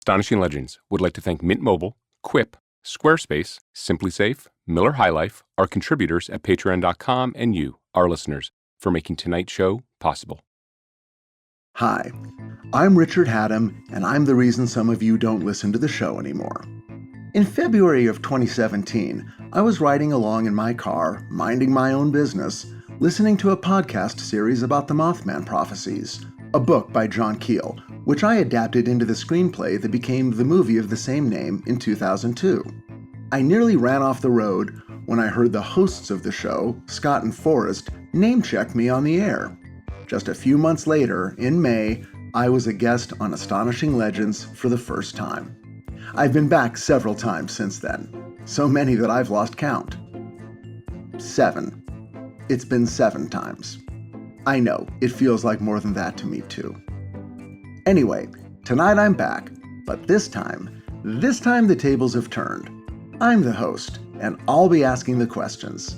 Astonishing Legends would like to thank Mint Mobile, Quip, Squarespace, SimpliSafe, Miller High Life, our contributors at patreon.com, and you, our listeners, for making tonight's show possible. Hi, I'm Richard Hatem, and I'm the reason some of you don't listen to the show anymore. In February of 2017, I was riding along in my car, minding my own business, listening to a podcast series about the Mothman prophecies, a book by John Keel, which I adapted into the screenplay that became the movie of the same name in 2002. I nearly ran off the road when I heard the hosts of the show, Scott and Forrest, name-check me on the air. Just a few months later, in May, I was a guest on Astonishing Legends for the first time. I've been back several times since then, so many that I've lost count. 7. It's been 7 times. I know, it feels like more than that to me too. Anyway, tonight I'm back, but this time the tables have turned. I'm the host, and I'll be asking the questions.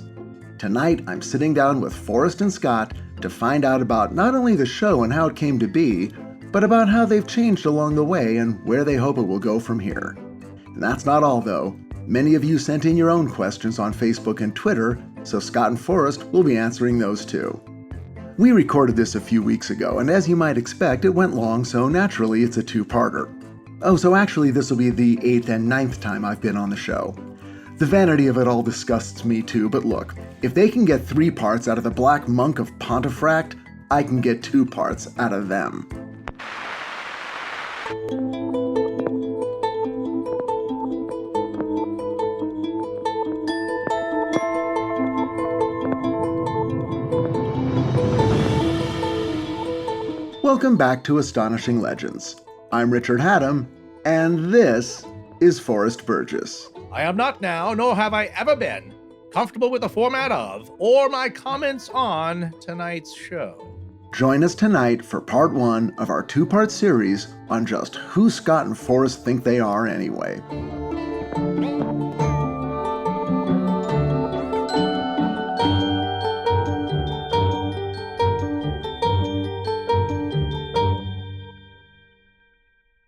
Tonight I'm sitting down with Forrest and Scott to find out about not only the show and how it came to be, but about how they've changed along the way and where they hope it will go from here. And that's not all, though. Many of you sent in your own questions on Facebook and Twitter, so Scott and Forrest will be answering those too. We recorded this a few weeks ago, and as you might expect, it went long, so naturally it's a two-parter. Oh, so actually this will be the 8th and 9th time I've been on the show. The vanity of it all disgusts me too, but look, if they can get 3 parts out of the Black Monk of Pontefract, I can get 2 parts out of them. Welcome back to Astonishing Legends. I'm Richard Hatem, and this is Forrest Burgess. I am not now, nor have I ever been, comfortable with the format of, or my comments on, tonight's show. Join us tonight for part 1 of our 2-part series on just who Scott and Forrest think they are anyway.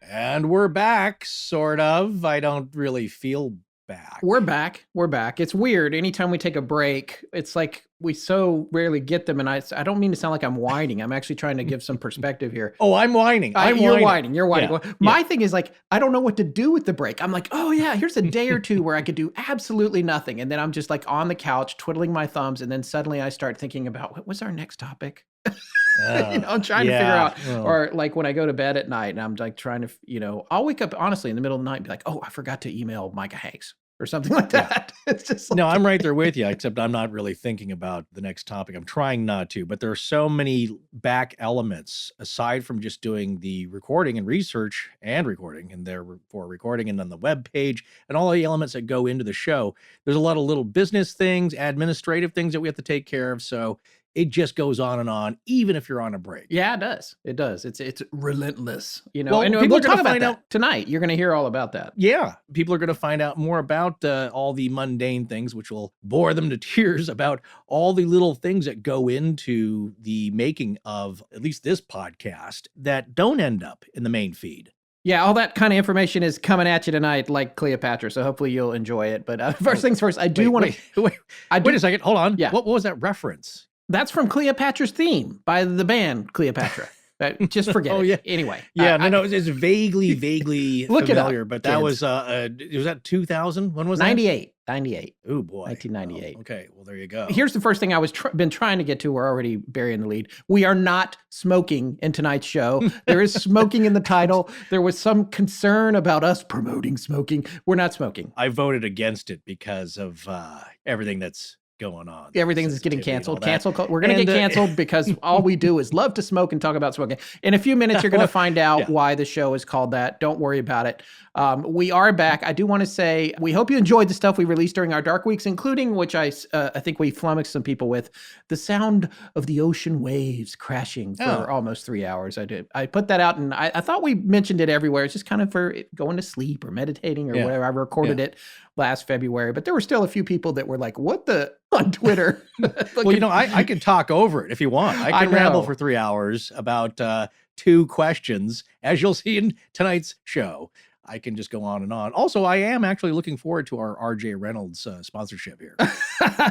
And we're back, sort of. I don't really feel back. We're back. It's weird. Anytime we take a break, it's like we so rarely get them. And I don't mean to sound like I'm whining. I'm actually trying to give some perspective here. Oh, I'm whining. You're whining. Yeah. My thing is like, I don't know what to do with the break. I'm like, oh yeah, here's a day or two where I could do absolutely nothing. And then I'm just like on the couch twiddling my thumbs. And then suddenly I start thinking about what was our next topic? I'm trying to figure out, or like when I go to bed at night and I'm like trying to, I'll wake up honestly in the middle of the night and be like, oh, I forgot to email Micah Hanks or something like that. It's just like, no, I'm right there with you, except I'm not really thinking about the next topic. I'm trying not to, but there are so many back elements aside from just doing the recording and research and recording and therefore recording and on the web page and all the elements that go into the show. There's a lot of little business things, administrative things that we have to take care of. So it just goes on, even if you're on a break. Yeah, it does. It does. It's relentless, Well, and people we'll are going talk to about find that out tonight. You're going to hear all about that. Yeah, people are going to find out more about all the mundane things, which will bore them to tears about all the little things that go into the making of at least this podcast that don't end up in the main feed. Yeah, all that kind of information is coming at you tonight, like Cleopatra. So hopefully you'll enjoy it. But first things first, I do want to wait a second. Hold on. Yeah. What was that reference? That's from Cleopatra's Theme by the band Cleopatra. Just forget it. Yeah. Anyway. Yeah, it's vaguely Look familiar, it up, but that was that 2000? When was that? 98. Oh boy. 1998. Oh, okay, well there you go. Here's the first thing I was been trying to get to. We're already burying the lead. We are not smoking in tonight's show. There is smoking in the title. There was some concern about us promoting smoking. We're not smoking. I voted against it because of everything that's going on. Everything's getting canceled. We're going to get canceled because all we do is love to smoke and talk about smoking. In a few minutes, you're going to find out why the show is called that. Don't worry about it. We are back. I do want to say we hope you enjoyed the stuff we released during our dark weeks, including, which I think we flummoxed some people with, the sound of the ocean waves crashing for almost 3 hours. I put that out, and I thought we mentioned it everywhere. It's just kind of for going to sleep or meditating or whatever. I recorded it last February, but there were still a few people that were like, what the, on Twitter. Well, I can talk over it if you want. I can ramble for 3 hours about 2 questions, as you'll see in tonight's show. I can just go on and on. Also, I am actually looking forward to our RJ Reynolds sponsorship here.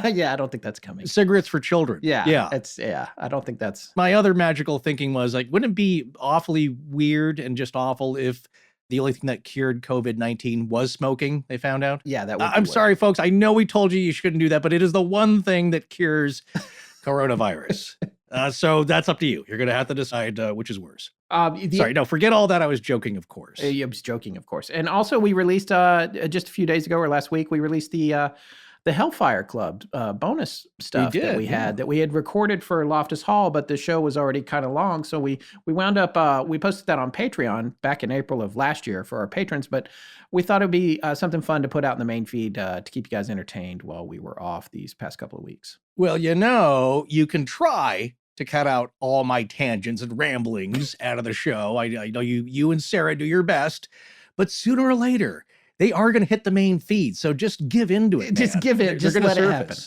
Yeah, I don't think that's coming. Cigarettes for children. Yeah. I don't think that's... My other magical thinking was like, wouldn't it be awfully weird and just awful if the only thing that cured COVID-19 was smoking, they found out? Yeah, that would be I'm weird. sorry, folks. I know we told you shouldn't do that, but it is the one thing that cures coronavirus. So that's up to you. You're going to have to decide which is worse. Sorry, no, forget all that. I was joking, of course. I was joking, of course. And also we released just a few days ago or last week, we released the Hellfire Club bonus stuff that we had recorded for Loftus Hall, but the show was already kind of long. So we wound up, we posted that on Patreon back in April of last year for our patrons, but we thought it'd be something fun to put out in the main feed to keep you guys entertained while we were off these past couple of weeks. Well, you can try to cut out all my tangents and ramblings out of the show. I know you and Sarah do your best, but sooner or later, they are going to hit the main feed. So just give into it. Just give in. Just let it happen.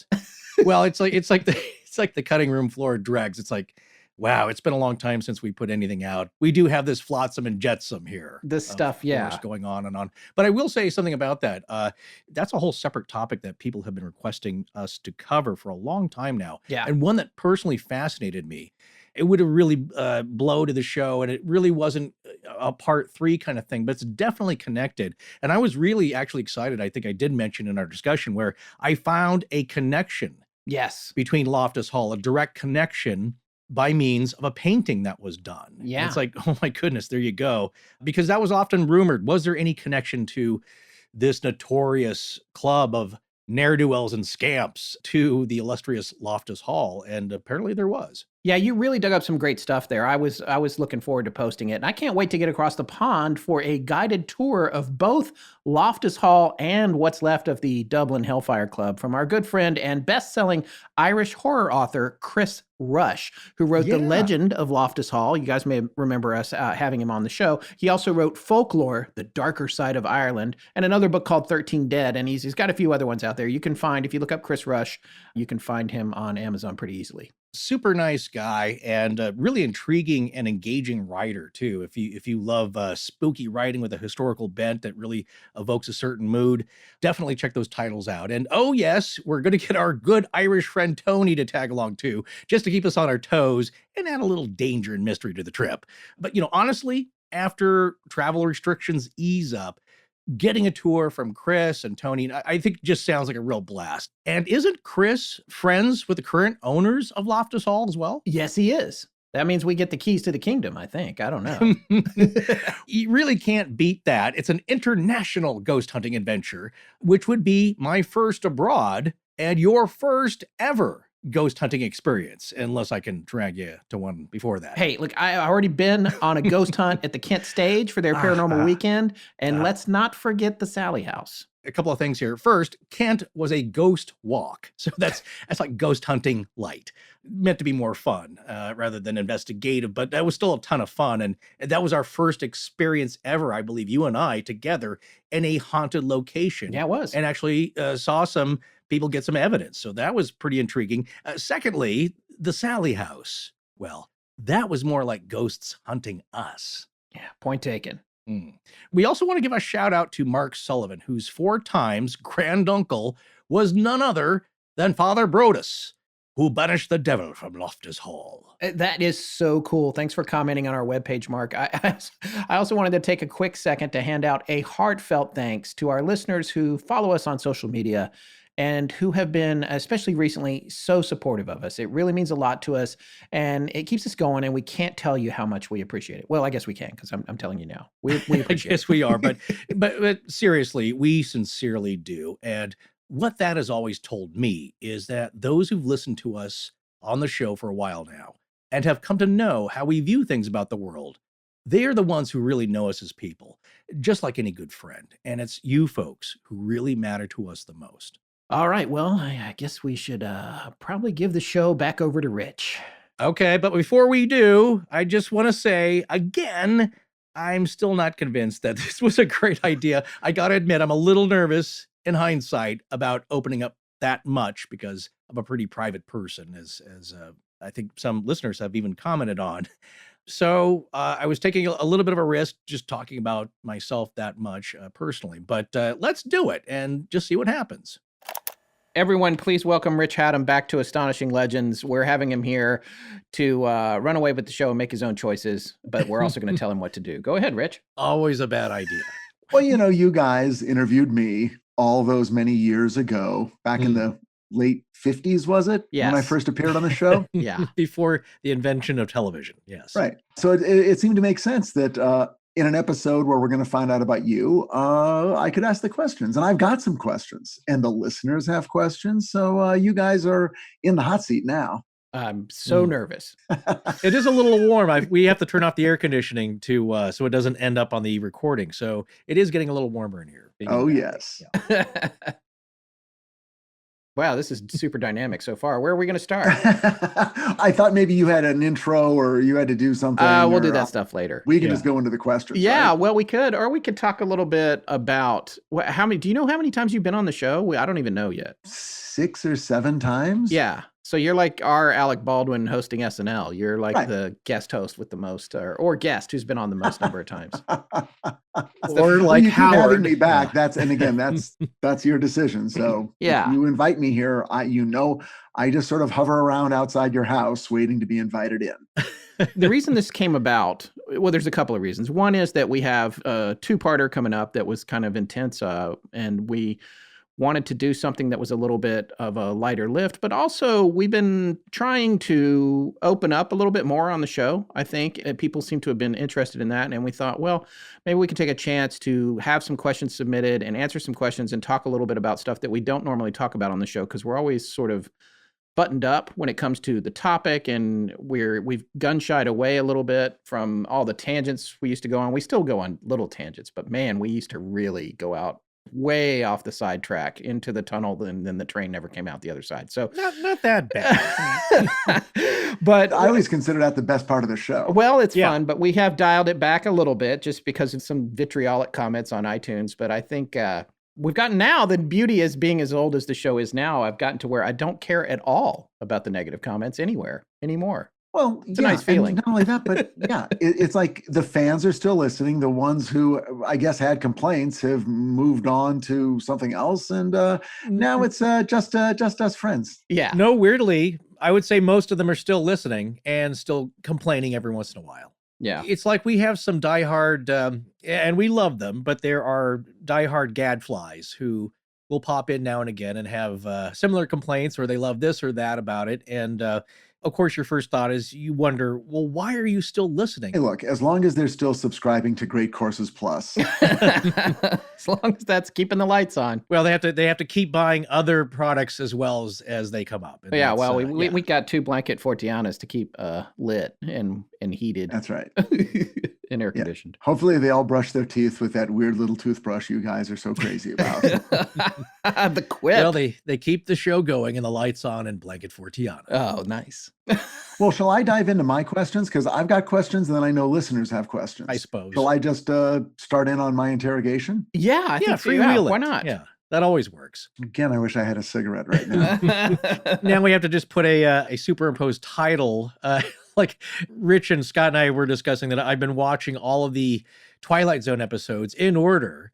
Well, it's like the cutting room floor dregs. It's like, wow, it's been a long time since we put anything out. We do have this flotsam and jetsam here. This stuff, going on and on. But I will say something about that. That's a whole separate topic that people have been requesting us to cover for a long time now. Yeah. And one that personally fascinated me. It would have really blown to the show, and it really wasn't a part 3 kind of thing, but it's definitely connected. And I was really actually excited. I think I did mention in our discussion where I found a connection. Yes. Between Loftus Hall, a direct connection by means of a painting that was done. Yeah. And it's like, oh my goodness, there you go. Because that was often rumored. Was there any connection to this notorious club of ne'er-do-wells and scamps to the illustrious Loftus Hall? And apparently there was. Yeah, you really dug up some great stuff there. I was looking forward to posting it. And I can't wait to get across the pond for a guided tour of both Loftus Hall and what's left of the Dublin Hellfire Club from our good friend and best-selling Irish horror author, Chris Rush, who wrote The Legend of Loftus Hall. You guys may remember us having him on the show. He also wrote Folklore, The Darker Side of Ireland, and another book called 13 Dead. And he's got a few other ones out there. You can find, if you look up Chris Rush, you can find him on Amazon pretty easily. Super nice guy and really intriguing and engaging writer too. If you love spooky writing with a historical bent that really evokes a certain mood, definitely check those titles out. And oh yes, we're going to get our good Irish friend Tony to tag along too, just to keep us on our toes and add a little danger and mystery to the trip. But honestly, after travel restrictions ease up, getting a tour from Chris and Tony, I think just sounds like a real blast. And isn't Chris friends with the current owners of Loftus Hall as well? Yes, he is. That means we get the keys to the kingdom, I think. I don't know. You really can't beat that. It's an international ghost hunting adventure, which would be my first abroad and your first ever ghost hunting experience, unless I can drag you to one before that. Hey, look, I already been on a ghost hunt at the Kent Stage for their paranormal weekend, and let's not forget the Sally House. A couple of things here. First, Kent was a ghost walk. So that's like ghost hunting light. Meant to be more fun rather than investigative, but that was still a ton of fun. And that was our first experience ever, I believe, you and I together in a haunted location. Yeah, it was. And actually saw some people get some evidence. So that was pretty intriguing. Secondly, the Sally House. Well, that was more like ghosts hunting us. Yeah, point taken. We also want to give a shout out to Mark Sullivan, whose 4 times granduncle was none other than Father Brodus, who banished the devil from Loftus Hall. That is so cool. Thanks for commenting on our webpage, Mark. I also wanted to take a quick second to hand out a heartfelt thanks to our listeners who follow us on social media and who have been, especially recently, so supportive of us. It really means a lot to us, and it keeps us going, and we can't tell you how much we appreciate it. Well, I guess we can, because I'm telling you now. We appreciate it. I guess we are, but seriously, we sincerely do. And what that has always told me is that those who've listened to us on the show for a while now and have come to know how we view things about the world, they are the ones who really know us as people, just like any good friend. And it's you folks who really matter to us the most. All right, well, I guess we should probably give the show back over to Rich. Okay, but before we do, I just want to say, again, I'm still not convinced that this was a great idea. I got to admit, I'm a little nervous in hindsight about opening up that much because I'm a pretty private person, as I think some listeners have even commented on. So I was taking a little bit of a risk just talking about myself that much personally, but let's do it and just see what happens. Everyone, please welcome Rich Hatem back to Astonishing Legends. We're having him here to run away with the show and make his own choices, but we're also going to tell him what to do. Go ahead, Rich. Always a bad idea. Well, you guys interviewed me all those many years ago, back in the late 50s, was it? Yes. When I first appeared on the show? Yeah. Before the invention of television. Yes. Right. So it seemed to make sense that in an episode where we're going to find out about you, I could ask the questions. And I've got some questions. And the listeners have questions. So you guys are in the hot seat now. I'm so nervous. It is a little warm. We have to turn off the air conditioning to so it doesn't end up on the recording. So it is getting a little warmer in here. Oh, yes. Yeah. Wow, this is super dynamic so far. Where are we going to start? I thought maybe you had an intro or you had to do something. We'll do that stuff later. We can just go into the questions. Yeah, right? well, we could, or we could talk a little bit about how many. Do you know how many times you've been on the show? I don't even know yet. 6 or 7 times. Yeah. So you're like our Alec Baldwin hosting SNL. You're like the guest host with the most, or guest who's been on the most number of times. Or like you Howard. keep having me back. That's that's your decision. So yeah, if you invite me here, I just sort of hover around outside your house waiting to be invited in. The reason this came about, well, there's a couple of reasons. One is that we have a 2-parter coming up that was kind of intense, and we wanted to do something that was a little bit of a lighter lift, but also we've been trying to open up a little bit more on the show. I think people seem to have been interested in that. And we thought, well, maybe we can take a chance to have some questions submitted and answer some questions and talk a little bit about stuff that we don't normally talk about on the show, because we're always sort of buttoned up when it comes to the topic, and we've gun shied away a little bit from all the tangents we used to go on. We still go on little tangents, but man, we used to really go out way off the side track into the tunnel, and then the train never came out the other side. So not that bad. But I always consider that the best part of the show. Well, it's fun, but we have dialed it back a little bit just because of some vitriolic comments on iTunes. But I think we've gotten, now the beauty is being as old as the show is now, I've gotten to where I don't care at all about the negative comments anywhere anymore. Well, it's a nice feeling. And not only that, but it's like the fans are still listening. The ones who I guess had complaints have moved on to something else, and now it's just us friends. Yeah. No, weirdly, I would say most of them are still listening and still complaining every once in a while. Yeah. It's like we have some diehard, and we love them, but there are diehard gadflies who will pop in now and again and have similar complaints, or they love this or that about it. And of course, your first thought is you wonder, well, why are you still listening? Hey, look, as long as they're still subscribing to Great Courses Plus. As long as that's keeping the lights on. Well, they have to keep buying other products as well as they come up. And yeah, well, we got 2 blanket Forteanas to keep lit and heated. That's right. And air conditioned. Yeah. Hopefully they all brush their teeth with that weird little toothbrush you guys are so crazy about. The Quip. Well, they keep the show going and the lights on in blanket Forteana. Oh, nice. Well, shall I dive into my questions? Because I've got questions and then I know listeners have questions. I suppose. Shall I just start in on my interrogation? Yeah, I think freewheel it. Why not? Yeah, that always works. Again, I wish I had a cigarette right now. Now we have to just put a superimposed title. Like Rich and Scott and I were discussing that I've been watching all of the Twilight Zone episodes in order.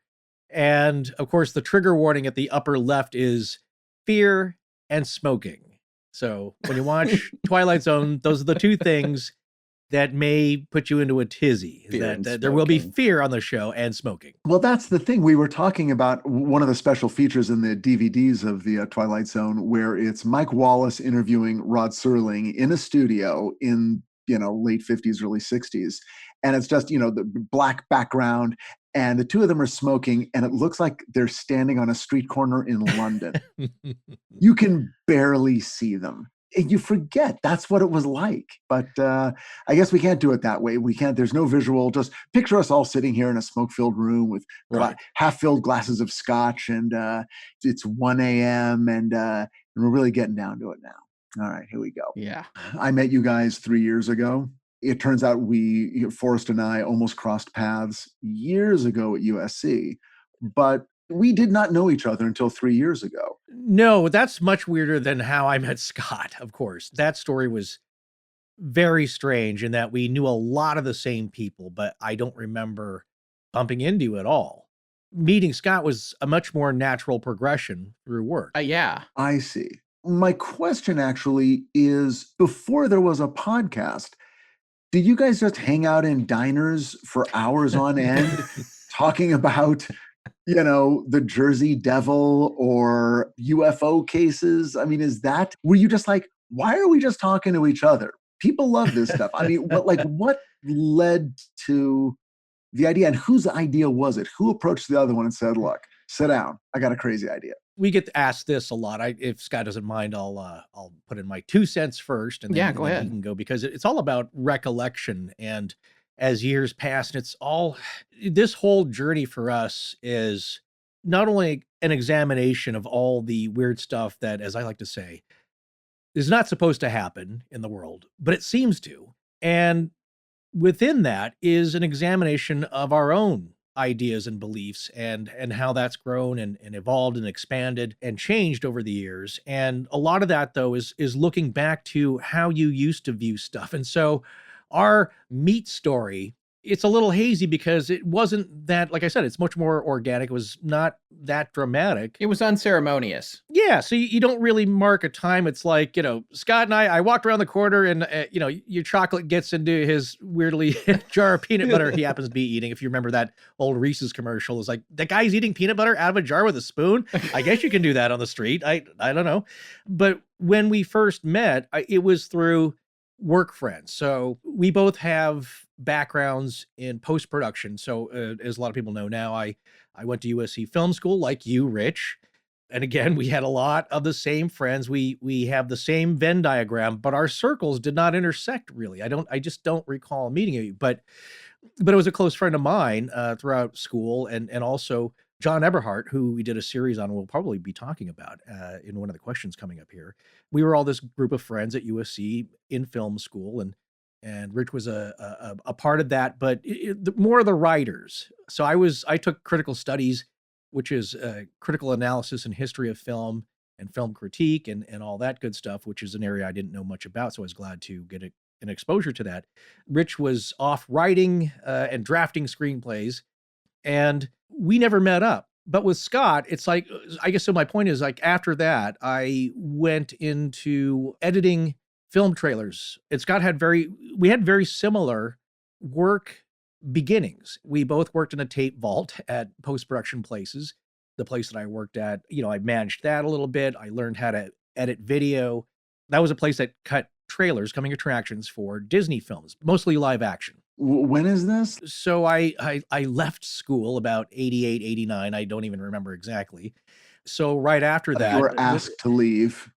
And of course, the trigger warning at the upper left is fear and smoking. So when you watch Twilight Zone, those are the 2 things that may put you into a tizzy. That there will be fear on the show and smoking. Well, that's the thing. We were talking about one of the special features in the DVDs of the Twilight Zone, where it's Mike Wallace interviewing Rod Serling in a studio in, late 50s, early 60s. And it's just, the black background, and the 2 of them are smoking, and it looks like they're standing on a street corner in London. You can barely see them. You forget that's what it was like. But I guess we can't do it that way. We can't. There's no visual. Just picture us all sitting here in a smoke-filled room with half-filled glasses of scotch, and it's 1 a.m. And we're really getting down to it now. All right, here we go. Yeah. I met you guys 3 years ago. It turns out Forrest and I almost crossed paths years ago at USC, but we did not know each other until 3 years ago. No, that's much weirder than how I met Scott, of course. That story was very strange in that we knew a lot of the same people, but I don't remember bumping into at all. Meeting Scott was a much more natural progression through work. Yeah. I see. My question actually is, before there was a podcast, did you guys just hang out in diners for hours on end talking about, the Jersey Devil or UFO cases? I mean, were you just like, why are we just talking to each other? People love this stuff. I mean, what led to the idea, and whose idea was it? Who approached the other one and said, look, sit down, I got a crazy idea? We get asked this a lot. If Scott doesn't mind, I'll put in my 2 cents first, and then, go ahead. He can go, because it's all about recollection. And as years pass, and this whole journey for us is not only an examination of all the weird stuff that, as I like to say, is not supposed to happen in the world, but it seems to. And within that is an examination of our own ideas and beliefs, and how that's grown and evolved and expanded and changed over the years. And a lot of that, though, is looking back to how you used to view stuff. And so our meet story, it's a little hazy because it wasn't that, like I said, it's much more organic. It was not that dramatic. It was unceremonious. Yeah. So you don't really mark a time. It's like, Scott and I walked around the corner, and, your chocolate gets into his weirdly jar of peanut butter he happens to be eating. If you remember that old Reese's commercial, it's like, the guy's eating peanut butter out of a jar with a spoon. I guess you can do that on the street. I don't know. But when we first met, it was through work friends. So we both have backgrounds in post-production. So as a lot of people know now, I went to USC Film School like you, Rich. And again, we had a lot of the same friends. We have the same Venn diagram, but our circles did not intersect really. I just don't recall meeting you, but it was a close friend of mine throughout school, and also John Eberhardt, who we did a series on, we'll probably be talking about in one of the questions coming up here. We were all this group of friends at USC in film school, and Rich was a part of that, but more of the writers. So I took critical studies, which is critical analysis and history of film and film critique and all that good stuff, which is an area I didn't know much about. So I was glad to get an exposure to that. Rich was off writing and drafting screenplays, and we never met up. But with Scott, it's like, I guess, so my point is, like, after that, I went into editing film trailers. And Scott we had very similar work beginnings. We both worked in a tape vault at post-production places. The place that I worked at, I managed that a little bit. I learned how to edit video. That was a place that cut trailers, coming attractions for Disney films, mostly live action. When is this? So I left school about 88, 89. I don't even remember exactly. So right after that, you were asked to leave.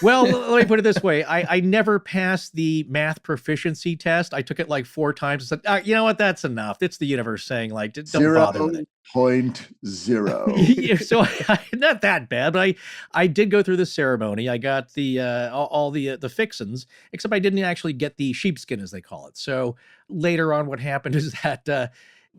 Well, let me put it this way. I never passed the math proficiency test. I took it like 4 times. It's like, you know what? That's enough. It's the universe saying, like, don't bother with it. 0.0. So not that bad, but I did go through the ceremony. I got the all the fixins, except I didn't actually get the sheepskin, as they call it. So later on, what happened is that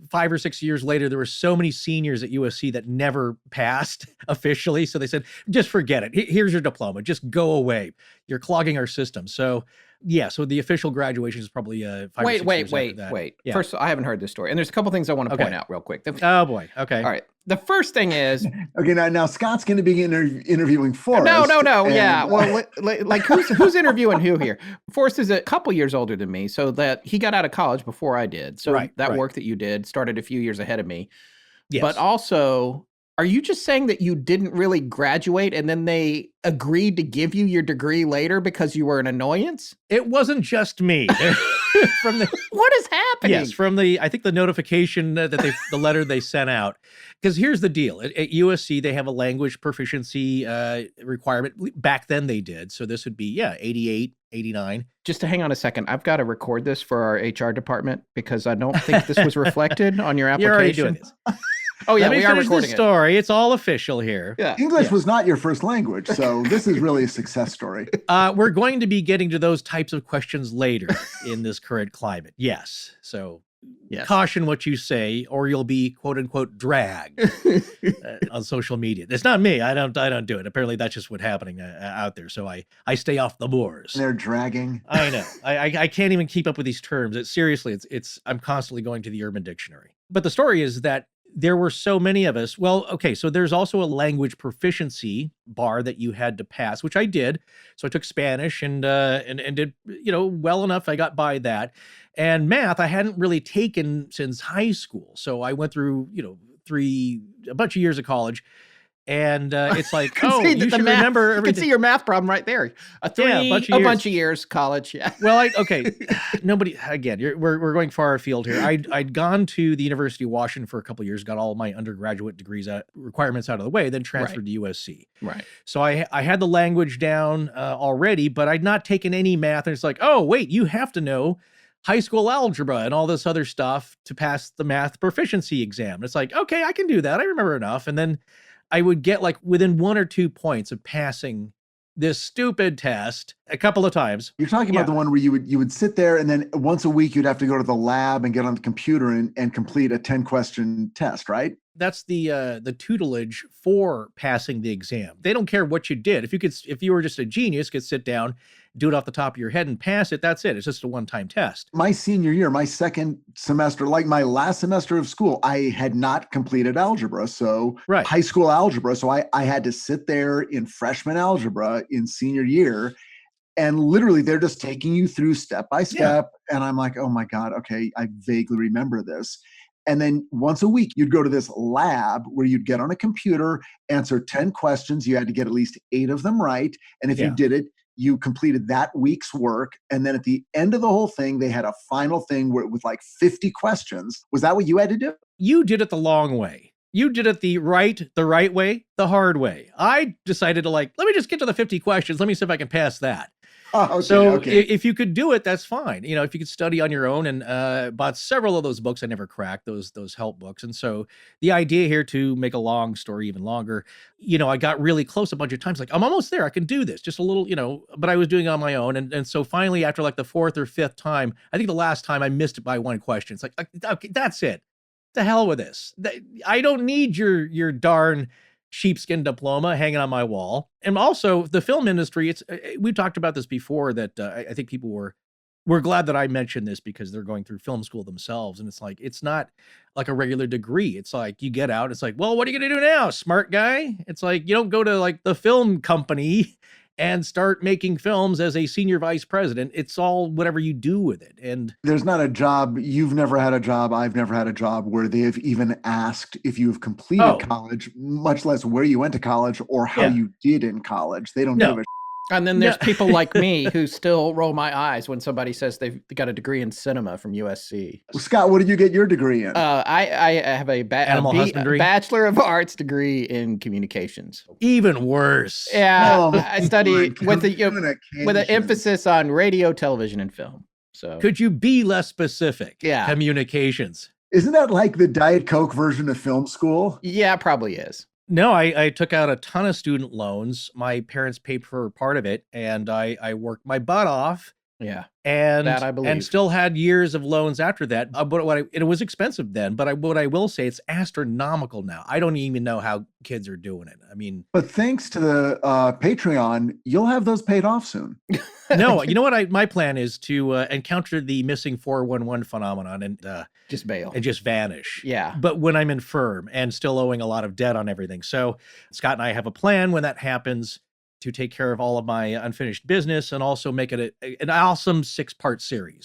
5 or 6 years later, there were so many seniors at USC that never passed officially. So they said, just forget it. Here's your diploma. Just go away. You're clogging our system. So yeah, so the official graduation is probably 5 or 6 years after that. Wait. Yeah. First, I haven't heard this story. And there's a couple things I want to point out real quick. Oh boy. Okay. All right. The first thing is... Okay, now Scott's going to be interviewing Forrest. No. Yeah. Well, like who's interviewing who here? Forrest is a couple years older than me, so that he got out of college before I did. So that work that you did started a few years ahead of me. Yes. But also, are you just saying that you didn't really graduate and then they agreed to give you your degree later because you were an annoyance? It wasn't just me. What is happening? Yes, from I think the notification that the letter they sent out. Because here's the deal. At USC, they have a language proficiency requirement. Back then they did. So this would be, 88, 89. Just to hang on a second. I've got to record this for our HR department because I don't think this was reflected on your application. You're already doing this. Oh yeah, we are recording the story. It's all official here. Yeah. English was not your first language, so this is really a success story. We're going to be getting to those types of questions later in this current climate. Yes. So Yes. Caution what you say, or you'll be quote unquote dragged on social media. It's not me. I don't do it. Apparently that's just what's happening out there. So I stay off the moors. They're dragging. I know. I can't even keep up with these terms. Seriously, I'm constantly going to the Urban Dictionary. But the story is that there were so many of us. Well, okay, so there's also a language proficiency bar that you had to pass, which I did. So I took Spanish and did, well enough. I got by that. And math, I hadn't really taken since high school. So I went through, a bunch of years of college. And it's like, oh, you should remember everything. You can see your math problem right there. A bunch of years college. Yeah. Well, nobody, again, we're going far afield here. I'd gone to the University of Washington for a couple of years, got all my undergraduate degrees requirements out of the way, then transferred to USC. Right. So I had the language down already, but I'd not taken any math. And it's like, oh, wait, you have to know high school algebra and all this other stuff to pass the math proficiency exam. And it's like, okay, I can do that. I remember enough. And then I would get like within 1 or 2 points of passing this stupid test a couple of times. You're talking about the one where you would sit there and then once a week you'd have to go to the lab and get on the computer and complete a 10-question test, right? That's the tutelage for passing the exam. They don't care what you did. If you were just a genius, could sit down, do it off the top of your head and pass it. That's it. It's just a one-time test. My senior year, my second semester, like my last semester of school, I had not completed algebra. So high school algebra. So I had to sit there in freshman algebra in senior year. And literally they're just taking you through step by step. Yeah. And I'm like, oh my God, okay, I vaguely remember this. And then once a week, you'd go to this lab where you'd get on a computer, answer 10 questions. You had to get at least 8 of them right. And if you did it, you completed that week's work. And then at the end of the whole thing, they had a final thing with like 50 questions. Was that what you had to do? You did it the long way. You did it the right way, the hard way. I decided to let me just get to the 50 questions. Let me see if I can pass that. Oh, okay, if you could do it, that's fine. If you could study on your own, and bought several of those books. I never cracked those help books. And so the idea here, to make a long story even longer, I got really close a bunch of times. Like, I'm almost there. I can do this just a little, but I was doing it on my own. And so finally, after like the 4th or 5th time, I think the last time I missed it by 1 question. It's like, okay, that's it. To hell with this. I don't need your darn sheepskin diploma hanging on my wall. And also the film industry, we talked about this before, that I think people were glad that I mentioned this because they're going through film school themselves. And it's like, it's not like a regular degree. It's like you get out, it's like, well, what are you going to do now, smart guy? It's like, you don't go to like the film company and start making films as a senior vice president. It's all whatever you do with it. And there's not a job, you've never had a job, I've never had a job where they've even asked if you've completed college, much less where you went to college or how you did in college. They don't give a And then there's people like me who still roll my eyes when somebody says they've got a degree in cinema from USC. Well, Scott, what did you get your degree in? I have a Bachelor of Arts degree in communications. Even worse. Yeah, I studied with an emphasis on radio, television, and film. So could you be less specific? Yeah. Communications. Isn't that like the Diet Coke version of film school? Yeah, probably is. No, I took out a ton of student loans. My parents paid for part of it, and I worked my butt off. Yeah, and that I believe, and still had years of loans after that. But it was expensive then. But what I will say, it's astronomical now. I don't even know how kids are doing it. I mean, but thanks to the Patreon, you'll have those paid off soon. No, you know what? My plan is to encounter the missing 411 phenomenon and just bail and just vanish. Yeah, but when I'm infirm and still owing a lot of debt on everything. So Scott and I have a plan when that happens to take care of all of my unfinished business and also make it an awesome 6-part series.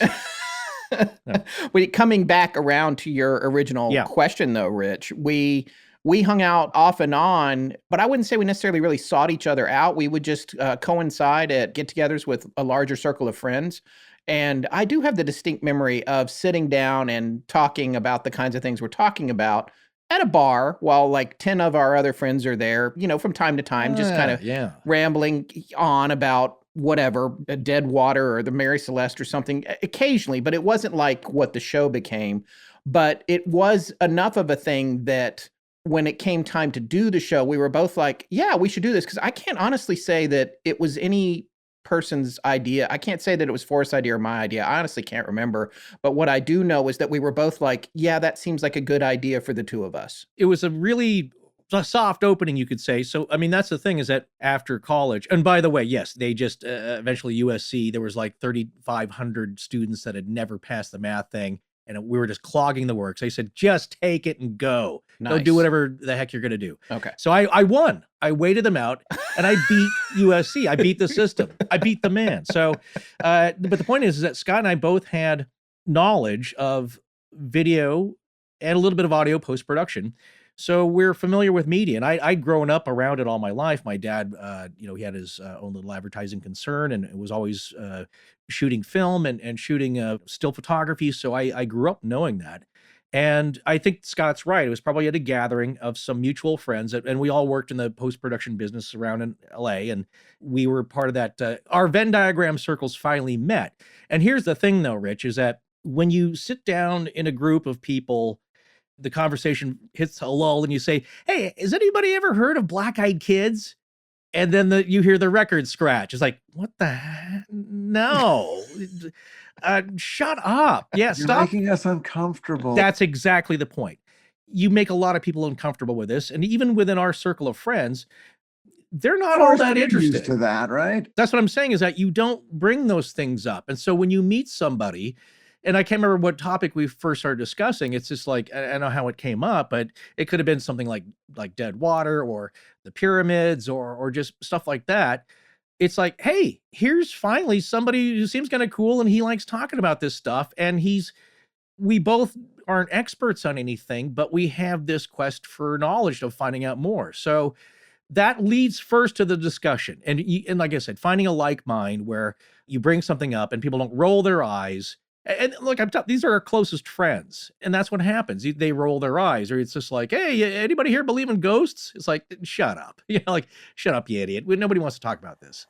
Coming back around to your original question, though, Rich, we hung out off and on, but I wouldn't say we necessarily really sought each other out. We would just coincide at get-togethers with a larger circle of friends. And I do have the distinct memory of sitting down and talking about the kinds of things we're talking about at a bar while like 10 of our other friends are there, from time to time, just kind of rambling on about whatever, Dead Water or the Mary Celeste or something occasionally, but it wasn't like what the show became. But it was enough of a thing that when it came time to do the show, we were both like, yeah, we should do this. Because I can't honestly say that it was any person's idea. I can't say that it was Forrest's idea or my idea. I honestly can't remember. But what I do know is that we were both like, yeah, that seems like a good idea for the two of us. It was a really soft opening, you could say. So, I mean, that's the thing is that after college, and by the way, yes, they just eventually USC, there was like 3,500 students that had never passed the math thing. And we were just clogging the works. They said, just take it and go. Nice. Go do whatever the heck you're going to do. Okay. So I won. I waited them out and I beat USC. I beat the system. I beat the man. So, but the point is that Scott and I both had knowledge of video and a little bit of audio post-production. So we're familiar with media, and I'd grown up around it all my life. My dad, he had his own little advertising concern, and it was always shooting film and shooting still photography. So I grew up knowing that. And I think Scott's right. It was probably at a gathering of some mutual friends, and we all worked in the post-production business around in LA, and we were part of that. Our Venn diagram circles finally met. And here's the thing, though, Rich, is that when you sit down in a group of people, the conversation hits a lull and you say, hey, has anybody ever heard of Black Eyed Kids? And then you hear the record scratch. It's like, what the heck? No. Shut up. Yeah, You're stop. making us uncomfortable. That's exactly the point. You make a lot of people uncomfortable with this. And even within our circle of friends, they're not all that interested. Used to that, right? That's what I'm saying is that you don't bring those things up. And so when you meet somebody, and I can't remember what topic we first started discussing. It's just like, I don't know how it came up, but it could have been something like dead water or the pyramids or just stuff like that. It's like, hey, here's finally somebody who seems kind of cool and he likes talking about this stuff. And we both aren't experts on anything, but we have this quest for knowledge of finding out more. So that leads first to the discussion. And like I said, finding a like mind where you bring something up and people don't roll their eyes. And look, these are our closest friends. And that's what happens. They roll their eyes, or it's just like, hey, anybody here believe in ghosts? It's like, shut up. Shut up, you idiot. Nobody wants to talk about this.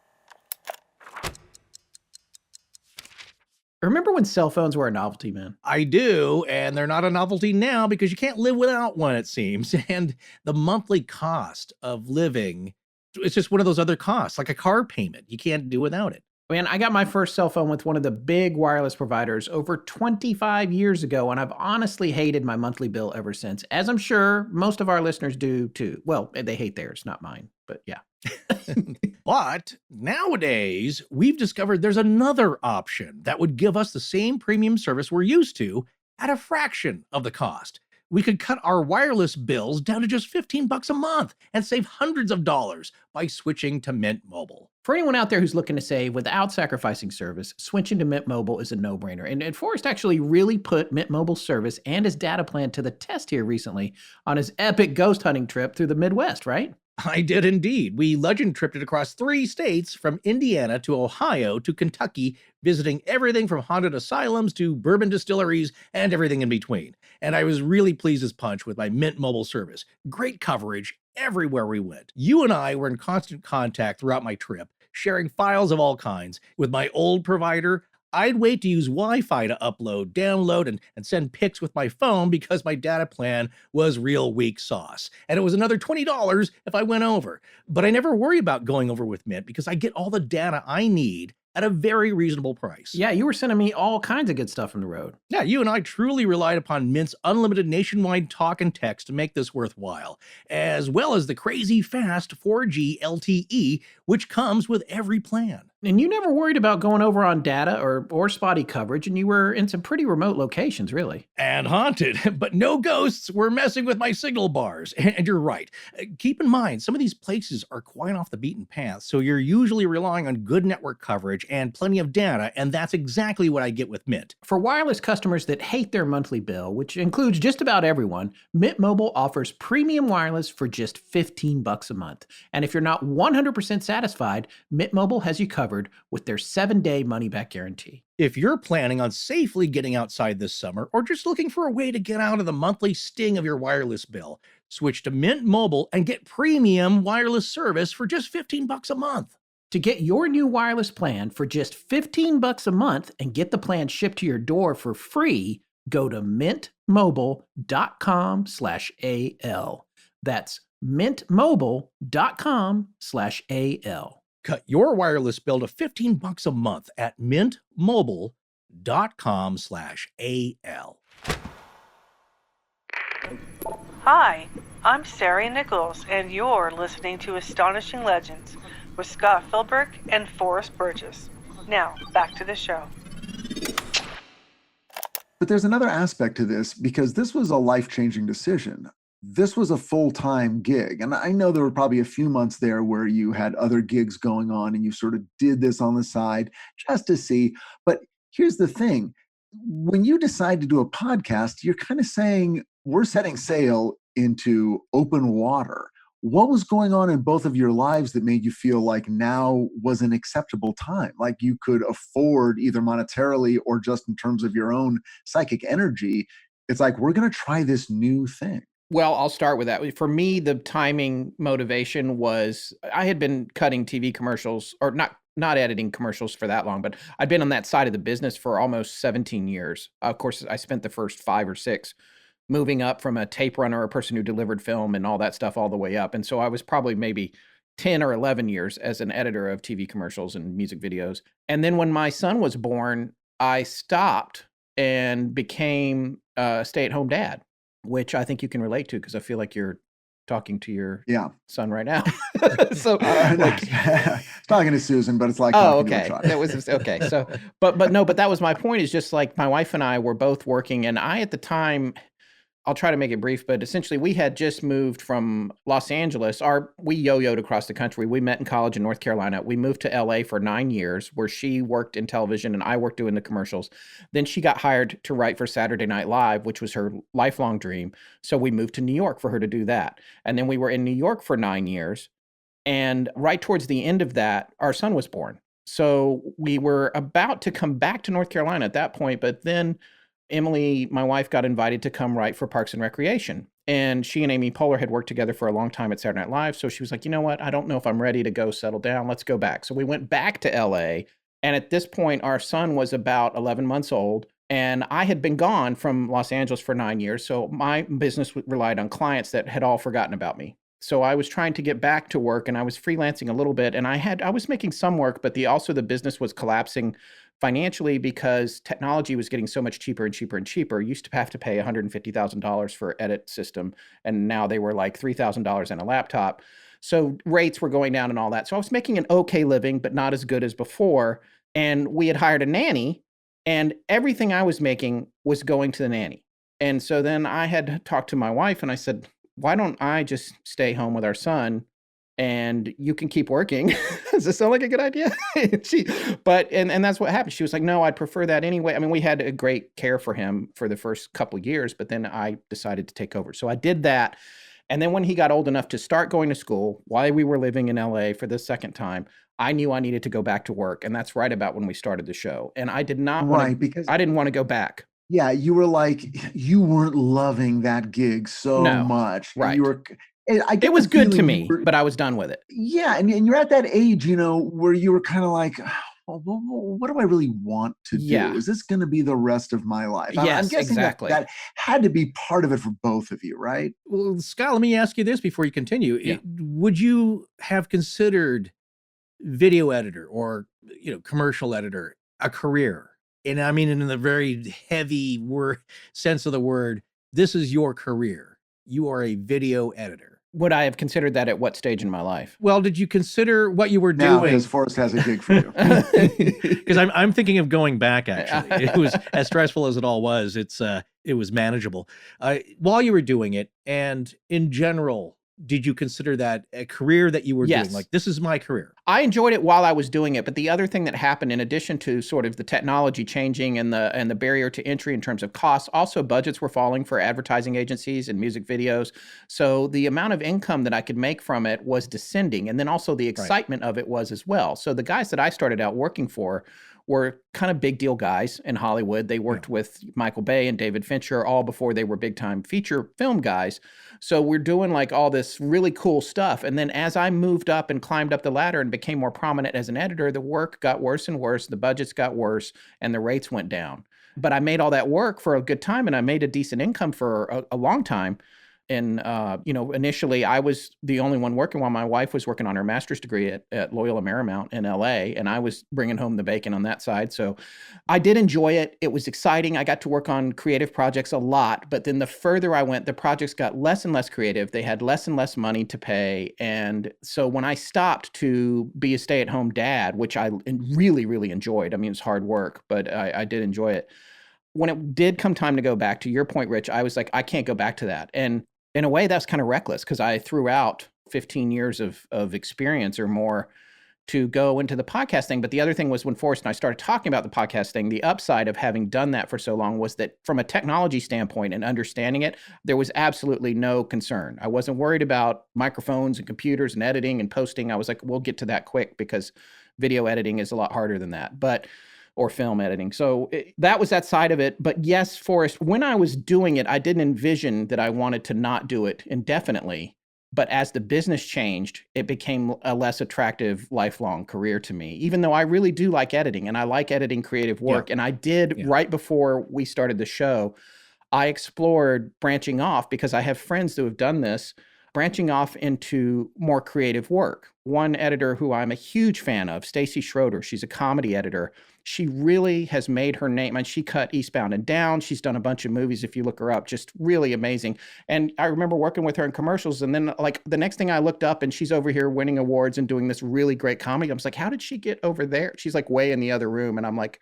Remember when cell phones were a novelty, man? I do. And they're not a novelty now because you can't live without one, it seems. And the monthly cost of living, it's just one of those other costs, like a car payment. You can't do without it. Man, I got my first cell phone with one of the big wireless providers over 25 years ago, and I've honestly hated my monthly bill ever since, as I'm sure most of our listeners do too. Well, they hate theirs, not mine, but yeah. But nowadays, we've discovered there's another option that would give us the same premium service we're used to at a fraction of the cost. We could cut our wireless bills down to just $15 a month and save hundreds of dollars by switching to Mint Mobile. For anyone out there who's looking to save without sacrificing service, switching to Mint Mobile is a no-brainer. And Forrest actually really put Mint Mobile's service and his data plan to the test here recently on his epic ghost hunting trip through the Midwest, right? I did indeed. We legend tripped it across 3 states, from Indiana to Ohio to Kentucky, visiting everything from haunted asylums to bourbon distilleries and everything in between. And I was really pleased as punch with my Mint Mobile service. Great coverage everywhere we went. You and I were in constant contact throughout my trip, sharing files of all kinds. With my old provider, I'd wait to use Wi-Fi to upload, download, and send pics with my phone because my data plan was real weak sauce. And it was another $20 if I went over. But I never worry about going over with Mint because I get all the data I need at a very reasonable price. Yeah, you were sending me all kinds of good stuff from the road. Yeah, you and I truly relied upon Mint's unlimited nationwide talk and text to make this worthwhile, as well as the crazy fast 4G LTE, which comes with every plan. And you never worried about going over on data or spotty coverage, and you were in some pretty remote locations, really. And haunted, but no ghosts were messing with my signal bars. And you're right. Keep in mind, some of these places are quite off the beaten path, so you're usually relying on good network coverage and plenty of data, and that's exactly what I get with Mint. For wireless customers that hate their monthly bill, which includes just about everyone, Mint Mobile offers premium wireless for just $15 a month. And if you're not 100% satisfied, Mint Mobile has you covered with their 7-day money-back guarantee. If you're planning on safely getting outside this summer, or just looking for a way to get out of the monthly sting of your wireless bill, switch to Mint Mobile and get premium wireless service for just $15 a month. To get your new wireless plan for just $15 a month and get the plan shipped to your door for free, go to mintmobile.com/AL. That's mintmobile.com/AL. Cut your wireless bill to $15 a month at mintmobile.com/AL. Hi, I'm Sari Nichols, and you're listening to Astonishing Legends with Scott Philbrook and Forrest Burgess. Now, back to the show. But there's another aspect to this, because this was a life-changing decision. This was a full-time gig. And I know there were probably a few months there where you had other gigs going on and you sort of did this on the side just to see. But here's the thing. When you decide to do a podcast, you're kind of saying, we're setting sail into open water. What was going on in both of your lives that made you feel like now was an acceptable time? Like you could afford, either monetarily or just in terms of your own psychic energy, it's like, we're going to try this new thing. Well, I'll start with that. For me, the timing motivation was I had been cutting TV commercials, or not editing commercials for that long, but I'd been on that side of the business for almost 17 years. Of course, I spent the first 5 or 6 moving up from a tape runner, a person who delivered film and all that stuff all the way up. And so I was probably maybe 10 or 11 years as an editor of TV commercials and music videos. And then when my son was born, I stopped and became a stay-at-home dad, which I think you can relate to because I feel like you're talking to your son right now. So talking to Susan, but it's like talking to a child. That was okay. So but that was my point, is just like my wife and I were both working, and I at the time, I'll try to make it brief, but essentially we had just moved from Los Angeles. We yo-yoed across the country. We met in college in North Carolina. We moved to LA for 9 years, where she worked in television and I worked doing the commercials. Then she got hired to write for Saturday Night Live, which was her lifelong dream. So we moved to New York for her to do that. And then we were in New York for 9 years. And right towards the end of that, our son was born. So we were about to come back to North Carolina at that point, but then Emily, my wife, got invited to come write for Parks and Recreation. And she and Amy Poehler had worked together for a long time at Saturday Night Live. So she was like, you know what? I don't know if I'm ready to go settle down. Let's go back. So we went back to LA. And at this point, our son was about 11 months old. And I had been gone from Los Angeles for 9 years. So my business relied on clients that had all forgotten about me. So I was trying to get back to work, and I was freelancing a little bit, and I was making some work, but the business was collapsing financially because technology was getting so much cheaper and cheaper and cheaper. You used to have to pay $150,000 for edit system, and now they were like $3,000 in a laptop. So rates were going down and all that. So I was making an okay living, but not as good as before. And we had hired a nanny, and everything I was making was going to the nanny. And so then I had talked to my wife, and I said, why don't I just stay home with our son and you can keep working? Does this sound like a good idea? And that's what happened. She was like, no, I'd prefer that anyway. I mean, we had a great care for him for the first couple of years, but then I decided to take over. So I did that. And then when he got old enough to start going to school, while we were living in LA for the second time, I knew I needed to go back to work. And that's right about when we started the show. And I did not because I didn't want to go back. Yeah, you were like, you weren't loving that gig so much. Right. You were, it was good to me, but I was done with it. Yeah, and you're at that age, where you were kind of like, well, what do I really want to do? Yeah. Is this going to be the rest of my life? Yes, I'm guessing exactly. that had to be part of it for both of you, right? Well, Scott, let me ask you this before you continue. Yeah. Would you have considered video editor or commercial editor a career? And I mean, in the very heavy sense of the word, this is your career. You are a video editor. Would I have considered that at what stage in my life? Well, did you consider what you were now, doing? Because Forrest has a gig for you. Because I'm thinking of going back. Actually, it was as stressful as it all was. It was manageable while you were doing it, and in general. Did you consider that a career that you were doing? Like, this is my career. I enjoyed it while I was doing it. But the other thing that happened, in addition to sort of the technology changing and the barrier to entry in terms of costs, also budgets were falling for advertising agencies and music videos. So the amount of income that I could make from it was descending. And then also the excitement of it was as well. So the guys that I started out working for were kind of big deal guys in Hollywood. They worked with Michael Bay and David Fincher all before they were big time feature film guys. So we're doing like all this really cool stuff. And then as I moved up and climbed up the ladder and became more prominent as an editor, the work got worse and worse, the budgets got worse, and the rates went down. But I made all that work for a good time, and I made a decent income for a long time. And, initially I was the only one working while my wife was working on her master's degree at Loyola Marymount in LA. And I was bringing home the bacon on that side. So I did enjoy it. It was exciting. I got to work on creative projects a lot. But then the further I went, the projects got less and less creative. They had less and less money to pay. And so when I stopped to be a stay-at-home dad, which I really, really enjoyed, I mean, it's hard work, but I did enjoy it. When it did come time to go back, to your point, Rich, I was like, I can't go back to that. And in a way, that's kind of reckless because I threw out 15 years of experience or more to go into the podcast thing. But the other thing was when Forrest and I started talking about the podcast thing, the upside of having done that for so long was that from a technology standpoint and understanding it, there was absolutely no concern. I wasn't worried about microphones and computers and editing and posting. I was like, we'll get to that quick because video editing is a lot harder than that. Or film editing. So that was that side of it. But yes, Forrest, when I was doing it, I didn't envision that I wanted to not do it indefinitely. But as the business changed, it became a less attractive lifelong career to me, even though I really do like editing and I like editing creative work. Yeah. And I did right before we started the show, I explored branching off because I have friends who have done this, branching off into more creative work. One editor who I'm a huge fan of, Stacy Schroeder, she's a comedy editor. She really has made her name, and she cut Eastbound and Down. She's done a bunch of movies, if you look her up, just really amazing. And I remember working with her in commercials, and then like the next thing I looked up and she's over here winning awards and doing this really great comedy. I was like, how did she get over there? She's like way in the other room. And I'm like,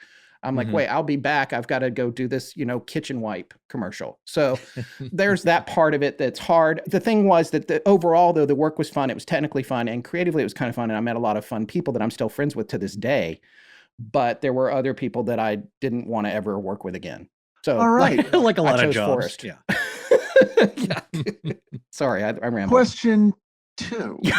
wait, I'll be back. I've got to go do this, kitchen wipe commercial. So there's that part of it that's hard. The thing was that overall, though, the work was fun. It was technically fun and creatively it was kind of fun. And I met a lot of fun people that I'm still friends with to this day. But there were other people that I didn't want to ever work with again. So all right. like a lot of jobs. Forrest. Yeah. Yeah. Sorry, I rambled. Question 2. We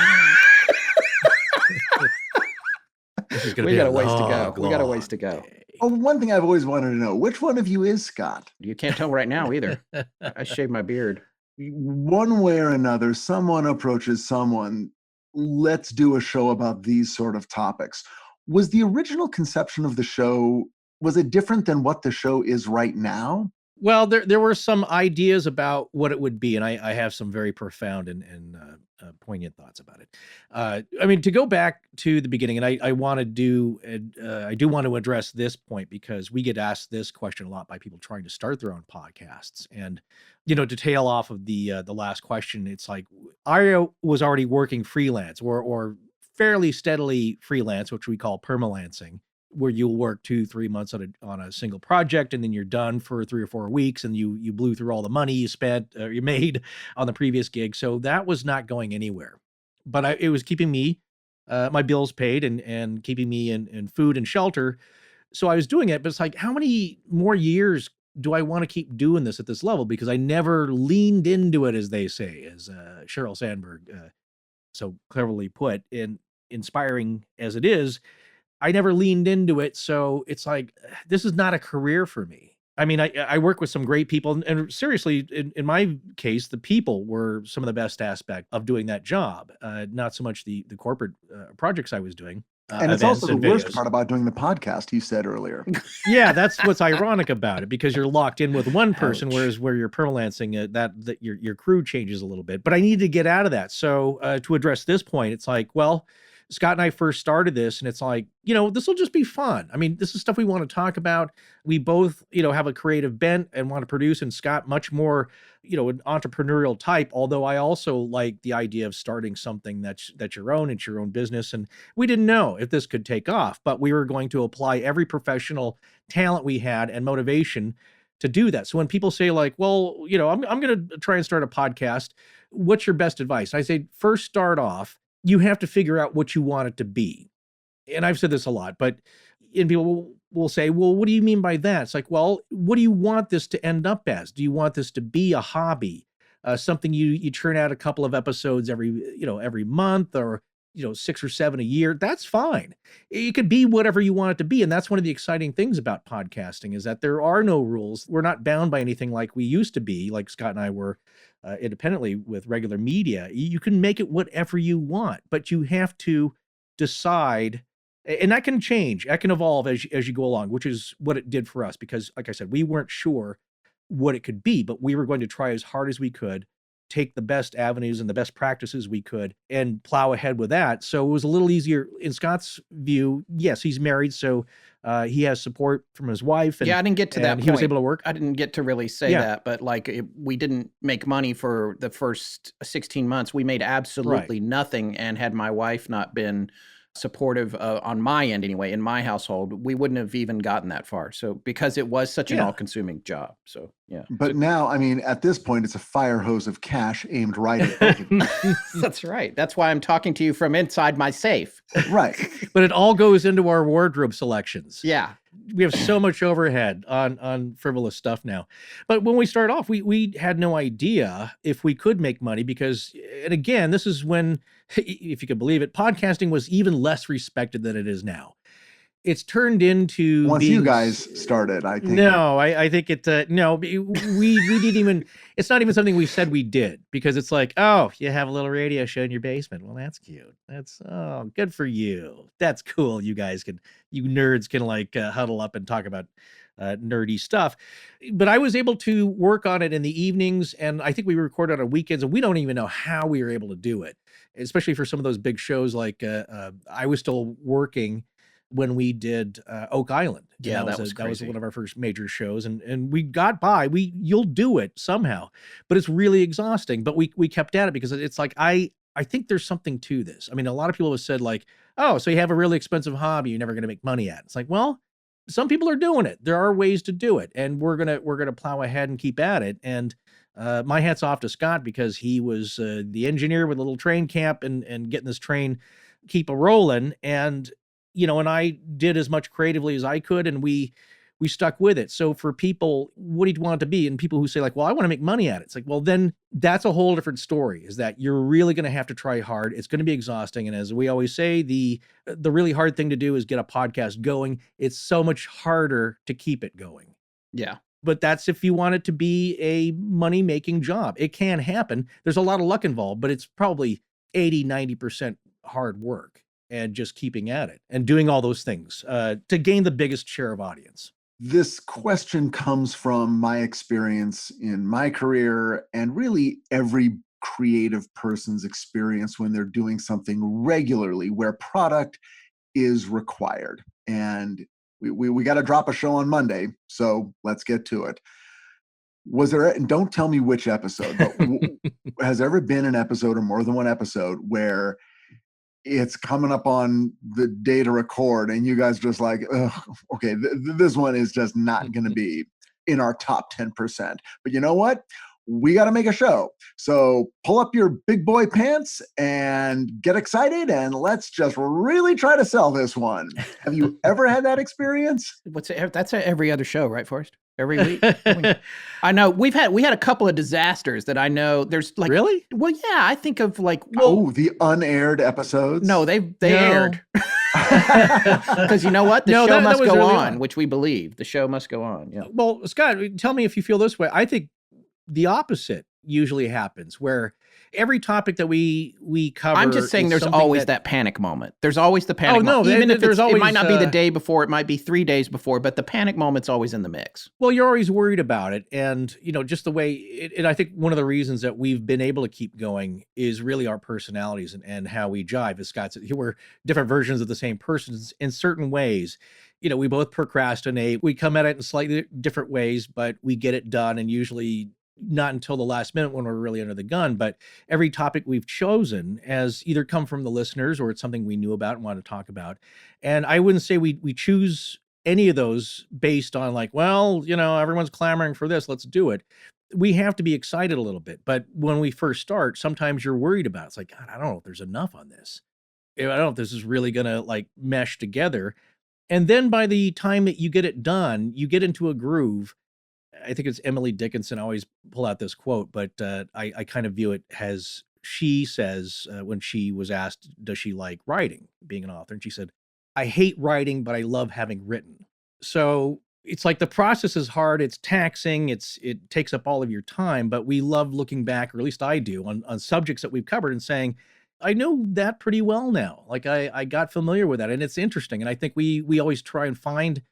got a ways to go. We got a ways to go. Oh, one thing I've always wanted to know, which one of you is Scott? You can't tell right now either. I shaved my beard. One way or another, someone approaches someone, let's do a show about these sort of topics. Was the original conception of the show, was it different than what the show is right now? Well, there were some ideas about what it would be, and I have some very profound and poignant thoughts about it. I mean, to go back to the beginning, and I want to do, I do want to address this point because we get asked this question a lot by people trying to start their own podcasts. And, to tail off of the last question, it's like, I was already working freelance or fairly steadily freelance, which we call permalancing, where you'll work 2-3 months on a single project, and then you're done for 3 or 4 weeks, and you blew through all the money you spent, you made on the previous gig. So that was not going anywhere, but it was keeping me, my bills paid and keeping me in food and shelter. So I was doing it, but it's like, how many more years do I want to keep doing this at this level? Because I never leaned into it, as they say, as Sheryl Sandberg so cleverly put, in inspiring as it is, I never leaned into it. So it's like, this is not a career for me. I mean, I work with some great people, and seriously, in my case, the people were some of the best aspect of doing that job. Not so much the corporate projects I was doing. And it's also the worst part about doing the podcast, you said earlier. Yeah, that's what's ironic about it, because you're locked in with one person, whereas where you're permalancing, that your crew changes a little bit. But I need to get out of that. So to address this point, it's like, well, Scott and I first started this, and it's like, this will just be fun. I mean, this is stuff we want to talk about. We both, have a creative bent and want to produce, and Scott much more, an entrepreneurial type, although I also like the idea of starting something that's your own, it's your own business. And we didn't know if this could take off, but we were going to apply every professional talent we had and motivation to do that. So when people say like, well, I'm going to try and start a podcast, what's your best advice? I say, first start off, you have to figure out what you want it to be. And I've said this a lot, but people will say, well, what do you mean by that? It's like, well, what do you want this to end up as? Do you want this to be a hobby, something you churn out a couple of episodes every month, or 6 or 7 a year? That's fine. It could be whatever you want it to be. And that's one of the exciting things about podcasting, is that there are no rules. We're not bound by anything like we used to be, like Scott and I were independently with regular media. You can make it whatever you want, but you have to decide, and that can change, that can evolve as you go along, which is what it did for us, because like I said, we weren't sure what it could be, but we were going to try as hard as we could take the best avenues and the best practices we could and plow ahead with that. So it was a little easier in Scott's view. Yes, he's married, so he has support from his wife. And, I didn't get to that point. He was able to work. I didn't get to really say that, but we didn't make money for the first 16 months. We made absolutely nothing. And had my wife not been supportive on my end anyway, in my household, we wouldn't have even gotten that far. So because it was such an all-consuming job. So But now, I mean, at this point, it's a fire hose of cash aimed right at both of you. That's right. That's why I'm talking to you from inside my safe. Right. But it all goes into our wardrobe selections. Yeah. We have so much overhead on frivolous stuff now. But when we started off, we had no idea if we could make money because, and again, this is when, if you could believe it, podcasting was even less respected than it is now. It's turned into once you guys started, I think. No, I think it. No, we didn't even. It's not even something we said we did because it's like, oh, you have a little radio show in your basement. Well, that's cute. That's good for you. That's cool. You nerds can like huddle up and talk about nerdy stuff. But I was able to work on it in the evenings, and I think we recorded on weekends, and we don't even know how we were able to do it, especially for some of those big shows. Like I was still working when we did Oak Island. Yeah, that was crazy. That was one of our first major shows, and we got by. You'll do it somehow, but it's really exhausting. But we kept at it because it's like I think there's something to this. I mean, a lot of people have said like, oh, so you have a really expensive hobby you're never going to make money at. It's like, well, some people are doing it. There are ways to do it, and we're gonna plow ahead and keep at it. And my hat's off to Scott because he was the engineer with a little train camp and getting this train keep a rolling. And and I did as much creatively as I could, and we stuck with it. So for people, what do you want it to be? And people who say like, well, I want to make money at it. It's like, well, then that's a whole different story, is that you're really going to have to try hard. It's going to be exhausting. And as we always say, the really hard thing to do is get a podcast going. It's so much harder to keep it going. Yeah. But that's if you want it to be a money-making job. It can happen. There's a lot of luck involved, but it's probably 80-90% hard work and just keeping at it and doing all those things to gain the biggest share of audience. This question comes from my experience in my career and really every creative person's experience when they're doing something regularly where product is required. And we got to drop a show on Monday, so let's get to it. Was there, and don't tell me which episode, but has there ever been an episode or more than one episode where it's coming up on the day to record and you guys just like, okay, this one is just not going to be in our top 10%. But you know what? We got to make a show. So pull up your big boy pants and get excited and let's just really try to sell this one. Have you ever had that experience? That's every other show, right, Forrest? Every week. I know we had a couple of disasters that I know. There's like, really? Well, yeah, I think of like, the unaired episodes. No, they aired. Because you know what? The show must go on, which we believe. The show must go on. Yeah. Well, Scott, tell me if you feel this way. I think the opposite usually happens, where every topic that we cover. I'm just saying there's always that panic moment. There's always the panic moment. Even if it might not be the day before, it might be 3 days before, but the panic moment's always in the mix. Well, you're always worried about it. And, just the way, and I think one of the reasons that we've been able to keep going is really our personalities and how we jive. As Scott said, we're different versions of the same persons in certain ways. We both procrastinate. We come at it in slightly different ways, but we get it done, and usually not until the last minute when we're really under the gun. But every topic we've chosen has either come from the listeners or it's something we knew about and want to talk about. And I wouldn't say we choose any of those based on like, well, everyone's clamoring for this, let's do it. We have to be excited a little bit. But when we first start, sometimes you're worried about it. It's like, God, I don't know if there's enough on this. I don't know if this is really going to like mesh together. And then by the time that you get it done, you get into a groove. I think it's Emily Dickinson. I always pull out this quote, but I kind of view it as she says when she was asked, does she like writing, being an author? And she said, I hate writing, but I love having written. So it's like the process is hard. It's taxing. It takes up all of your time, but we love looking back, or at least I do, on subjects that we've covered and saying, I know that pretty well now. Like I got familiar with that and it's interesting. And I think we always try and find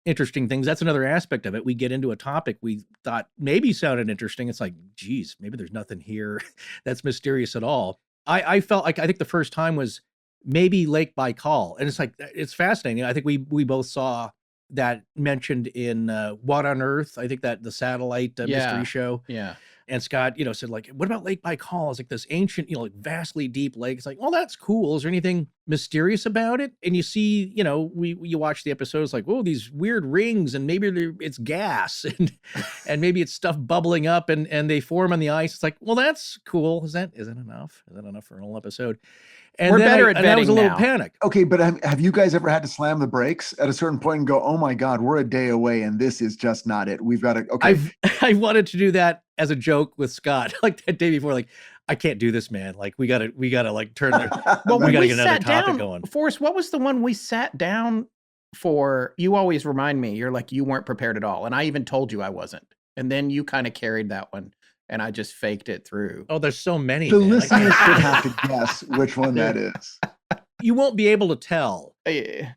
interesting things. That's another aspect of it. We get into a topic we thought maybe sounded interesting. It's like, geez, maybe there's nothing here that's mysterious at all. I felt like, I think the first time was maybe Lake Baikal. And it's like, it's fascinating. I think we both saw that mentioned in What on Earth. I think that the satellite mystery show. Yeah. And Scott, said like, what about Lake Baikal? It's like this ancient, like vastly deep lake. It's like, well, that's cool. Is there anything mysterious about it? And you see, you watch the episodes like, oh, these weird rings, and maybe it's gas, and maybe it's stuff bubbling up, and they form on the ice. It's like, well, that's cool. Is that enough? Is that enough for an whole episode? And we're better at betting I was a little now. panic. Okay, but have you guys ever had to slam the brakes at a certain point and go, oh my God, we're a day away and this is just not it. We've got to, okay. I wanted to do that as a joke with Scott, like that day before, like, I can't do this, man. Like we gotta like turn the, well, we gotta we get another sat topic down, going. Forrest, what was the one we sat down for? You always remind me, you're like, you weren't prepared at all. And I even told you I wasn't. And then you kind of carried that one. And I just faked it through. Oh, there's so many. The listeners should have to guess which one that is. You won't be able to tell.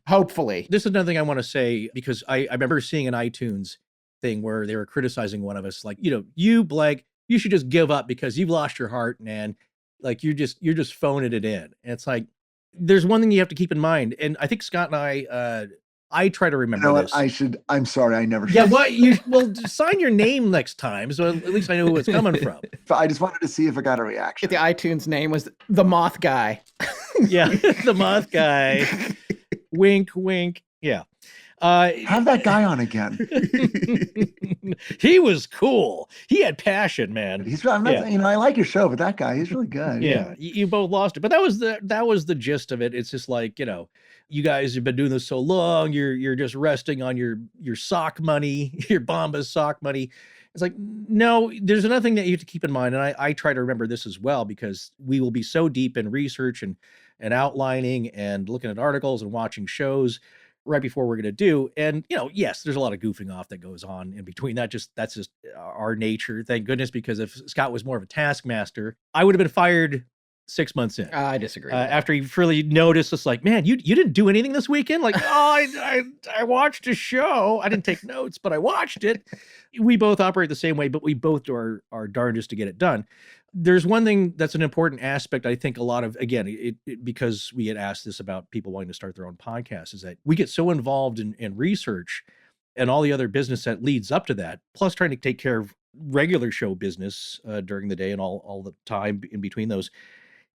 Hopefully. This is another thing I want to say, because I remember seeing an iTunes thing where they were criticizing one of us, like, you, Blake, you should just give up because you've lost your heart, man. Like you're just phoning it in. And it's like, there's one thing you have to keep in mind. And I think Scott and I try to remember this. I'm sorry, I never should. Yeah, well, sign your name next time, so at least I know who it's coming from. I just wanted to see if it got a reaction. The iTunes name was The Moth Guy. Yeah, The Moth Guy. Wink, wink. Yeah. Have that guy on again. He was cool. He had passion, man. I like your show, but that guy, he's really good. Yeah. You both lost it, but that was the gist of it. It's just like, you guys have been doing this so long. You're just resting on your sock money, your Bombas sock money. It's like, no, there's another thing that you have to keep in mind. And I try to remember this as well, because we will be so deep in research and outlining and looking at articles and watching shows right before we're going to do. And, yes, there's a lot of goofing off that goes on in between. That's just our nature. Thank goodness, because if Scott was more of a taskmaster, I would have been fired 6 months in. I disagree. After he really noticed, it's like, man, you didn't do anything this weekend? Like, I watched a show. I didn't take notes, but I watched it. We both operate the same way, but we both do our darndest to get it done. There's one thing that's an important aspect. I think a lot of, again, because we had asked this about people wanting to start their own podcasts, is that we get so involved in research and all the other business that leads up to that, plus trying to take care of regular show business during the day and all the time in between those,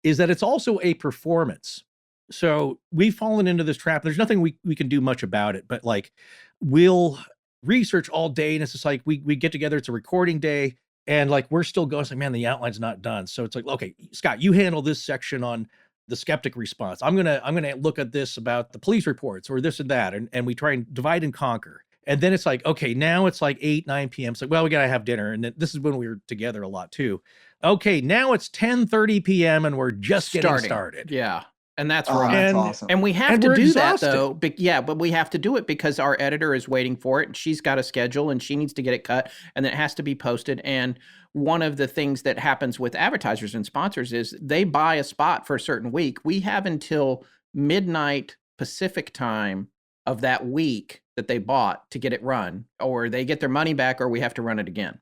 is that it's also a performance. So we've fallen into this trap. There's nothing we can do much about it, but like, we'll research all day, and it's just like we get together, it's a recording day, and like we're still going, like, man, the outline's not done. So it's like, okay, Scott, you handle this section on the skeptic response. I'm gonna look at this about the police reports or this and that, and we try and divide and conquer. And then it's like, okay, now it's like 8-9 p.m. It's like, well, we gotta have dinner. And then this is when we were together a lot too. Okay, now it's 10:30 p.m. and we're just getting started. Yeah. And that's right. That's awesome. And we have to do that though. But we have to do it because our editor is waiting for it, and she's got a schedule and she needs to get it cut, and then it has to be posted. And one of the things that happens with advertisers and sponsors is they buy a spot for a certain week. We have until midnight Pacific time of that week that they bought to get it run, or they get their money back, or we have to run it again,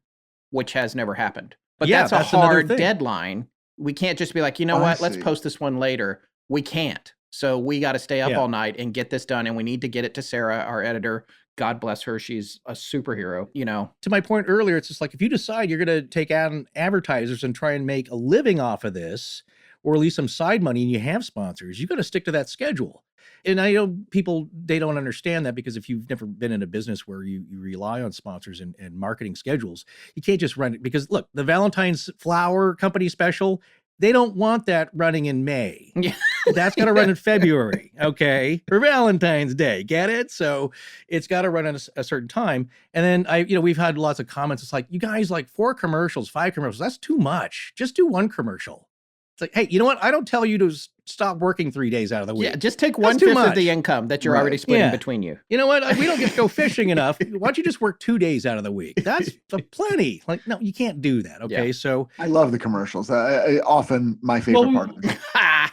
which has never happened. But that's a hard deadline. We can't just be like, let's post this one later. We can't. So we got to stay up all night and get this done. And we need to get it to Sarah, our editor. God bless her. She's a superhero, To my point earlier, it's just like, if you decide you're going to take on advertisers and try and make a living off of this, or at least some side money, and you have sponsors, you got to stick to that schedule. And I know people, they don't understand that, because if you've never been in a business where you rely on sponsors and marketing schedules, you can't just run it. Because look, the Valentine's Flower Company special, they don't want that running in May. Yeah. That's got to run in February, okay, for Valentine's Day. Get it? So it's got to run at a certain time. And then we've had lots of comments. It's like, you guys, like 4 commercials, 5 commercials, that's too much. Just do 1 commercial. It's like, hey, you know what? I don't tell you to stop working 3 days out of the week. Yeah, just take 1/5 of the income that you're already splitting between you. You know what? We don't get to go fishing enough. Why don't you just work 2 days out of the week? That's plenty. Like, no, you can't do that. Okay, Yeah. so I love the commercials. Often my favorite part of them.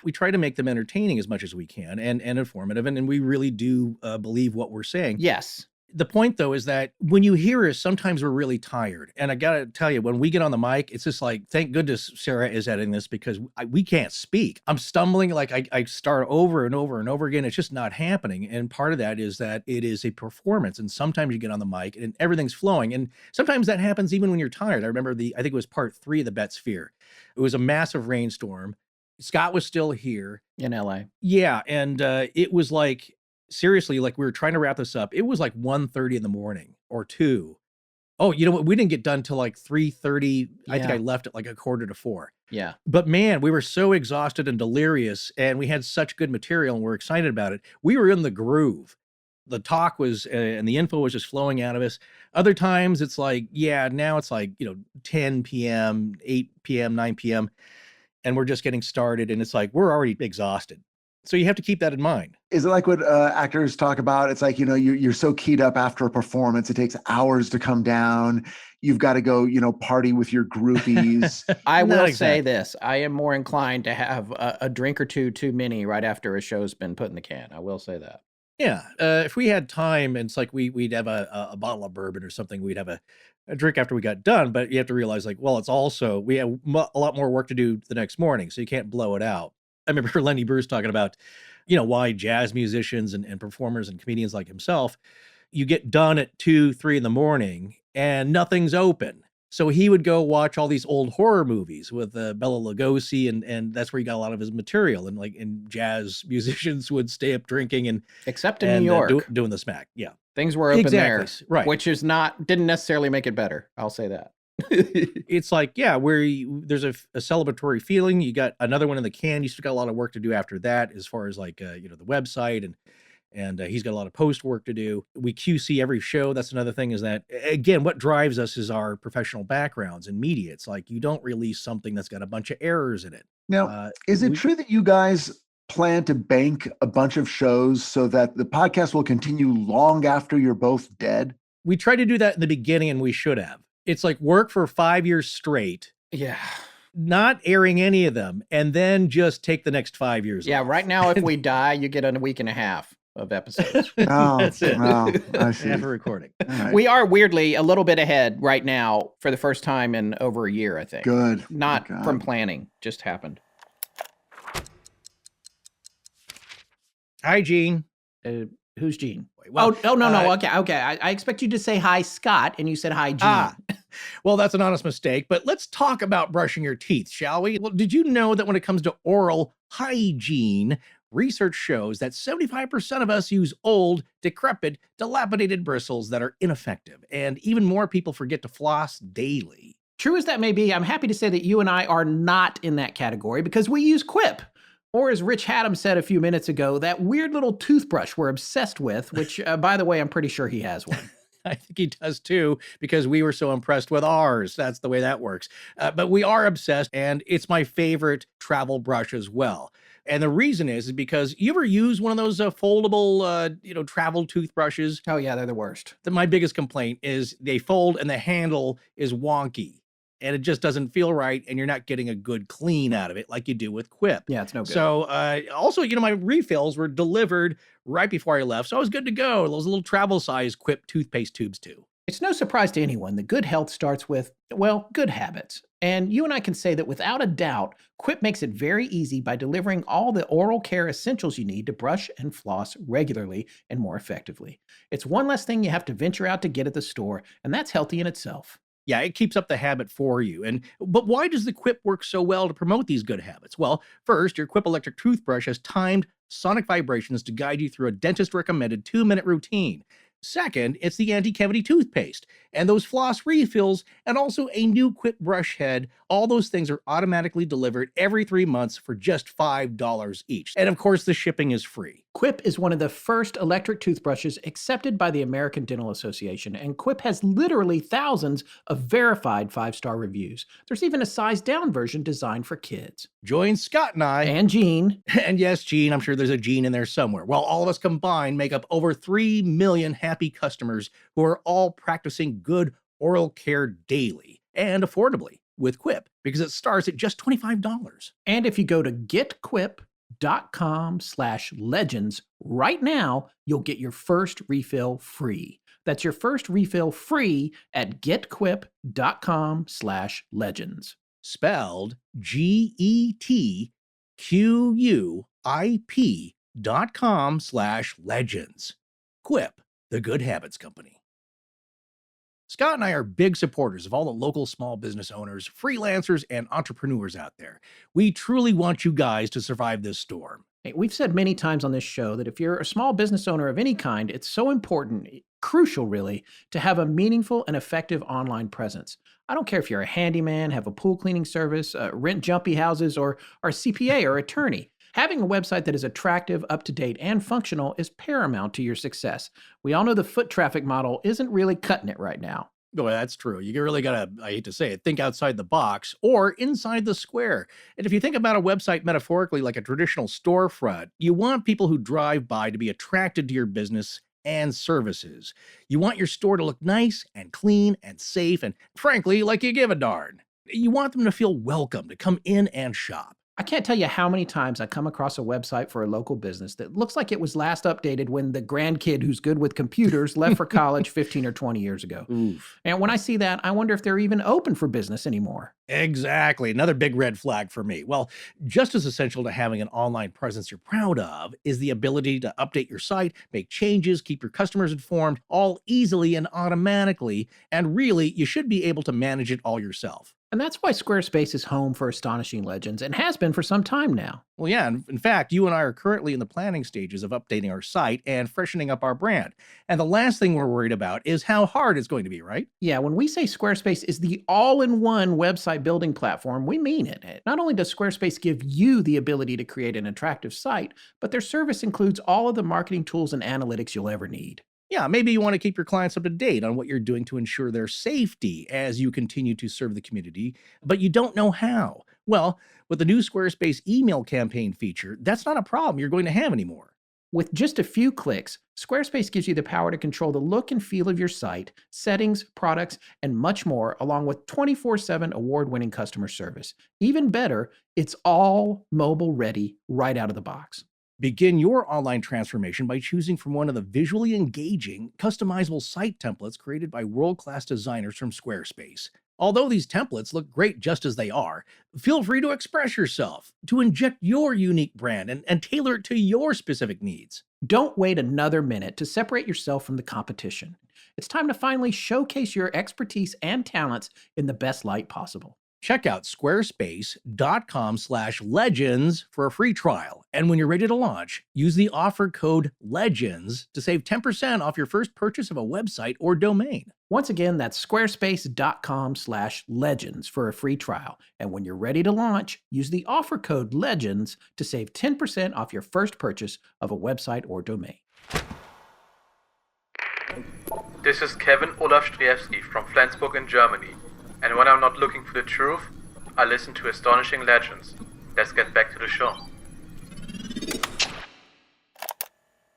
we try to make them entertaining as much as we can and informative, and we really do believe what we're saying. Yes. The point, though, is that when you hear us, sometimes we're really tired. And I got to tell you, when we get on the mic, it's just like, thank goodness Sarah is editing this because we can't speak. I'm stumbling, like I start over and over and over again. It's just not happening. And part of that is that it is a performance. And sometimes you get on the mic and everything's flowing. And sometimes that happens even when you're tired. I remember I think it was part 3 of the Bet Sphere. It was a massive rainstorm. Scott was still here. In LA. Yeah. And it was like, seriously, like we were trying to wrap this up. It was like 1:30 in the morning or 2. Oh, you know what? We didn't get done till like 3:30. Yeah. I think I left at like 3:45. Yeah. But man, we were so exhausted and delirious and we had such good material and we're excited about it. We were in the groove. The talk was, and the info was just flowing out of us. Other times it's like, yeah, now it's like, 10 p.m., 8 p.m., 9 p.m. and we're just getting started. And it's like, we're already exhausted. So you have to keep that in mind. Is it like what actors talk about? It's like, you're so keyed up after a performance. It takes hours to come down. You've got to go, party with your groupies. I will say this. I am more inclined to have a drink or two too many right after a show's been put in the can. I will say that. Yeah. If we had time and it's like we'd have a bottle of bourbon or something, we'd have a drink after we got done. But you have to realize like, well, it's also, we have a lot more work to do the next morning. So you can't blow it out. I remember Lenny Bruce talking about, why jazz musicians and performers and comedians like himself, you get done at 2, 3 in the morning and nothing's open. So he would go watch all these old horror movies with Bela Lugosi, and that's where he got a lot of his material. And jazz musicians would stay up drinking except in New York, doing the smack. Yeah, things were open there, right? Which didn't necessarily make it better. I'll say that. It's like, yeah, there's a celebratory feeling. You got another one in the can. You still got a lot of work to do after that, as far as like the website and he's got a lot of post work to do. We QC every show. That's another thing, is that, again, what drives us is our professional backgrounds in media. It's like you don't release something that's got a bunch of errors in it. Now, is it true that you guys plan to bank a bunch of shows so that the podcast will continue long after you're both dead? We tried to do that in the beginning, and we should have. It's like work for 5 years straight. Yeah. Not airing any of them, and then just take the next 5 years. Yeah, off. right now, if we die, you get a week and a half of episodes. Oh, that's it. Wow, I see. After recording. Right. We are weirdly a little bit ahead right now for the first time in over a year, I think. Good. Not from planning, just happened. Hi, Gene. Who's Gene? Well, no. Okay. I expect you to say hi, Scott, and you said hi, Gene. Well, that's an honest mistake, but let's talk about brushing your teeth, shall we? Well, did you know that when it comes to oral hygiene, research shows that 75% of us use old, decrepit, dilapidated bristles that are ineffective, and even more people forget to floss daily. True as that may be, I'm happy to say that you and I are not in that category because we use Quip. Or as Rich Hatem said a few minutes ago, that weird little toothbrush we're obsessed with, which, by the way, I'm pretty sure he has one. I think he does too, because we were so impressed with ours. That's the way that works. But we are obsessed, and it's my favorite travel brush as well. And the reason is because you ever use one of those foldable, travel toothbrushes? Oh, yeah, they're the worst. My biggest complaint is they fold and the handle is wonky. And it just doesn't feel right, and you're not getting a good clean out of it like you do with Quip. Yeah, it's no good. So also, my refills were delivered right before I left, so I was good to go. Those little travel-size Quip toothpaste tubes too. It's no surprise to anyone that good health starts with, well, good habits. And you and I can say that without a doubt, Quip makes it very easy by delivering all the oral care essentials you need to brush and floss regularly and more effectively. It's one less thing you have to venture out to get at the store, and that's healthy in itself. Yeah, it keeps up the habit for you. But why does the Quip work so well to promote these good habits? Well, first, your Quip electric toothbrush has timed sonic vibrations to guide you through a dentist-recommended 2-minute routine. Second, it's the anti-cavity toothpaste and those floss refills, and also a new Quip brush head. All those things are automatically delivered every 3 months for just $5 each. And of course, the shipping is free. Quip is one of the first electric toothbrushes accepted by the American Dental Association, and Quip has literally thousands of verified 5-star reviews. There's even a sized-down version designed for kids. Join Scott and I. And Gene. And yes, Gene, I'm sure there's a Gene in there somewhere. Well, all of us combined make up over 3 million happy customers who are all practicing good oral care daily and affordably with Quip, because it starts at just $25. And if you go to getquip.com/legends right now, you'll get your first refill free. That's your first refill free at getquip.com/legends. Spelled GETQUIP.com/legends. Quip, the Good Habits Company. Scott and I are big supporters of all the local small business owners, freelancers, and entrepreneurs out there. We truly want you guys to survive this storm. Hey, we've said many times on this show that if you're a small business owner of any kind, it's so important, crucial really, to have a meaningful and effective online presence. I don't care if you're a handyman, have a pool cleaning service, rent jumpy houses, or are a CPA or attorney. Having a website that is attractive, up-to-date, and functional is paramount to your success. We all know the foot traffic model isn't really cutting it right now. Well, that's true. You really got to, I hate to say it, think outside the box or inside the square. And if you think about a website metaphorically like a traditional storefront, you want people who drive by to be attracted to your business and services. You want your store to look nice and clean and safe and, frankly, like you give a darn. You want them to feel welcome to come in and shop. I can't tell you how many times I come across a website for a local business that looks like it was last updated when the grandkid who's good with computers left for college 15 or 20 years ago. Oof. And when I see that, I wonder if they're even open for business anymore. Exactly. Another big red flag for me. Well, just as essential to having an online presence you're proud of is the ability to update your site, make changes, keep your customers informed, all easily and automatically. And really, you should be able to manage it all yourself. And that's why Squarespace is home for Astonishing Legends and has been for some time now. Well, yeah, in fact, you and I are currently in the planning stages of updating our site and freshening up our brand. And the last thing we're worried about is how hard it's going to be, right? Yeah, when we say Squarespace is the all-in-one website building platform, we mean it. Not only does Squarespace give you the ability to create an attractive site, but their service includes all of the marketing tools and analytics you'll ever need. Yeah, maybe you want to keep your clients up to date on what you're doing to ensure their safety as you continue to serve the community, but you don't know how. Well, with the new Squarespace email campaign feature, that's not a problem you're going to have anymore. With just a few clicks, Squarespace gives you the power to control the look and feel of your site, settings, products, and much more, along with 24/7 award-winning customer service. Even better, it's all mobile ready right out of the box. Begin your online transformation by choosing from one of the visually engaging, customizable site templates created by world-class designers from Squarespace. Although these templates look great just as they are, feel free to express yourself, to inject your unique brand and tailor it to your specific needs. Don't wait another minute to separate yourself from the competition. It's time to finally showcase your expertise and talents in the best light possible. Check out squarespace.com/legends for a free trial. And when you're ready to launch, use the offer code LEGENDS to save 10% off your first purchase of a website or domain. Once again, that's squarespace.com/legends for a free trial. And when you're ready to launch, use the offer code LEGENDS to save 10% off your first purchase of a website or domain. This is Kevin Olaf Striewski from Flensburg in Germany. And when I'm not looking for the truth, I listen to Astonishing Legends. Let's get back to the show.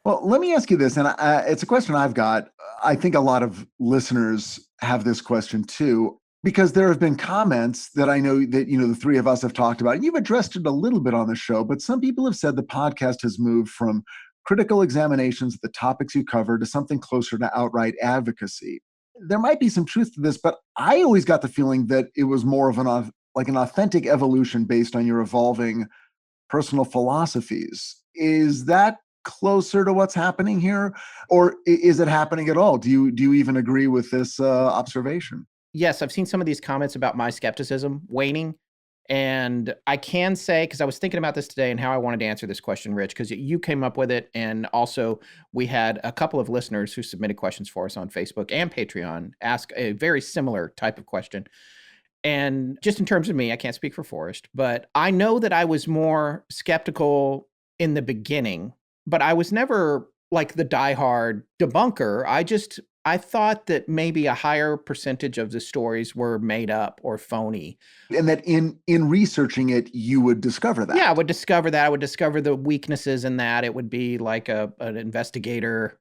Well, let me ask you this, and it's a question I've got. I think a lot of listeners have this question too, because there have been comments that I know that, the three of us have talked about, and you've addressed it a little bit on the show, but some people have said the podcast has moved from critical examinations of the topics you cover to something closer to outright advocacy. There might be some truth to this, but I always got the feeling that it was more of an authentic evolution based on your evolving personal philosophies. Is that closer to what's happening here, or is it happening at all? Do you even agree with this observation? Yes, I've seen some of these comments about my skepticism waning. And I can say, because I was thinking about this today and how I wanted to answer this question, Rich, because you came up with it. And also we had a couple of listeners who submitted questions for us on Facebook and Patreon ask a very similar type of question. And just in terms of me, I can't speak for Forrest, but I know that I was more skeptical in the beginning, but I was never like the diehard debunker. I thought that maybe a higher percentage of the stories were made up or phony. And that in researching it, you would discover that. Yeah, I would discover that. I would discover the weaknesses in that. It would be like an investigator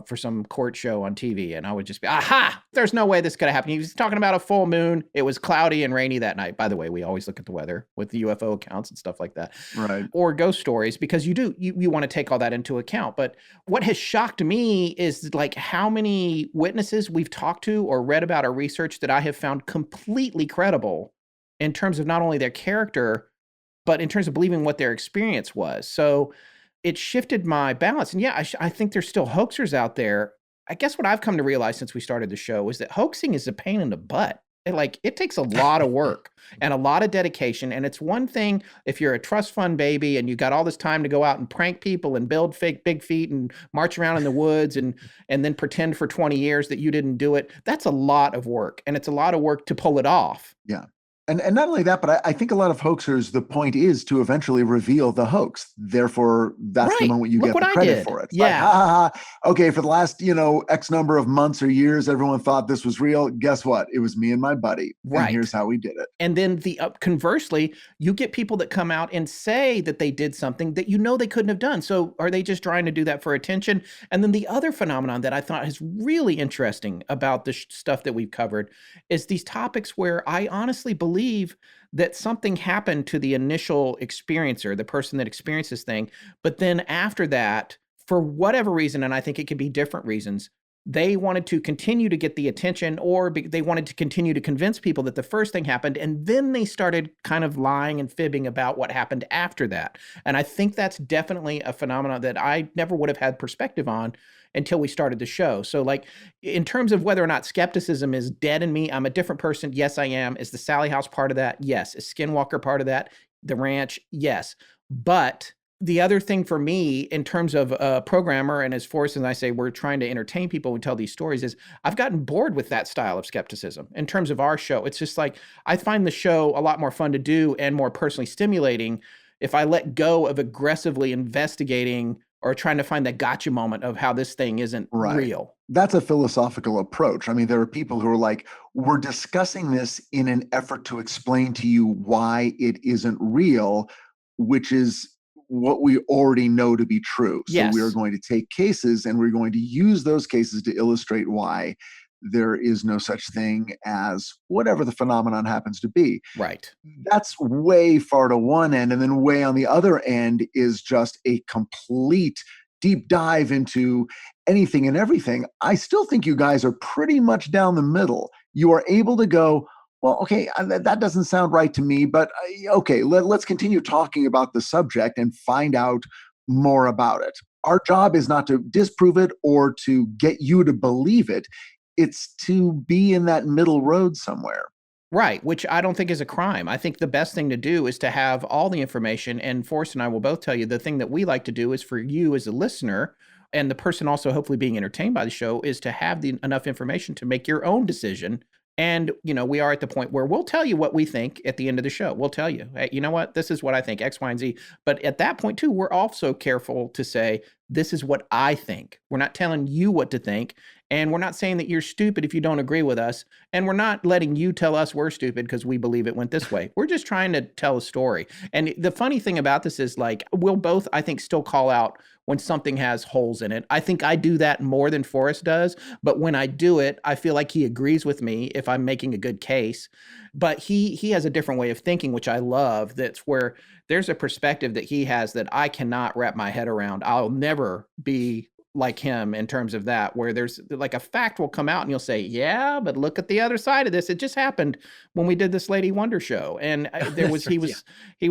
for some court show on TV, and I would just be, aha, there's no way this could have happened. He was talking about a full moon. It was cloudy and rainy that night. By the way, we always look at the weather with the UFO accounts and stuff like that. Right. Or ghost stories, because you want to take all that into account. But what has shocked me is like how many witnesses we've talked to or read about or researched that I have found completely credible in terms of not only their character, but in terms of believing what their experience was. So it shifted my balance. And yeah, I think there's still hoaxers out there. I guess what I've come to realize since we started the show is that hoaxing is a pain in the butt. It takes a lot of work and a lot of dedication. And it's one thing if you're a trust fund baby and you got all this time to go out and prank people and build fake big feet and march around in the woods and then pretend for 20 years that you didn't do it. That's a lot of work. And it's a lot of work to pull it off. Yeah. And not only that, but I think a lot of hoaxers, the point is to eventually reveal the hoax. Therefore, that's the moment you get the credit for it. It's like, okay, for the last, X number of months or years, everyone thought this was real. Guess what? It was me and my buddy. Right. And here's how we did it. And then conversely, you get people that come out and say that they did something that they couldn't have done. So are they just trying to do that for attention? And then the other phenomenon that I thought is really interesting about the stuff that we've covered is these topics where I honestly believe that something happened to the initial experiencer, the person that experienced this thing. But then after that, for whatever reason, and I think it could be different reasons, they wanted to continue to get the attention, or they wanted to continue to convince people that the first thing happened. And then they started kind of lying and fibbing about what happened after that. And I think that's definitely a phenomenon that I never would have had perspective on until we started the show. So like in terms of whether or not skepticism is dead in me, I'm a different person. Yes, I am. Is the Sally House part of that? Yes. Is Skinwalker part of that? The ranch? Yes. But the other thing for me in terms of a programmer, and as Forrest and I say, we're trying to entertain people and tell these stories, is I've gotten bored with that style of skepticism in terms of our show. It's just like, I find the show a lot more fun to do and more personally stimulating if I let go of aggressively investigating or trying to find that gotcha moment of how this thing isn't real. That's a philosophical approach. I mean, there are people who are like, we're discussing this in an effort to explain to you why it isn't real, which is what we already know to be true. So we are going to take cases and we're going to use those cases to illustrate why there is no such thing as whatever the phenomenon happens to be. Right. That's way far to one end. And then way on the other end is just a complete deep dive into anything and everything. I still think you guys are pretty much down the middle. You are able to go, well, okay, that doesn't sound right to me, but okay, let's continue talking about the subject and find out more about it. Our job is not to disprove it or to get you to believe it. It's to be in that middle road somewhere. Right, which I don't think is a crime. I think the best thing to do is to have all the information, and Forrest and I will both tell you the thing that we like to do is for you as a listener, and the person also hopefully being entertained by the show, is to have enough information to make your own decision. And, we are at the point where we'll tell you what we think at the end of the show. We'll tell you, hey, you know what? This is what I think, X, Y, and Z. But at that point, too, we're also careful to say, this is what I think. We're not telling you what to think. And we're not saying that you're stupid if you don't agree with us. And we're not letting you tell us we're stupid because we believe it went this way. We're just trying to tell a story. And the funny thing about this is, like, we'll both, I think, still call out when something has holes in it. I think I do that more than Forrest does. But when I do it, I feel like he agrees with me if I'm making a good case. But he has a different way of thinking, which I love. That's where there's a perspective that he has that I cannot wrap my head around. I'll never be like him in terms of that, where there's like a fact will come out and you'll say, yeah, but look at the other side of this. It just happened when we did this Lady Wonder show. And there was, he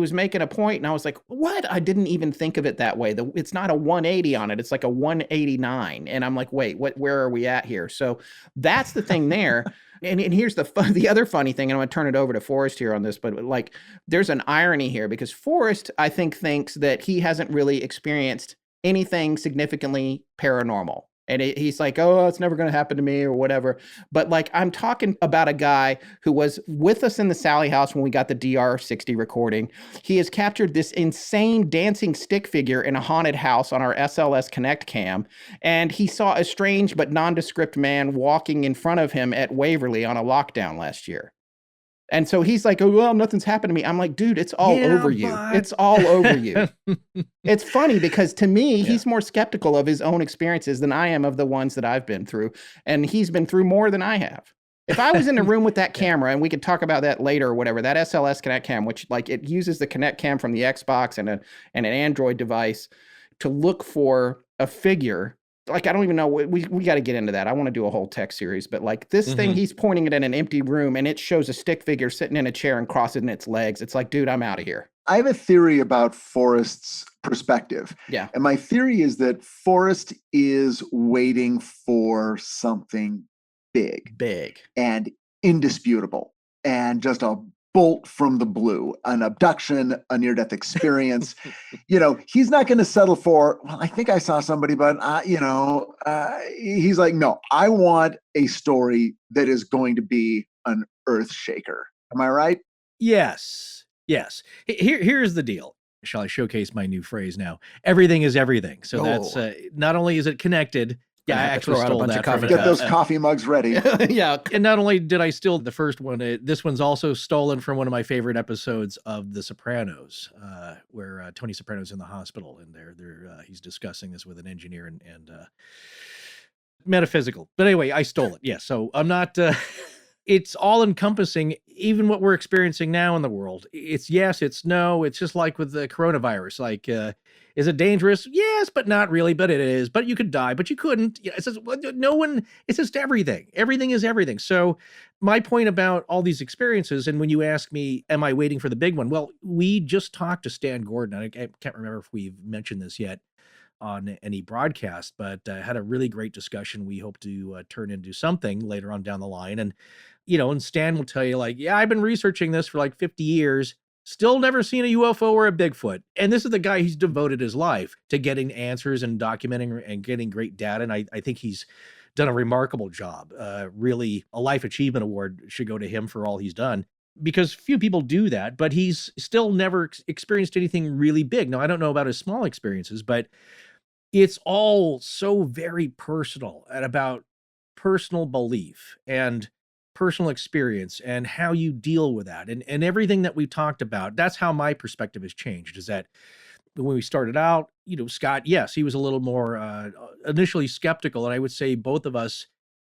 was making a point and I was like, what? I didn't even think of it that way. It's not a 180 on it. It's like a 189. And I'm like, wait, where are we at here? So that's the thing there. And here's the other funny thing, and I'm going to turn it over to Forrest here on this, but like there's an irony here because Forrest, I think, thinks that he hasn't really experienced anything significantly paranormal. And he's like, oh, it's never going to happen to me or whatever. But like, I'm talking about a guy who was with us in the Sally House when we got the DR60 recording. He has captured this insane dancing stick figure in a haunted house on our SLS Connect cam. And he saw a strange but nondescript man walking in front of him at Waverly on a lockdown last year. And so he's like, oh, well, nothing's happened to me. I'm like, dude, it's all over you. It's all over you. It's funny because to me, he's more skeptical of his own experiences than I am of the ones that I've been through. And he's been through more than I have. If I was in a room with that camera, and we could talk about that later or whatever, that SLS Kinect Cam, which like it uses the Kinect Cam from the Xbox and an Android device to look for a figure. Like, I don't even know. We got to get into that. I want to do a whole tech series, but like this thing, he's pointing it at an empty room and it shows a stick figure sitting in a chair and crossing its legs. It's like, dude, I'm out of here. I have a theory about Forrest's perspective. Yeah. And my theory is that Forrest is waiting for something big and indisputable and just a bolt from the blue, an abduction, a near-death experience. He's not going to settle for, well, I think I saw somebody, but he's like, no, I want a story that is going to be an earth shaker. Am I right? Yes. Here's the deal. Shall I showcase my new phrase now? Everything is everything. So that's not only is it connected. Yeah, I actually stole that from Get those coffee mugs ready. Yeah. And not only did I steal the first one, this one's also stolen from one of my favorite episodes of The Sopranos, where Tony Soprano's in the hospital and he's discussing this with an engineer and metaphysical. But anyway, I stole it. Yeah. So I'm not, it's all encompassing, even what we're experiencing now in the world. It's yes, it's no. It's just like with the coronavirus. Like, is it dangerous? Yes, but not really. But it is. But you could die, but you couldn't. Yeah, it's just, it's just everything. Everything is everything. So my point about all these experiences, and when you ask me, am I waiting for the big one? Well, we just talked to Stan Gordon. I can't remember if we've mentioned this yet on any broadcast, but had a really great discussion. We hope to turn into something later on down the line. And, and Stan will tell you like, yeah, I've been researching this for like 50 years. Still never seen a UFO or a Bigfoot. And this is the guy who's devoted his life to getting answers and documenting and getting great data. And I think he's done a remarkable job. Really, a Life Achievement Award should go to him for all he's done, because few people do that, but he's still never experienced anything really big. Now, I don't know about his small experiences, but it's all so very personal and about personal belief and personal experience and how you deal with that and everything that we talked about. That's how my perspective has changed, is that when we started out, Scott, yes, he was a little more initially skeptical. And I would say both of us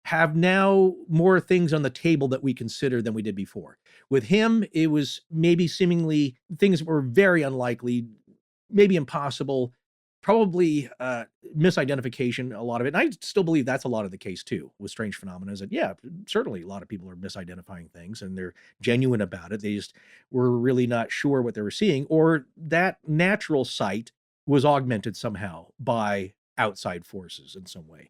have now more things on the table that we consider than we did before. With him, it was maybe seemingly things were very unlikely, maybe impossible, probably misidentification, a lot of it. And I still believe that's a lot of the case too with strange phenomena, is that, yeah, certainly a lot of people are misidentifying things and they're genuine about it. They just were really not sure what they were seeing, or that natural sight was augmented somehow by outside forces in some way.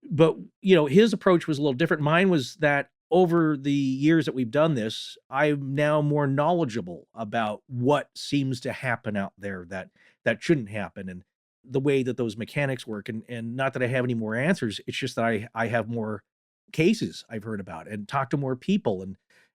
But, his approach was a little different. Mine was that over the years that we've done this, I'm now more knowledgeable about what seems to happen out there that shouldn't happen, and the way that those mechanics work. And not that I have any more answers. It's just that I have more cases I've heard about and talked to more people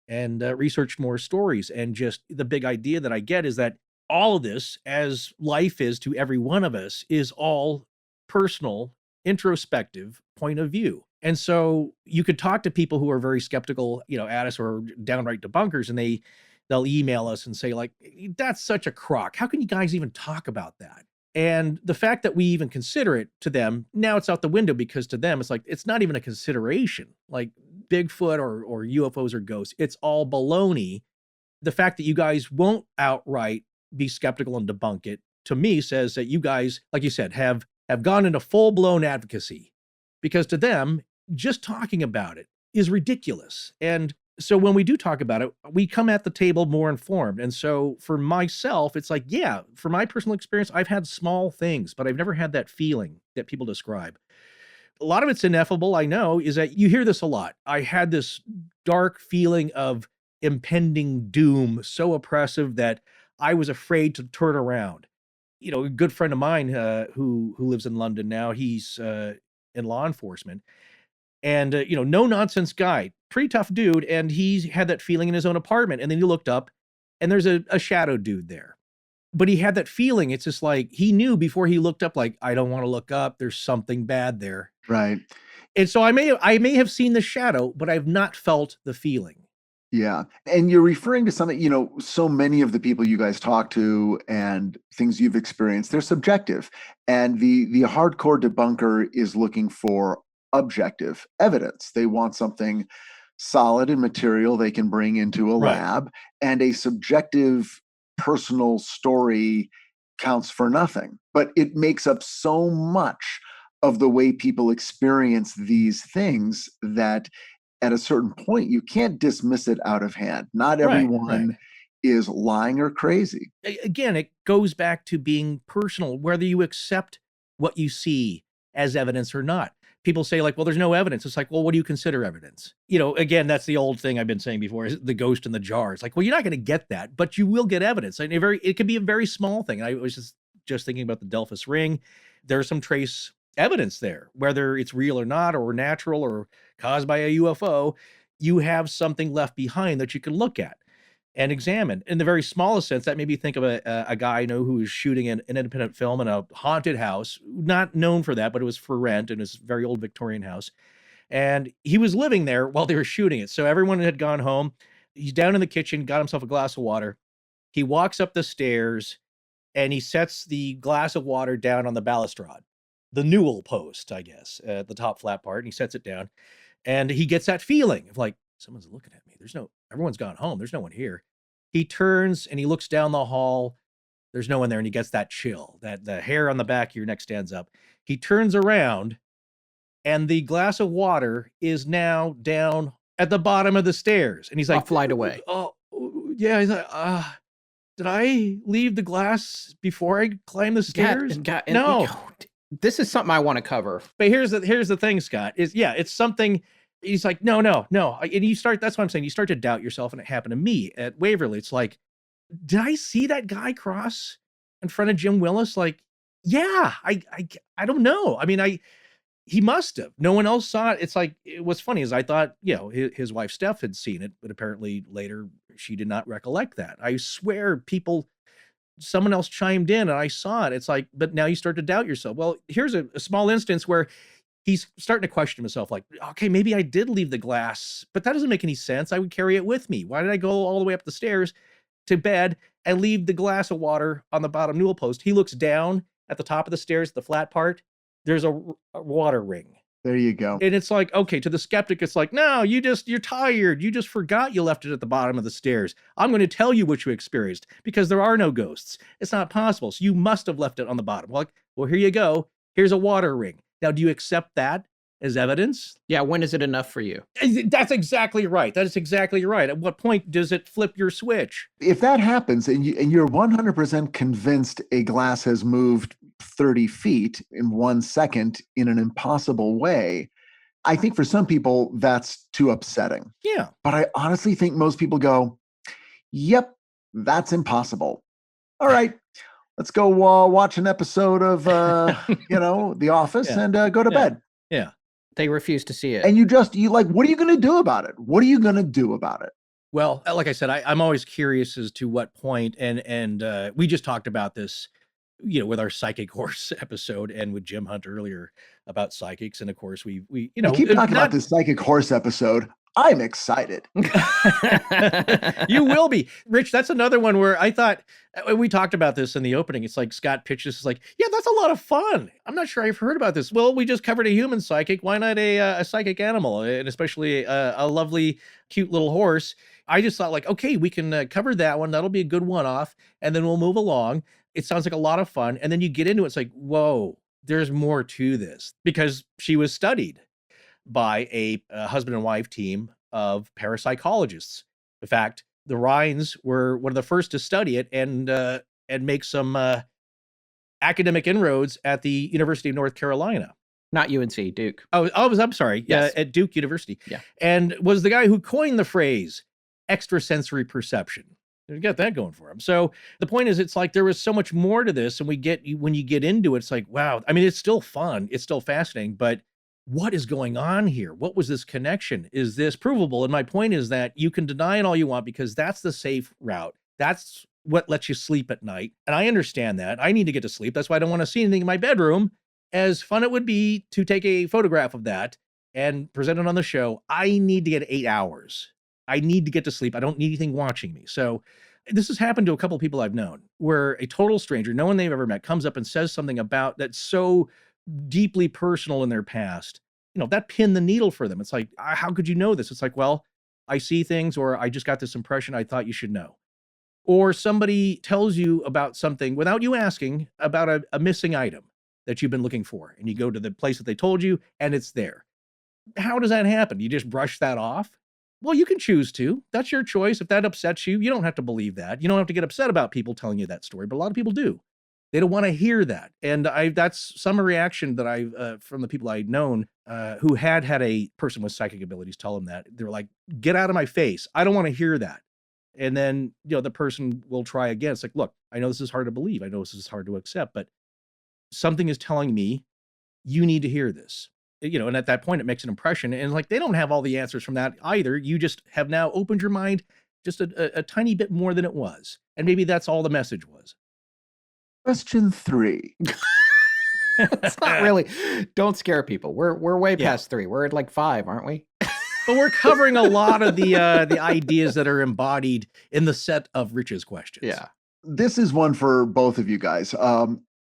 and researched more stories. And just the big idea that I get is that all of this, as life is to every one of us, is all personal, introspective point of view. And so you could talk to people who are very skeptical, at us, or downright debunkers, and they'll email us and say like, that's such a crock. How can you guys even talk about that? And the fact that we even consider it, to them, now it's out the window, because to them, it's like, it's not even a consideration. Like Bigfoot or UFOs or ghosts, it's all baloney. The fact that you guys won't outright be skeptical and debunk it, to me, says that you guys, like you said, have gone into full-blown advocacy, because to them, just talking about it is ridiculous. And so when we do talk about it, we come at the table more informed. And so for myself, it's like, yeah, for my personal experience, I've had small things, but I've never had that feeling that people describe. A lot of it's ineffable, I know, is that you hear this a lot. I had this dark feeling of impending doom, so oppressive that I was afraid to turn around. A good friend of mine who lives in London now, he's in law enforcement. And, no nonsense guy, pretty tough dude. And he had that feeling in his own apartment. And then he looked up and there's a shadow dude there. But he had that feeling. It's just like, he knew before he looked up, like, I don't want to look up. There's something bad there. Right. And so I may have seen the shadow, but I've not felt the feeling. Yeah. And you're referring to something, so many of the people you guys talk to and things you've experienced, they're subjective. And the hardcore debunker is looking for objective evidence. They want something solid and material they can bring into a Right. lab, and a subjective personal story counts for nothing. But it makes up so much of the way people experience these things that at a certain point, you can't dismiss it out of hand. Not Right. Right. everyone is lying or crazy. Again, it goes back to being personal, whether you accept what you see as evidence or not. People say like, well, there's no evidence. It's like, well, what do you consider evidence? Again, that's the old thing I've been saying before, is the ghost in the jar. It's like, well, you're not going to get that, but you will get evidence. And it could be a very small thing. I was just thinking about the Delphus ring. There's some trace evidence there, whether it's real or not, or natural or caused by a UFO. You have something left behind that you can look at and examine. In the very smallest sense, that made me think of a guy I know who was shooting an independent film in a haunted house, not known for that, but it was for rent in this very old Victorian house. And he was living there while they were shooting it. So everyone had gone home. He's down in the kitchen, got himself a glass of water. He walks up the stairs and he sets the glass of water down on the balustrade, the newel post, I guess, the top flat part, and he sets it down. And he gets that feeling of like, someone's looking at me. Everyone's gone home. There's no one here. He turns and he looks down the hall. There's no one there. And he gets that chill, that the hair on the back of your neck stands up. He turns around and the glass of water is now down at the bottom of the stairs. And he's like, a flight away. Oh, yeah. He's like, did I leave the glass before I climbed the stairs? No. This is something I want to cover. But here's the thing, Scott, it's something. He's like, no. And that's what I'm saying. You start to doubt yourself. And it happened to me at Waverly. It's like, did I see that guy cross in front of Jim Willis? Like, yeah, I don't know. I mean, he must have. No one else saw it. It's like, what's funny is I thought, his wife Steph had seen it, but apparently later she did not recollect that. I swear someone else chimed in and I saw it. It's like, but now you start to doubt yourself. Well, here's a small instance where he's starting to question himself, like, okay, maybe I did leave the glass, but that doesn't make any sense. I would carry it with me. Why did I go all the way up the stairs to bed and leave the glass of water on the bottom newel post? He looks down at the top of the stairs, the flat part. There's a water ring. There you go. And it's like, okay, to the skeptic, it's like, no, you're tired. You just forgot you left it at the bottom of the stairs. I'm going to tell you what you experienced because there are no ghosts. It's not possible. So you must have left it on the bottom. Well, here you go. Here's a water ring. Now, do you accept that as evidence? Yeah. When is it enough for you? That's exactly right. That is exactly right. At what point does it flip your switch? If that happens and you're 100% convinced a glass has moved 30 feet in 1 second in an impossible way, I think for some people that's too upsetting. Yeah. But I honestly think most people go, yep, that's impossible. All right. Let's go watch an episode of, The Office and go to bed. Yeah. They refuse to see it. And what are you going to do about it? What are you going to do about it? Well, like I said, I'm always curious as to what point, and we just talked about this, with our psychic horse episode and with Jim Hunt earlier about psychics. And of course we keep talking about this psychic horse episode. I'm excited. You will be. Rich, that's another one where I thought, we talked about this in the opening. It's like Scott pitches, it's like, yeah, that's a lot of fun. I'm not sure I've heard about this. Well, we just covered a human psychic. Why not a psychic animal? And especially a lovely, cute little horse. I just thought like, okay, we can cover that one. That'll be a good one-off. And then we'll move along. It sounds like a lot of fun. And then you get into it. It's like, whoa, there's more to this, because she was studied by a husband and wife team of parapsychologists. In fact, the Rhines were one of the first to study it and make some academic inroads at the University of North Carolina. Not UNC, Duke. I'm sorry. Yes. At Duke University. Yeah. And was the guy who coined the phrase extrasensory perception. You got that going for him. So the point is, it's like there was so much more to this, and when you get into it, it's like, wow. I mean, it's still fun. It's still fascinating, but what is going on here? What was this connection? Is this provable? And my point is that you can deny it all you want because that's the safe route. That's what lets you sleep at night. And I understand that. I need to get to sleep. That's why I don't want to see anything in my bedroom. As fun it would be to take a photograph of that and present it on the show, I need to get 8 hours I need to get to sleep. I don't need anything watching me. So this has happened to a couple of people I've known, where a total stranger, no one they've ever met, comes up and says something about that's so deeply personal in their past. That pinned the needle for them. It's like, how could you know this? It's like, well, I see things, or I just got this impression I thought you should know. Or somebody tells you about something without you asking about a missing item that you've been looking for, and you go to the place that they told you and it's there. How does that happen? You just brush that off? Well, you can choose to. That's your choice. If that upsets you, you don't have to believe that. You don't have to get upset about people telling you that story, but a lot of people do. They don't want to hear that. And that's some reaction that I've from the people I'd known who had a person with psychic abilities tell them that. They're like, get out of my face. I don't want to hear that. And then, the person will try again. It's like, look, I know this is hard to believe. I know this is hard to accept, but something is telling me you need to hear this. And at that point, it makes an impression. And like, they don't have all the answers from that either. You just have now opened your mind just a tiny bit more than it was. And maybe that's all the message was. Question 3. It's not really. Don't scare people. We're way past 3. We're at like 5, aren't we? But we're covering a lot of the ideas that are embodied in the set of Rich's questions. Yeah. This is one for both of you guys.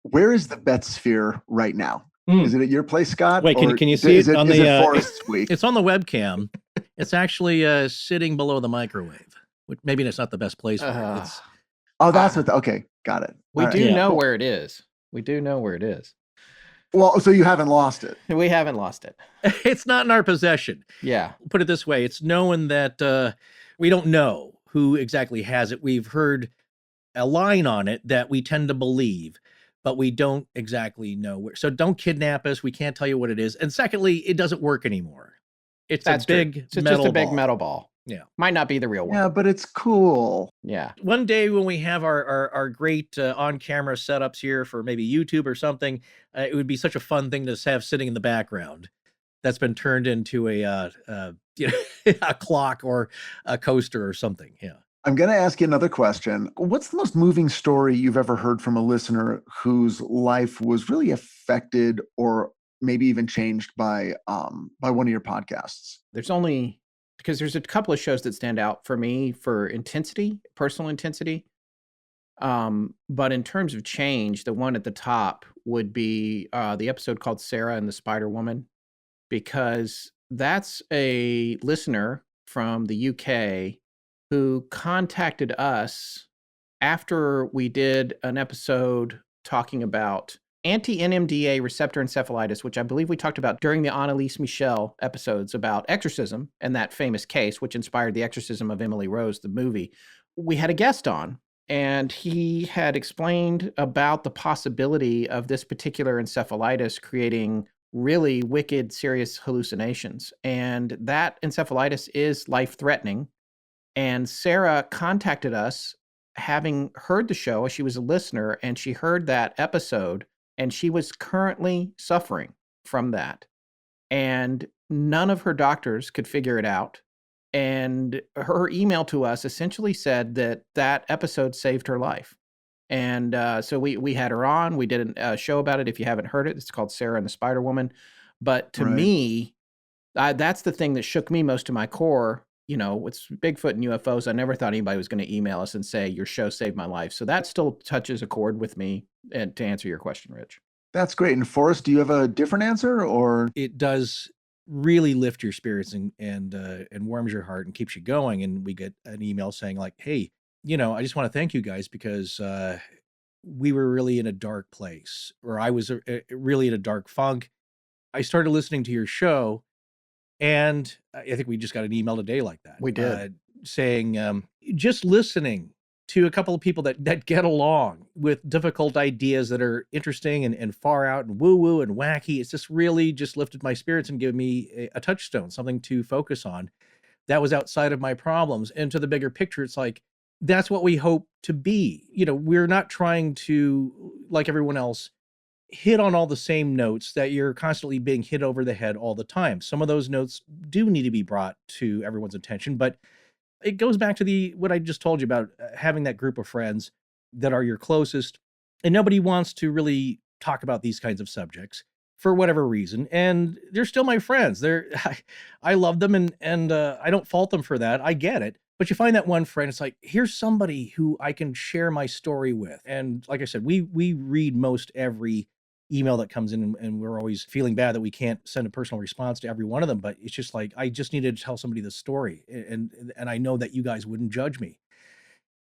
Where is the bet sphere right now? Is it at your place, Scott? Wait, can you see it on the Forrest's week? It's on the webcam. It's actually sitting below the microwave. Maybe it's not the best place for it. That's what. Okay, got it. We do know where it is. We do know where it is. Well, so you haven't lost it. We haven't lost it. It's not in our possession. Yeah. Put it this way. It's knowing that we don't know who exactly has it. We've heard a line on it that we tend to believe, but we don't exactly know where. So don't kidnap us. We can't tell you what it is. And secondly, it doesn't work anymore. It's just a big metal ball. Yeah. Might not be the real one. Yeah, but it's cool. Yeah. One day when we have our great on-camera setups here for maybe YouTube or something, it would be such a fun thing to have sitting in the background that's been turned into a clock or a coaster or something. Yeah. I'm going to ask you another question. What's the most moving story you've ever heard from a listener whose life was really affected or maybe even changed by one of your podcasts? Because there's a couple of shows that stand out for me for intensity, personal intensity. But in terms of change, the one at the top would be the episode called Sarah and the Spider Woman, because that's a listener from the UK who contacted us after we did an episode talking about anti-NMDA receptor encephalitis, which I believe we talked about during the Annalise Michel episodes about exorcism and that famous case, which inspired the exorcism of Emily Rose, the movie. We had a guest on, and he had explained about the possibility of this particular encephalitis creating really wicked, serious hallucinations. And that encephalitis is life-threatening. And Sarah contacted us having heard the show. She was a listener, and she heard that episode, and she was currently suffering from that. And none of her doctors could figure it out. And her email to us essentially said that episode saved her life. And so we had her on. We did a show about it. If you haven't heard it, it's called Sarah and the Spider Woman. But to me, that's the thing that shook me most to my core. It's Bigfoot and UFOs. I never thought anybody was going to email us and say, your show saved my life. So that still touches a chord with me, and to answer your question, Rich. That's great. And Forrest, do you have a different answer, or? It does really lift your spirits and warms your heart and keeps you going. And we get an email saying like, hey, I just want to thank you guys because we were really in a dark place, or I was really in a dark funk. I started listening to your show, and I think we just got an email today like that. We did. Saying just listening to a couple of people that get along with difficult ideas that are interesting and far out and woo-woo and wacky. It's just really just lifted my spirits and given me a touchstone, something to focus on that was outside of my problems. And to the bigger picture, it's like, that's what we hope to be. We're not trying to, like everyone else, hit on all the same notes that you're constantly being hit over the head all the time. Some of those notes do need to be brought to everyone's attention, but it goes back to what I just told you about having that group of friends that are your closest, and nobody wants to really talk about these kinds of subjects. for whatever reason, and they're still my friends. I love them, and I don't fault them for that. I get it. But you find that one friend, it's like, here's somebody who I can share my story with. And like I said, we read most every email that comes in, and we're always feeling bad that we can't send a personal response to every one of them. But it's just like, I just needed to tell somebody the story. And I know that you guys wouldn't judge me.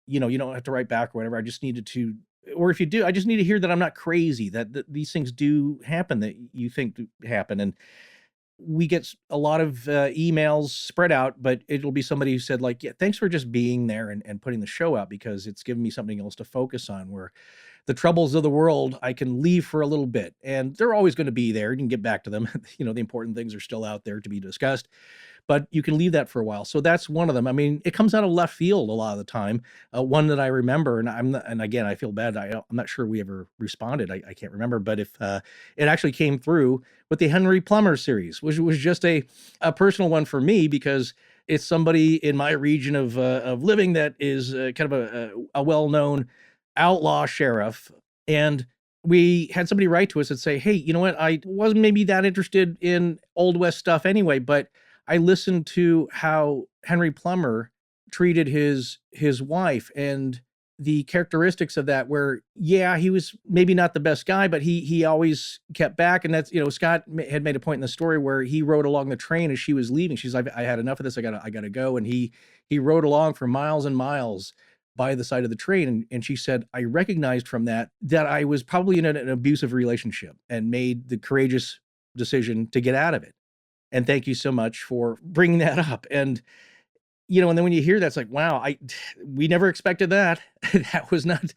You know, you don't have to write back or whatever. I just needed to, or if you do, I just need to hear that I'm not crazy, that these things do happen that you think do happen. And we get a lot of emails spread out, but it'll be somebody who said like, yeah, thanks for just being there and putting the show out, because it's given me something else to focus on, where the troubles of the world I can leave for a little bit, and they're always going to be there. You can get back to them. You know, the important things are still out there to be discussed, but you can leave that for a while. So that's one of them. I mean, it comes out of left field a lot of the time. One that I remember, and and again, I feel bad. I'm not sure we ever responded. I can't remember, but if it actually came through with the Henry Plummer series, which was just a personal one for me, because it's somebody in my region of living that is kind of a well-known outlaw sheriff. And we had somebody write to us and say, hey, you know what? I wasn't maybe that interested in Old West stuff anyway, but I listened to how Henry Plummer treated his wife and the characteristics of that, where, yeah, he was maybe not the best guy, but he always kept back. And that's, you know, Scott had made a point in the story where he rode along the train as she was leaving. She's like, I had enough of this. I gotta go. And he rode along for miles and miles by the side of the train. And she said, I recognized from that I was probably in an abusive relationship and made the courageous decision to get out of it. And thank you so much for bringing that up. And, you know, and then when you hear that, it's like, wow, we never expected that. That was not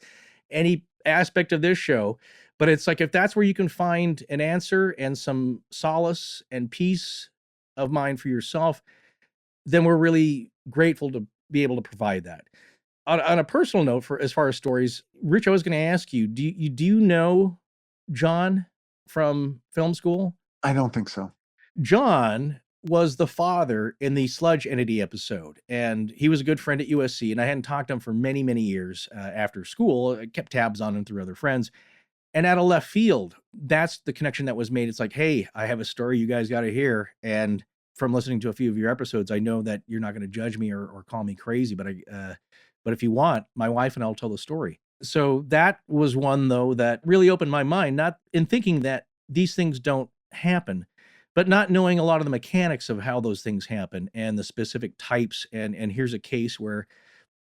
any aspect of this show. But it's like, if that's where you can find an answer and some solace and peace of mind for yourself, then we're really grateful to be able to provide that. On a personal note, for as far as stories, Rich, I was going to ask you, do you know John from film school? I don't think so. John was the father in the Sludge Entity episode, and he was a good friend at USC, and I hadn't talked to him for many, many years after school. I kept tabs on him through other friends. And out of left field, that's the connection that was made. It's like, hey, I have a story you guys got to hear. And from listening to a few of your episodes, I know that you're not going to judge me or call me crazy, but if you want, my wife and I'll tell the story. So that was one, though, that really opened my mind, not in thinking that these things don't happen, but not knowing a lot of the mechanics of how those things happen and the specific types. And here's a case where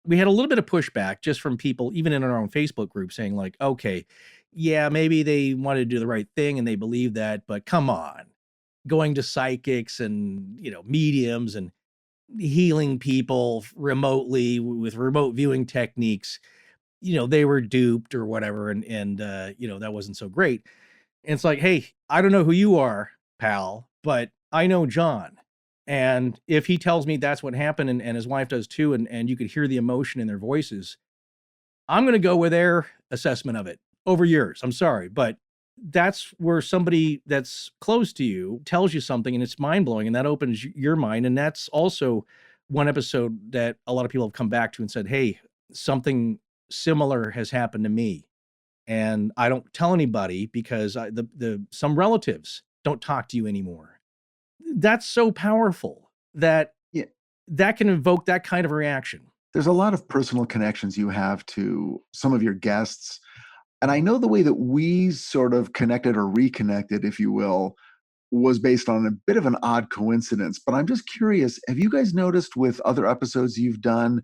we had a little bit of pushback just from people, even in our own Facebook group, saying like, okay, yeah, maybe they wanted to do the right thing and they believe that, but come on, going to psychics and, you know, mediums and healing people remotely with remote viewing techniques, you know, they were duped or whatever. And you know, that wasn't so great. And it's like, hey, I don't know who you are, pal, but I know John. And if he tells me that's what happened, and his wife does too, and you could hear the emotion in their voices, I'm going to go with their assessment of it over yours. I'm sorry, but that's where somebody that's close to you tells you something and it's mind blowing, and that opens your mind. And that's also one episode that a lot of people have come back to and said, hey, something similar has happened to me. And I don't tell anybody because some relatives don't talk to you anymore. That's so powerful that that can evoke that kind of reaction. There's a lot of personal connections you have to some of your guests. And I know the way that we sort of connected or reconnected, if you will, was based on a bit of an odd coincidence. But I'm just curious, have you guys noticed with other episodes you've done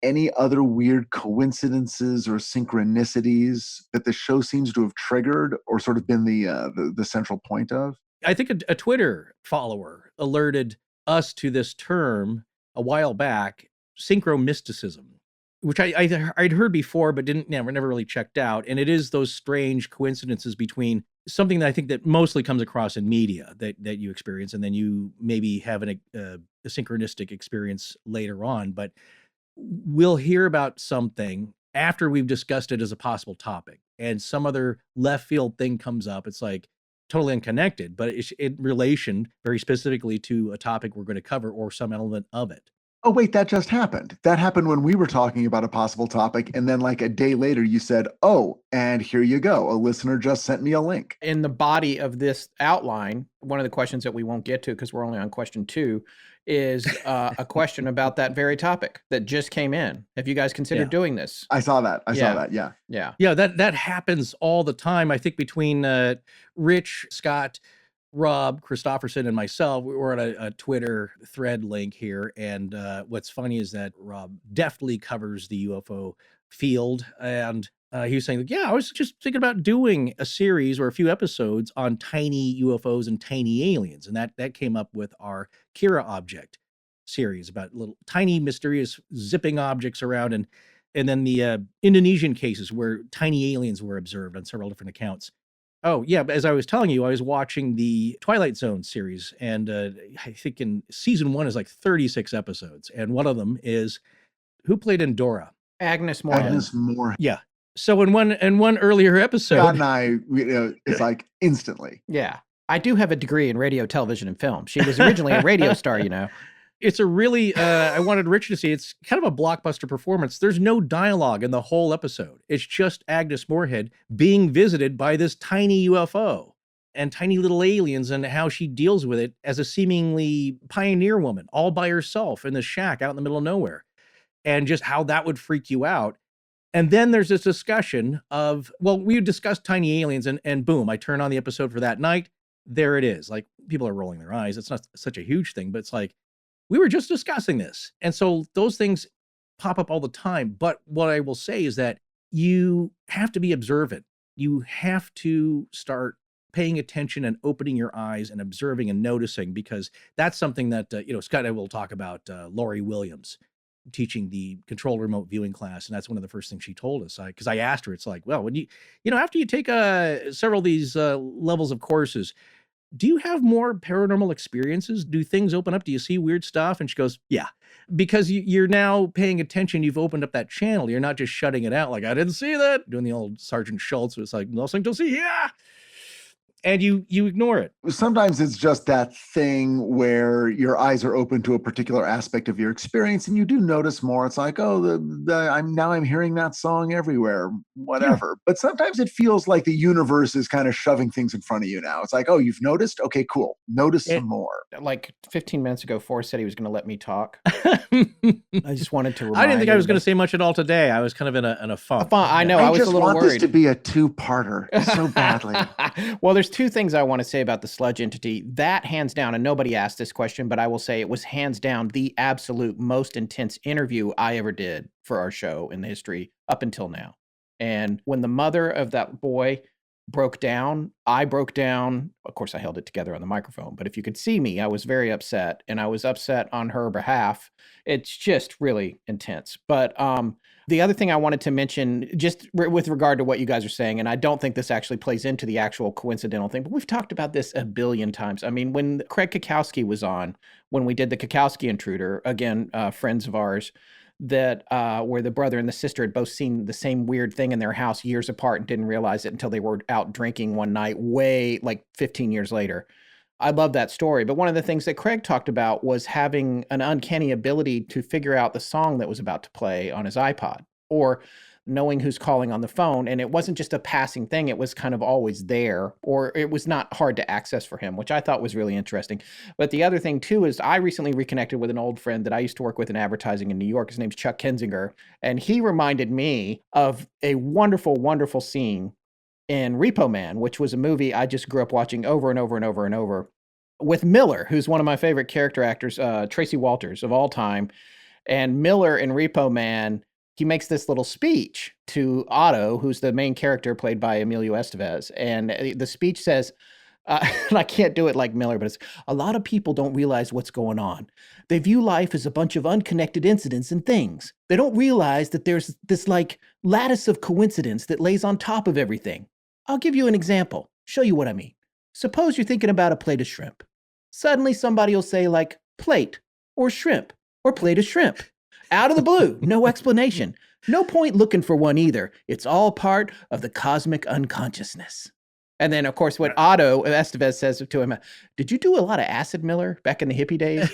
any other weird coincidences or synchronicities that the show seems to have triggered or sort of been the central point of? I think a Twitter follower alerted us to this term a while back, synchromysticism, which I'd heard before, but never really checked out. And it is those strange coincidences between something that I think that mostly comes across in media that you experience, and then you maybe have a synchronistic experience later on. But we'll hear about something after we've discussed it as a possible topic, and some other left field thing comes up. It's like totally unconnected, but it's in relation very specifically to a topic we're going to cover or some element of it. oh, wait, that just happened. That happened when we were talking about a possible topic. And then like a day later, you said, oh, and here you go. A listener just sent me a link. In the body of this outline, one of the questions that we won't get to because we're only on question 2 is a question about that very topic that just came in. Have you guys considered doing this? I saw that. I saw that. Yeah. Yeah. Yeah, that happens all the time. I think between Rich, Scott, Rob, Christofferson, and myself, we were on a Twitter thread link here. And what's funny is that Rob deftly covers the UFO field. And he was saying, like, yeah, I was just thinking about doing a series or a few episodes on tiny UFOs and tiny aliens. And that came up with our Kira object series about little tiny mysterious zipping objects around. And then the Indonesian cases where tiny aliens were observed on several different accounts. Oh, yeah. But as I was telling you, I was watching the Twilight Zone series, and I think in season 1 is like 36 episodes. And one of them is, who played Endora? Agnes Moorehead. Agnes Moorehead. Yeah. So in one earlier episode. Scott and I, it's like instantly. Yeah. I do have a degree in radio, television, and film. She was originally a radio star, you know. It's a really, I wanted Rich to see, it's kind of a blockbuster performance. There's no dialogue in the whole episode. It's just Agnes Moorehead being visited by this tiny UFO and tiny little aliens and how she deals with it as a seemingly pioneer woman all by herself in the shack out in the middle of nowhere, and just how that would freak you out. And then there's this discussion of, well, we discussed tiny aliens and boom, I turn on the episode for that night. There it is. Like, people are rolling their eyes. It's not such a huge thing, but it's like, we were just discussing this. And so those things pop up all the time. But what I will say is that you have to be observant. You have to start paying attention and opening your eyes and observing and noticing, because that's something that, Scott and I will talk about Lori Williams teaching the control remote viewing class. And that's one of the first things she told us. Because I asked her, it's like, well, when after you take several of these levels of courses, do you have more paranormal experiences? Do things open up? Do you see weird stuff? And she goes, yeah, because you're now paying attention. You've opened up that channel. You're not just shutting it out. Like, I didn't see that. Doing the old Sergeant Schultz. It's like, nothing to see. Yeah. And you ignore it. Sometimes it's just that thing where your eyes are open to a particular aspect of your experience, and you do notice more. It's like, oh, I'm hearing that song everywhere, whatever. Yeah. But sometimes it feels like the universe is kind of shoving things in front of you now. It's like, oh, you've noticed? Okay, cool. Notice some more. Like 15 minutes ago, Forrest said he was going to let me talk. I just wanted to remind I didn't think I was going to say much at all today. I was kind of in a funk. I know. I was a little worried. I just want this to be a two-parter so badly. Well, there's 2 things I want to say about the sludge entity. That, hands down, and nobody asked this question, but I will say it was hands down the absolute most intense interview I ever did for our show in the history up until now. And when the mother of that boy broke down, I broke down. Of course, I held it together on the microphone, but if you could see me, I was very upset, and I was upset on her behalf. It's just really intense. But the other thing I wanted to mention, just with regard to what you guys are saying, and I don't think this actually plays into the actual coincidental thing, but we've talked about this a billion times. I mean, when Craig Kukowski was on, when we did the Kukowski Intruder, again, friends of ours, that where the brother and the sister had both seen the same weird thing in their house years apart and didn't realize it until they were out drinking one night, way like 15 years later. I love that story. But one of the things that Craig talked about was having an uncanny ability to figure out the song that was about to play on his iPod, or knowing who's calling on the phone. And it wasn't just a passing thing. It was kind of always there, or it was not hard to access for him, which I thought was really interesting. But the other thing too is I recently reconnected with an old friend that I used to work with in advertising in New York. His name's Chuck Kensinger. And he reminded me of a wonderful, wonderful scene in Repo Man, which was a movie I just grew up watching over and over and over and over, with Miller, who's one of my favorite character actors, Tracy Walters of all time. And Miller in Repo Man, he makes this little speech to Otto, who's the main character played by Emilio Estevez. And the speech says, and I can't do it like Miller, but it's, a lot of people don't realize what's going on. They view life as a bunch of unconnected incidents and things. They don't realize that there's this like lattice of coincidence that lays on top of everything. I'll give you an example, show you what I mean. Suppose you're thinking about a plate of shrimp. Suddenly somebody will say like plate or shrimp or plate of shrimp. Out of the blue, no explanation. No point looking for one either. It's all part of the cosmic unconsciousness. And then, of course, what Otto Estevez says to him, did you do a lot of acid, Miller, back in the hippie days?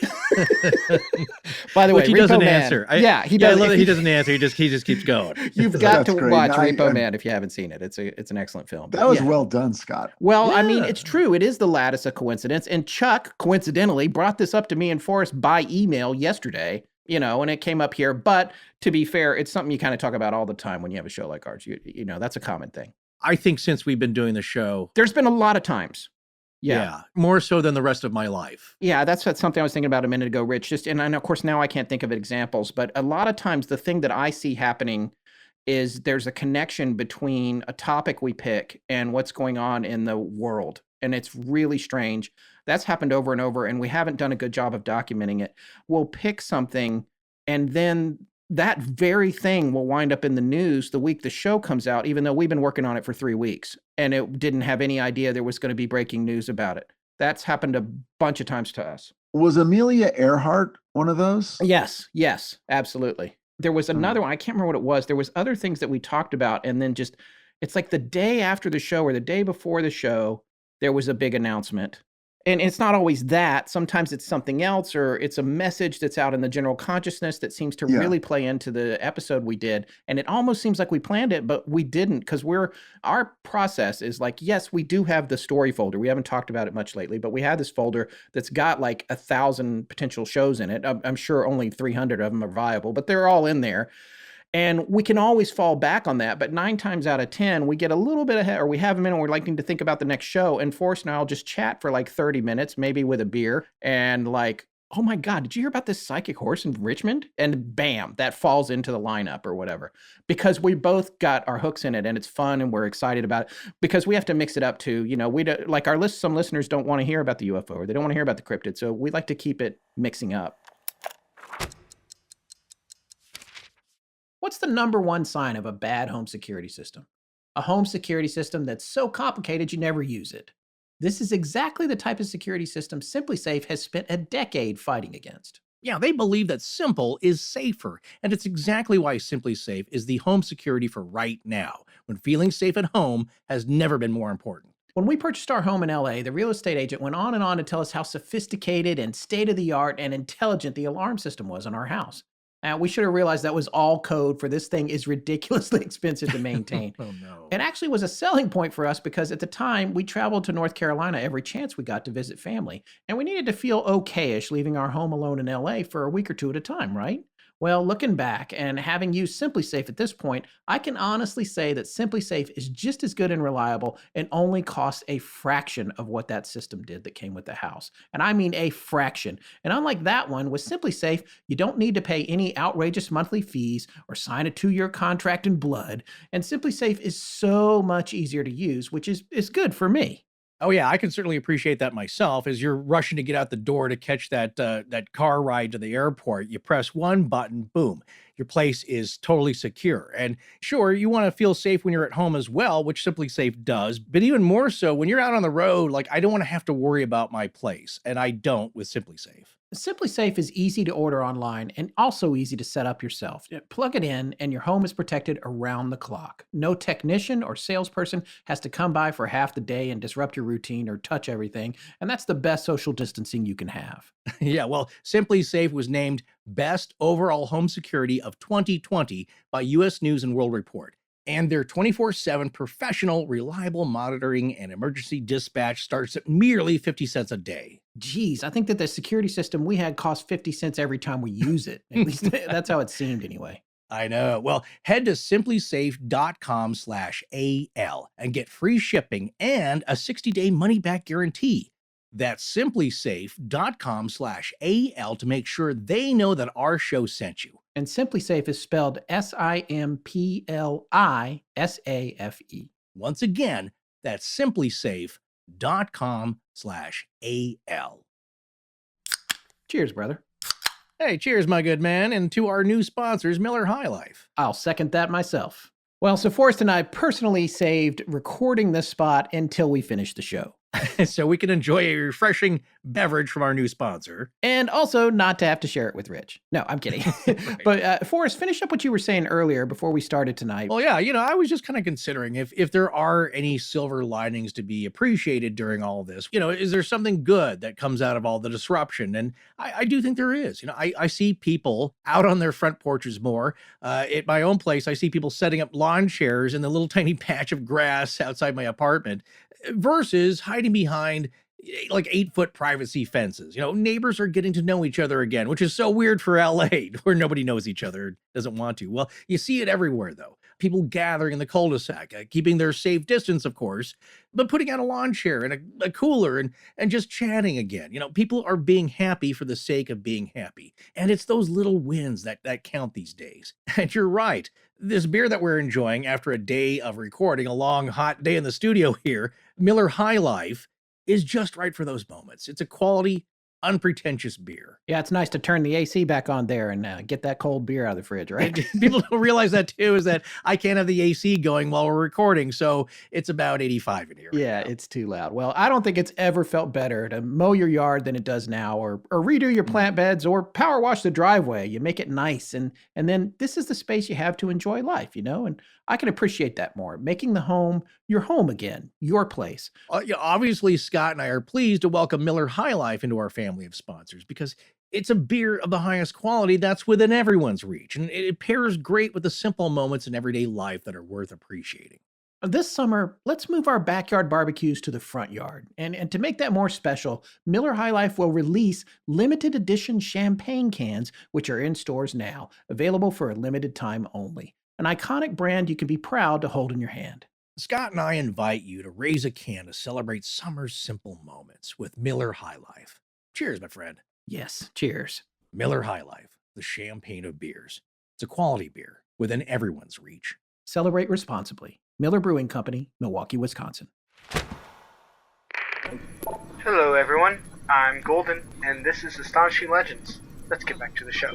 By the way, he Repo doesn't Man. answer. He doesn't. I love that he doesn't answer. He just keeps going. You've got That's to great. watch No, Repo Man if you haven't seen it. It's an excellent film. That was well done, Scott. Well, I mean, it's true. It is the lattice of coincidence. And Chuck, coincidentally, brought this up to me and Forrest by email yesterday, and it came up here. But to be fair, it's something you kind of talk about all the time when you have a show like ours. That's a common thing. I think since we've been doing the show, there's been a lot of times. Yeah, more so than the rest of my life. Yeah, that's something I was thinking about a minute ago, Rich. And of course, now I can't think of examples, but a lot of times the thing that I see happening is there's a connection between a topic we pick and what's going on in the world. And it's really strange. That's happened over and over, and we haven't done a good job of documenting it. We'll pick something, and then that very thing will wind up in the news the week the show comes out, even though we've been working on it for 3 weeks and it didn't have any idea there was going to be breaking news about it. That's happened a bunch of times to us. Was Amelia Earhart one of those? Yes, absolutely. There was another one. I can't remember what it was. There was other things that we talked about, and then it's like the day after the show or the day before the show, there was a big announcement. And it's not always that. Sometimes it's something else, or it's a message that's out in the general consciousness that seems to really play into the episode we did. And it almost seems like we planned it, but we didn't, because our process is like, yes, we do have the story folder. We haven't talked about it much lately, but we have this folder that's got like 1,000 potential shows in it. I'm sure only 300 of them are viable, but they're all in there. And we can always fall back on that. But 9 times out of 10, we get a little bit ahead, or we have a minute, we're liking to think about the next show. And Forrest and I'll just chat for like 30 minutes, maybe with a beer. And like, oh my God, did you hear about this psychic horse in Richmond? And bam, that falls into the lineup or whatever. Because we both got our hooks in it and it's fun and we're excited about it. Because we have to mix it up too. We don't, like some listeners don't want to hear about the UFO or they don't want to hear about the cryptid. So we like to keep it mixing up. What's the number one sign of a bad home security system? A home security system that's so complicated you never use it. This is exactly the type of security system SimpliSafe has spent a decade fighting against. Yeah, they believe that simple is safer, and it's exactly why SimpliSafe is the home security for right now, when feeling safe at home has never been more important. When we purchased our home in LA, the real estate agent went on and on to tell us how sophisticated and state-of-the-art and intelligent the alarm system was in our house. We should have realized that was all code, for this thing is ridiculously expensive to maintain. Oh, no. It actually was a selling point for us because at the time we traveled to North Carolina every chance we got to visit family. And we needed to feel okay-ish leaving our home alone in LA for a week or two at a time, right? Well, looking back and having used SimpliSafe at this point, I can honestly say that SimpliSafe is just as good and reliable and only costs a fraction of what that system did that came with the house. And I mean a fraction. And unlike that one, with SimpliSafe, you don't need to pay any outrageous monthly fees or sign a 2-year contract in blood. And SimpliSafe is so much easier to use, which is good for me. Oh yeah, I can certainly appreciate that myself. As you're rushing to get out the door to catch that car ride to the airport, you press one button, boom, your place is totally secure. And sure, you want to feel safe when you're at home as well, which SimpliSafe does, but even more so when you're out on the road. Like, I don't want to have to worry about my place, and I don't with SimpliSafe. SimpliSafe is easy to order online and also easy to set up yourself. Plug it in and your home is protected around the clock. No technician or salesperson has to come by for half the day and disrupt your routine or touch everything. And that's the best social distancing you can have. Yeah, well, SimpliSafe was named Best Overall Home Security of 2020 by U.S. News and World Report. And their 24/7 professional, reliable monitoring and emergency dispatch starts at merely 50 cents a day. Geez, I think that the security system we had cost 50 cents every time we use it. At least that's how it seemed anyway. I know. Well, head to simplisafe.com/AL and get free shipping and a 60-day money-back guarantee. That's simplisafe.com/AL to make sure they know that our show sent you. And SimpliSafe is spelled SIMPLISAFE. Once again, that's simplisafe.com/AL. Cheers, brother. Hey, cheers, my good man, and to our new sponsors, Miller High Life. I'll second that myself. Well, so Forrest and I personally saved recording this spot until we finished the show. so we can enjoy a refreshing beverage from our new sponsor. And also not to have to share it with Rich. No, I'm kidding. Right. But Forrest, finish up what you were saying earlier before we started tonight. Well, yeah, I was just kind of considering if there are any silver linings to be appreciated during all of this. Is there something good that comes out of all the disruption? And I do think there is. I see people out on their front porches more. At my own place, I see people setting up lawn chairs in the little tiny patch of grass outside my apartment versus hiding behind like 8-foot privacy fences. Neighbors are getting to know each other again, which is so weird for LA where nobody knows each other, doesn't want to. Well, you see it everywhere though. People gathering in the cul-de-sac, keeping their safe distance, of course, but putting out a lawn chair and a cooler and just chatting again. People are being happy for the sake of being happy. And it's those little wins that count these days. And you're right. This beer that we're enjoying after a day of recording, a long, hot day in the studio here, Miller High Life, is just right for those moments. It's a quality, unpretentious beer. Yeah, it's nice to turn the AC back on there and get that cold beer out of the fridge, right? People don't realize that too, is that I can't have the AC going while we're recording, so it's about 85 in here. Yeah, it's too loud. Well, I don't think it's ever felt better to mow your yard than it does now, or redo your plant beds, or power wash the driveway. You make it nice, and then this is the space you have to enjoy life, and I can appreciate that more. Making the home your home again, your place. Obviously, Scott and I are pleased to welcome Miller High Life into our family of sponsors because it's a beer of the highest quality that's within everyone's reach, and it pairs great with the simple moments in everyday life that are worth appreciating. This summer, let's move our backyard barbecues to the front yard. And to make that more special, Miller High Life will release limited edition champagne cans, which are in stores now, available for a limited time only. An iconic brand you can be proud to hold in your hand. Scott and I invite you to raise a can to celebrate summer's simple moments with Miller High Life. Cheers, my friend. Yes, cheers. Miller High Life, the champagne of beers. It's a quality beer within everyone's reach. Celebrate responsibly. Miller Brewing Company, Milwaukee, Wisconsin. Hello, everyone. I'm Golden, and this is Astonishing Legends. Let's get back to the show.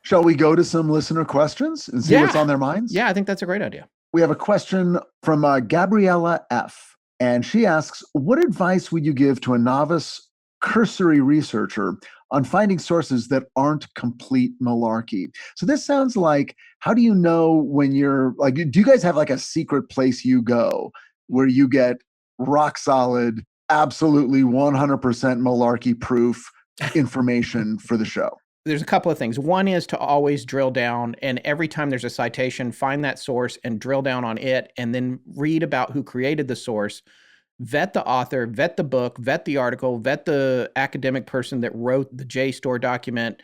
Shall we go to some listener questions and see what's on their minds? Yeah, I think that's a great idea. We have a question from Gabriella F. And she asks, what advice would you give to a novice cursory researcher on finding sources that aren't complete malarkey? So this sounds like, how do you know when you're like, do you guys have like a secret place you go where you get rock solid, absolutely 100% malarkey proof information for the show? There's a couple of things. One is to always drill down, and every time there's a citation, find that source and drill down on it, and then read about who created the source. Vet the author, vet the book, vet the article, vet the academic person that wrote the JSTOR document.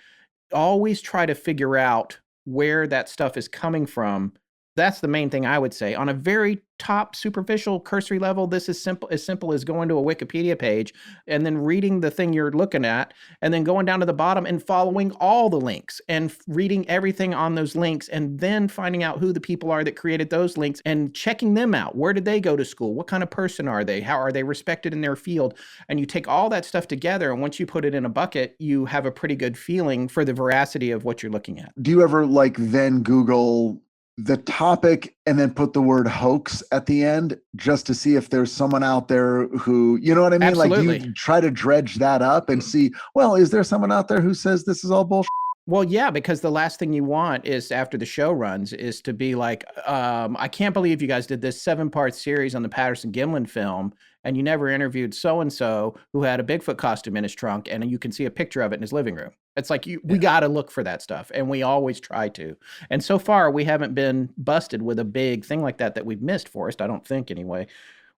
Always try to figure out where that stuff is coming from. That's the main thing I would say. On a very top superficial cursory level, this is simple as going to a Wikipedia page and then reading the thing you're looking at and then going down to the bottom and following all the links and reading everything on those links and then finding out who the people are that created those links and checking them out. Where did they go to school? What kind of person are they? How are they respected in their field? And you take all that stuff together, and once you put it in a bucket, you have a pretty good feeling for the veracity of what you're looking at. Do you ever then Google the topic and then put the word hoax at the end just to see if there's someone out there who, you know what I mean? Absolutely. Like, do you try to dredge that up and see, well, is there someone out there who says this is all bullshit? Well, yeah, because the last thing you want is after the show runs is to be like, I can't believe you guys did this 7-part series on the Patterson-Gimlin film and you never interviewed so-and-so who had a Bigfoot costume in his trunk and you can see a picture of it in his living room. It's like, we got to look for that stuff, and we always try to. And so far, we haven't been busted with a big thing like that we've missed, Forrest, I don't think anyway.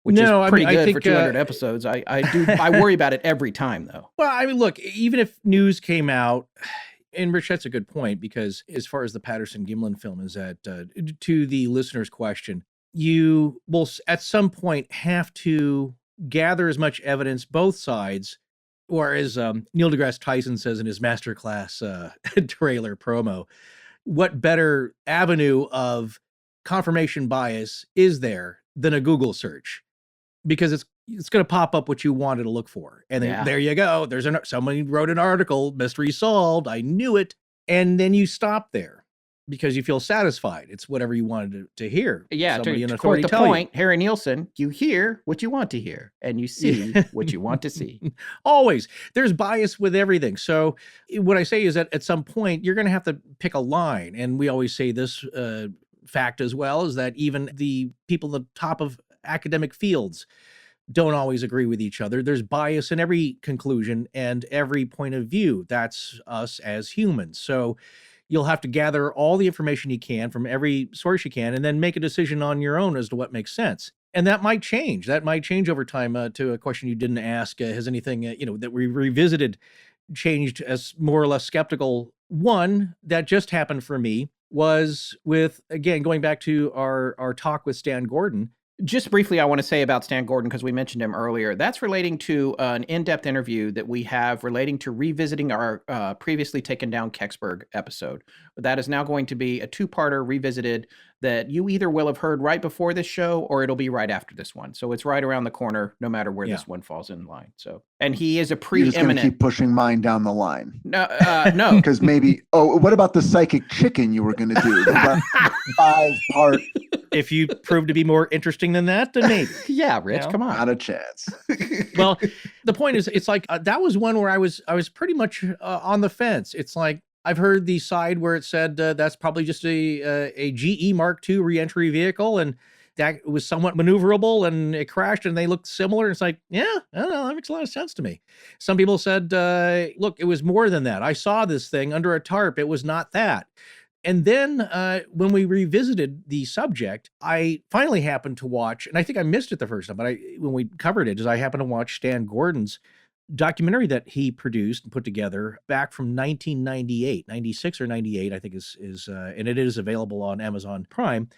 Which is pretty good for 200 episodes. I worry about it every time, though. Well, I mean, look, even if news came out, and Rich, that's a good point, because as far as the Patterson-Gimlin film is that, to the listener's question, you will at some point have to gather as much evidence, both sides, or as Neil deGrasse Tyson says in his masterclass trailer promo, what better avenue of confirmation bias is there than a Google search? Because it's going to pop up what you wanted to look for. And then there you go. Someone wrote an article, mystery solved. I knew it. And then you stop there. because you feel satisfied. It's whatever you wanted to hear. Yeah, Somebody in to authority quote the tell point, Harry Nielsen, you hear what you want to hear, and you see what you want to see. Always. There's bias with everything. So what I say is that at some point, you're going to have to pick a line. And we always say this fact as well, is that even the people at the top of academic fields don't always agree with each other. There's bias in every conclusion and every point of view. That's us as humans. So you'll have to gather all the information you can from every source you can, and then make a decision on your own as to what makes sense. And that might change. That might change over time. To a question you didn't ask, has anything that we revisited changed as more or less skeptical? One that just happened for me was with, again, going back to our talk with Stan Gordon. Just briefly, I want to say about Stan Gordon, because we mentioned him earlier. That's relating to an in-depth interview that we have relating to revisiting our previously taken down Kecksburg episode. That is now going to be a two-parter revisited that you either will have heard right before this show or it'll be right after this one. So it's right around the corner, no matter where this one falls in line. So, and he is a You're just going preeminent. to keep pushing mine down the line. No, no. Because maybe, what about the psychic chicken you were going to do? The 5-part. If you prove to be more interesting than that, then maybe. Yeah, Rich, come on. Not a chance. Well, the point is, it's like that was one where I was pretty much on the fence. It's like I've heard the side where it said that's probably just a GE Mark II reentry vehicle, and that was somewhat maneuverable, and it crashed, and they looked similar. It's like, yeah, I don't know, that makes a lot of sense to me. Some people said, look, it was more than that. I saw this thing under a tarp. It was not that. And then when we revisited the subject, I finally happened to watch, and I think I missed it the first time, but when we covered it, I happened to watch Stan Gordon's documentary that he produced and put together back from 1998, 96 or 98, I think and it is available on Amazon Prime.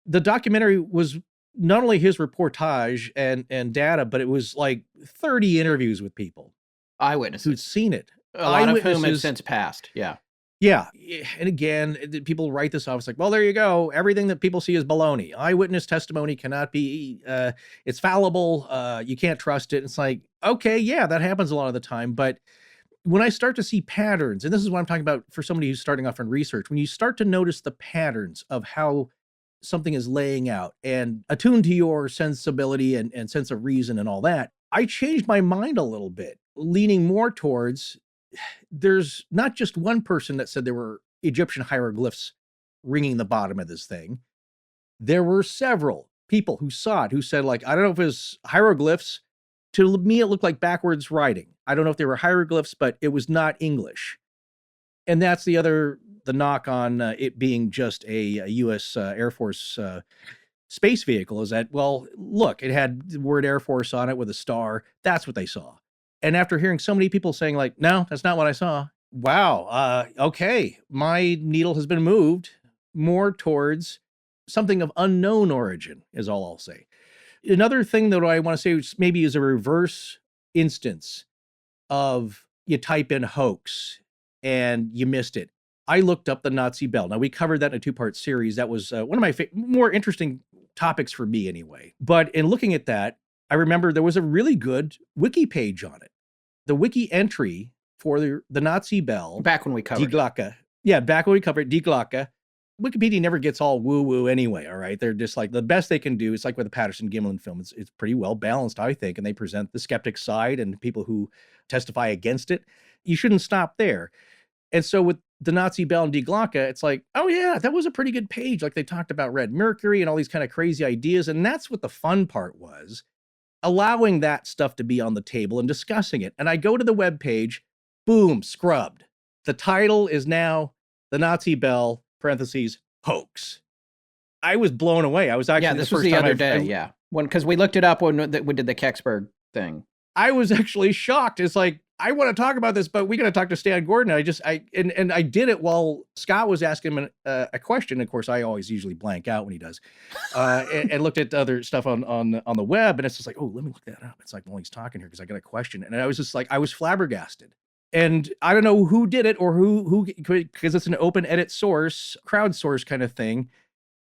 The documentary was not only his reportage and data, but it was like 30 interviews with people. Eyewitnesses. Who'd seen it. A lot of whom have since passed. Yeah. Yeah. And again, people write this off. It's like, well, there you go. Everything that people see is baloney. Eyewitness testimony cannot be, it's fallible. You can't trust it. It's like, okay, yeah, that happens a lot of the time. But when I start to see patterns, and this is what I'm talking about for somebody who's starting off in research, when you start to notice the patterns of how something is laying out and attuned to your sensibility and sense of reason and all that, I changed my mind a little bit, leaning more towards there's not just one person that said there were Egyptian hieroglyphs ringing the bottom of this thing. There were several people who saw it, who said, like, I don't know if it was hieroglyphs. To me, it looked like backwards writing. I don't know if they were hieroglyphs, but it was not English. And that's the knock on it being just a U.S. Air Force space vehicle is that, well, look, it had the word Air Force on it with a star. That's what they saw. And after hearing so many people saying, like, no, that's not what I saw. Wow. Okay. My needle has been moved more towards something of unknown origin is all I'll say. Another thing that I want to say maybe is a reverse instance of you type in hoax and you missed it. I looked up the Nazi bell. Now, we covered that in a 2-part series. That was one of my more interesting topics for me anyway. But in looking at that, I remember there was a really good wiki page on it. The wiki entry for the Nazi bell. Back when we covered Die Glocke. Yeah, back when we covered Die Glocke. Wikipedia never gets all woo-woo anyway, all right? They're just like, the best they can do, it's like with the Patterson-Gimlin film. It's pretty well balanced, I think, and they present the skeptic side and people who testify against it. You shouldn't stop there. And so with the Nazi bell and Die Glocke, it's like, oh yeah, that was a pretty good page. Like they talked about Red Mercury and all these kind of crazy ideas. And that's what the fun part was, allowing that stuff to be on the table and discussing it. And I go to the webpage, boom, scrubbed. The title is now the Nazi bell, parentheses, hoax. I was blown away. I was actually, this was the other day. Because we looked it up when we did the Kecksburg thing. I was actually shocked. It's like, I want to talk about this, but we got to talk to Stan Gordon. And I did it while Scott was asking him a question. Of course, I always usually blank out when he does, and looked at other stuff on the web. And it's just like, oh, let me look that up. It's like, well, he's talking here because I got a question. And I was just like, I was flabbergasted. And I don't know who did it or who, because it's an open edit source, crowdsource kind of thing.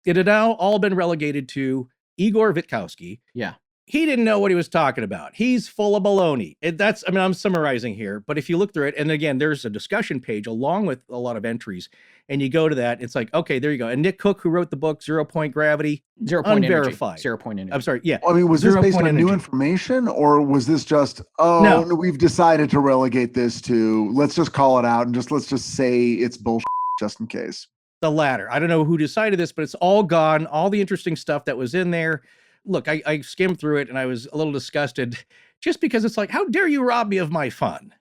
It had now all been relegated to Igor Witkowski. Yeah. he didn't know what he was talking about. He's full of baloney. I'm summarizing here, but if you look through it, and again, there's a discussion page along with a lot of entries, and you go to that, it's like, okay, there you go. And Nick Cook, who wrote the book, 0 Point Gravity, 0 Point unverified. Energy. 0 Point Energy. I'm sorry, yeah. I mean, was this based on energy. new information, or was this just, No. we've decided to relegate this to, let's just call it out and let's just say it's bullshit just in case? The latter. I don't know who decided this, but it's all gone. All the interesting stuff that was in there. Look, I skimmed through it and I was a little disgusted just because it's like, how dare you rob me of my fun?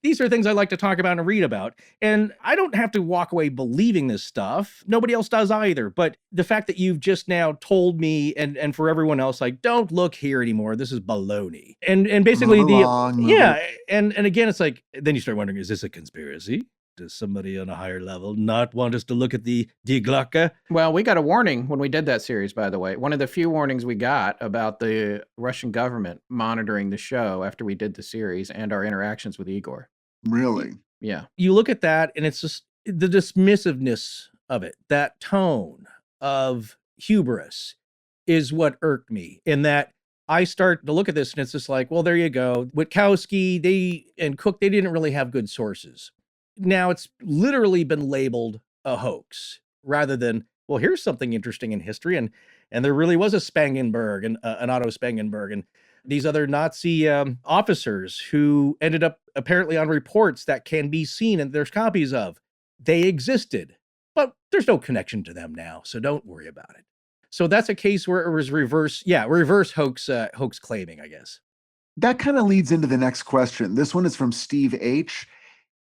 These are things I like to talk about and read about. And I don't have to walk away believing this stuff. Nobody else does either. But the fact that you've just now told me and for everyone else, like, don't look here anymore. This is baloney. And basically and again, it's like, then you start wondering, is this a conspiracy? Does somebody on a higher level not want us to look at the Die Glocke? Well, we got a warning when we did that series, by the way. One of the few warnings we got about the Russian government monitoring the show after we did the series and our interactions with Igor. Really? Yeah. You look at that and it's just the dismissiveness of it. That tone of hubris is what irked me, in that I start to look at this and it's just like, well, there you go. Witkowski, and Cook, they didn't really have good sources. Now it's literally been labeled a hoax rather than, well, here's something interesting in history. And there really was a Spangenberg and an Otto Spangenberg and these other Nazi officers who ended up apparently on reports that can be seen and there's copies of. They existed, but there's no connection to them now. So don't worry about it. So that's a case where it was reverse hoax claiming, I guess. That kind of leads into the next question. This one is from Steve H.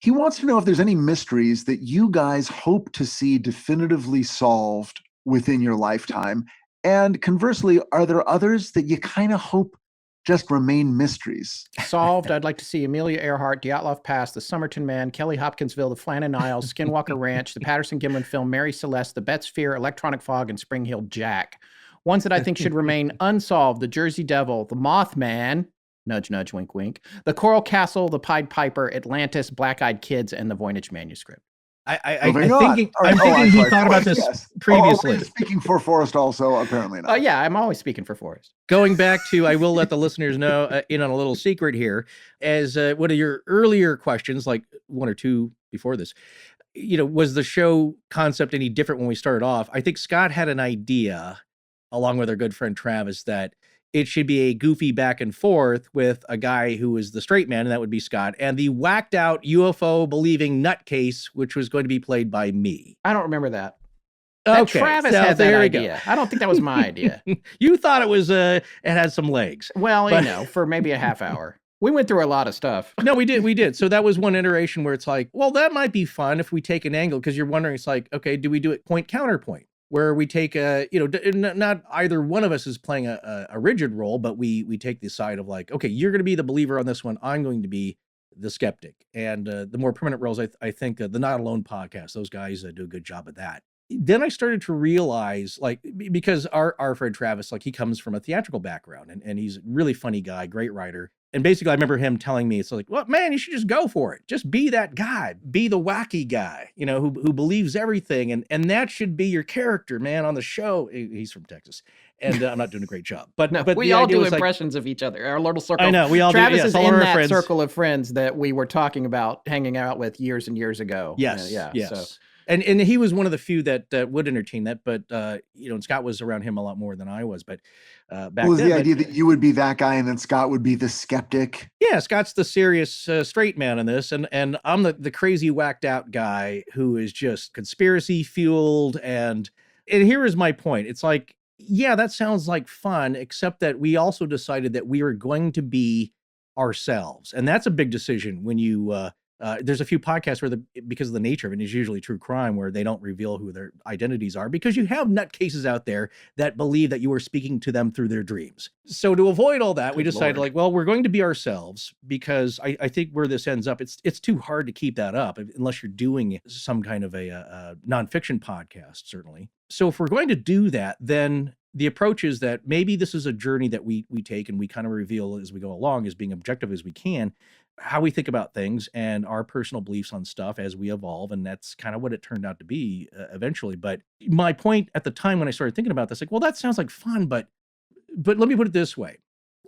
He wants to know if there's any mysteries that you guys hope to see definitively solved within your lifetime. And conversely, are there others that you kind of hope just remain mysteries? Solved, I'd like to see Amelia Earhart, Dyatlov Pass, The Somerton Man, Kelly Hopkinsville, The Flannan Isles, Skinwalker Ranch, the Patterson-Gimlin film, Mary Celeste, The Betts Sphere, Electronic Fog, and Spring Hill Jack. Ones that I think should remain unsolved: The Jersey Devil, The Mothman, nudge, nudge, wink, wink, The Coral Castle, The Pied Piper, Atlantis, Black-Eyed Kids, and The Voynich Manuscript. I'm thinking he thought about this previously. Speaking for Forrest also, apparently not. Yeah, I'm always speaking for Forrest. Going back to, I will let the listeners know in on a little secret here, as one of your earlier questions, like one or two before this, was the show concept any different when we started off? I think Scott had an idea, along with our good friend Travis, that it should be a goofy back and forth with a guy who is the straight man, and that would be Scott, and the whacked out UFO believing nutcase, which was going to be played by me. I don't remember that. Okay, Travis had that idea. I don't think that was my idea. You thought it was it had some legs. Well, for maybe a half hour. We went through a lot of stuff. No, we did. So that was one iteration where it's like, well, that might be fun if we take an angle, because you're wondering, it's like, okay, do we do it point counterpoint? Where we take not either one of us is playing a rigid role, but we take the side of like, okay, you're going to be the believer on this one. I'm going to be the skeptic. And the more permanent roles, I think the Not Alone podcast, those guys do a good job of that. Then I started to realize, like, because our friend Travis, like, he comes from a theatrical background and he's a really funny guy, great writer. And basically, I remember him telling me, it's like, well, man, you should just go for it. Just be that guy. Be the wacky guy, who believes everything. And that should be your character, man, on the show. He's from Texas. And I'm not doing a great job. But we all do impressions of each other. Our little circle. I know. We all Travis do. Travis is in that circle of friends that we were talking about hanging out with years and years ago. Yes. Yes. So. And he was one of the few that would entertain that, but and Scott was around him a lot more than I was. But back was then, the idea that you would be that guy and then Scott would be the skeptic? Yeah, Scott's the serious straight man in this, and I'm the crazy whacked out guy who is just conspiracy fueled. And here is my point: it's like, yeah, that sounds like fun, except that we also decided that we were going to be ourselves, and that's a big decision when you. There's a few podcasts where because of the nature of it, is usually true crime, where they don't reveal who their identities are, because you have nutcases out there that believe that you are speaking to them through their dreams. So to avoid all that, we decided, like, well, we're going to be ourselves, because I think where this ends up, it's too hard to keep that up unless you're doing some kind of a nonfiction podcast, certainly. So if we're going to do that, then the approach is that maybe this is a journey that we take and we kind of reveal as we go along, as being objective as we can, how we think about things and our personal beliefs on stuff as we evolve. And that's kind of what it turned out to be eventually. But my point at the time when I started thinking about this, like, well, that sounds like fun, but But let me put it this way.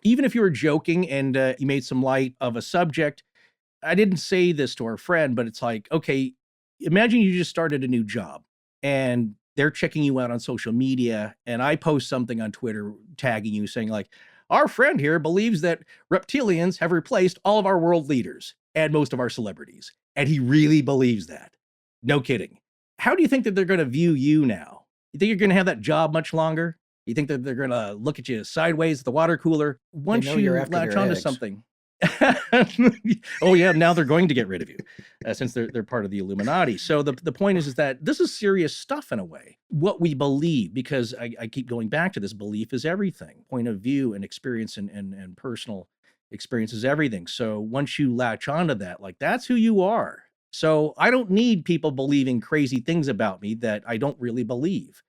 Even if you were joking and you made some light of a subject, I didn't say this to our friend, but it's like, okay, imagine you just started a new job and they're checking you out on social media, and I post something on Twitter tagging you saying like, our friend here believes that reptilians have replaced all of our world leaders and most of our celebrities. And he really believes that. No kidding. How do you think that they're going to view you now? You think you're going to have that job much longer? You think that they're going to look at you sideways at the water cooler? Once you latch onto something. Oh yeah, now they're going to get rid of you since they're part of the Illuminati. So the point is that this is serious stuff in a way. What we believe, because I keep going back to this, belief is everything. Point of view and experience and personal experience is everything. So once you latch onto that, like that's who you are. So I don't need people believing crazy things about me that I don't really believe.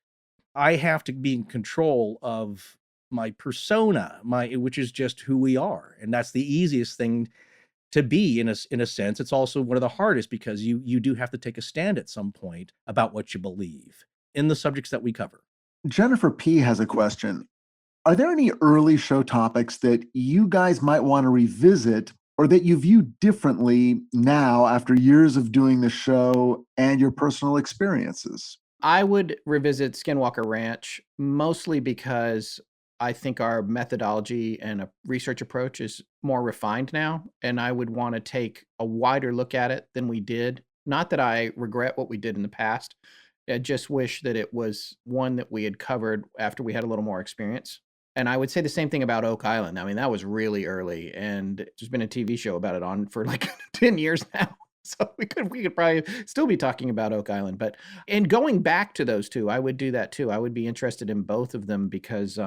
I have to be in control of my persona, which is just who we are. And that's the easiest thing to be in a sense. It's also one of the hardest because you do have to take a stand at some point about what you believe in the subjects that we cover. Jennifer P. has a question. Are there any early show topics that you guys might want to revisit or that you view differently now after years of doing the show and your personal experiences? I would revisit Skinwalker Ranch mostly because I think our methodology and a research approach is more refined now, and I would want to take a wider look at it than we did. Not that I regret what we did in the past. I just wish that it was one that we had covered after we had a little more experience. And I would say the same thing about Oak Island. I mean, that was really early, and there's been a TV show about it on for like 10 years now. So we could probably still be talking about Oak Island. But in going back to those two, I would do that too. I would be interested in both of them because,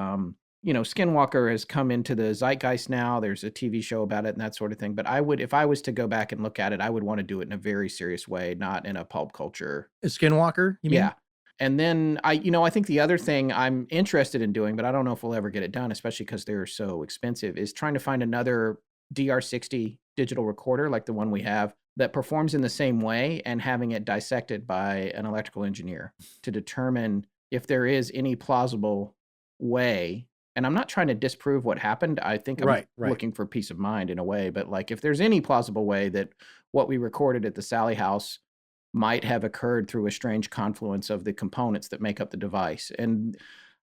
Skinwalker has come into the zeitgeist now. There's a TV show about it and that sort of thing. But if I was to go back and look at it, I would want to do it in a very serious way, not in a pulp culture. Skinwalker, you mean? Yeah. And then I think the other thing I'm interested in doing, but I don't know if we'll ever get it done, especially because they're so expensive, is trying to find another DR60 digital recorder like the one we have that performs in the same way and having it dissected by an electrical engineer to determine if there is any plausible way. And I'm not trying to disprove what happened. I think I'm looking for peace of mind in a way. But like if there's any plausible way that what we recorded at the Sally House might have occurred through a strange confluence of the components that make up the device. And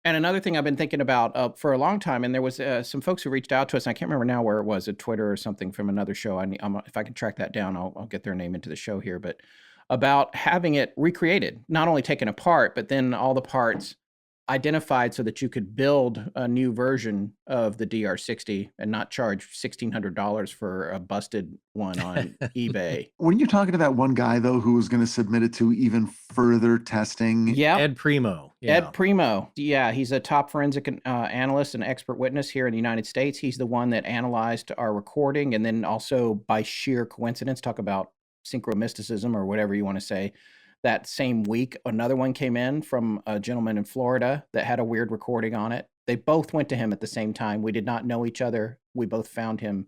another thing I've been thinking about for a long time, and there was some folks who reached out to us, and I can't remember now where it was, at Twitter or something from another show. If I can track that down, I'll get their name into the show here. But about having it recreated, not only taken apart, but then all the parts identified so that you could build a new version of the DR60 and not charge $1,600 for a busted one on eBay. Weren't you talking to that one guy, though, who was going to submit it to even further testing? Yeah. Ed Primo. Yeah. Ed Primo. Yeah, he's a top forensic analyst and expert witness here in the United States. He's the one that analyzed our recording and then also by sheer coincidence, talk about synchromysticism or whatever you want to say. That same week, another one came in from a gentleman in Florida that had a weird recording on it. They both went to him at the same time. We did not know each other. We both found him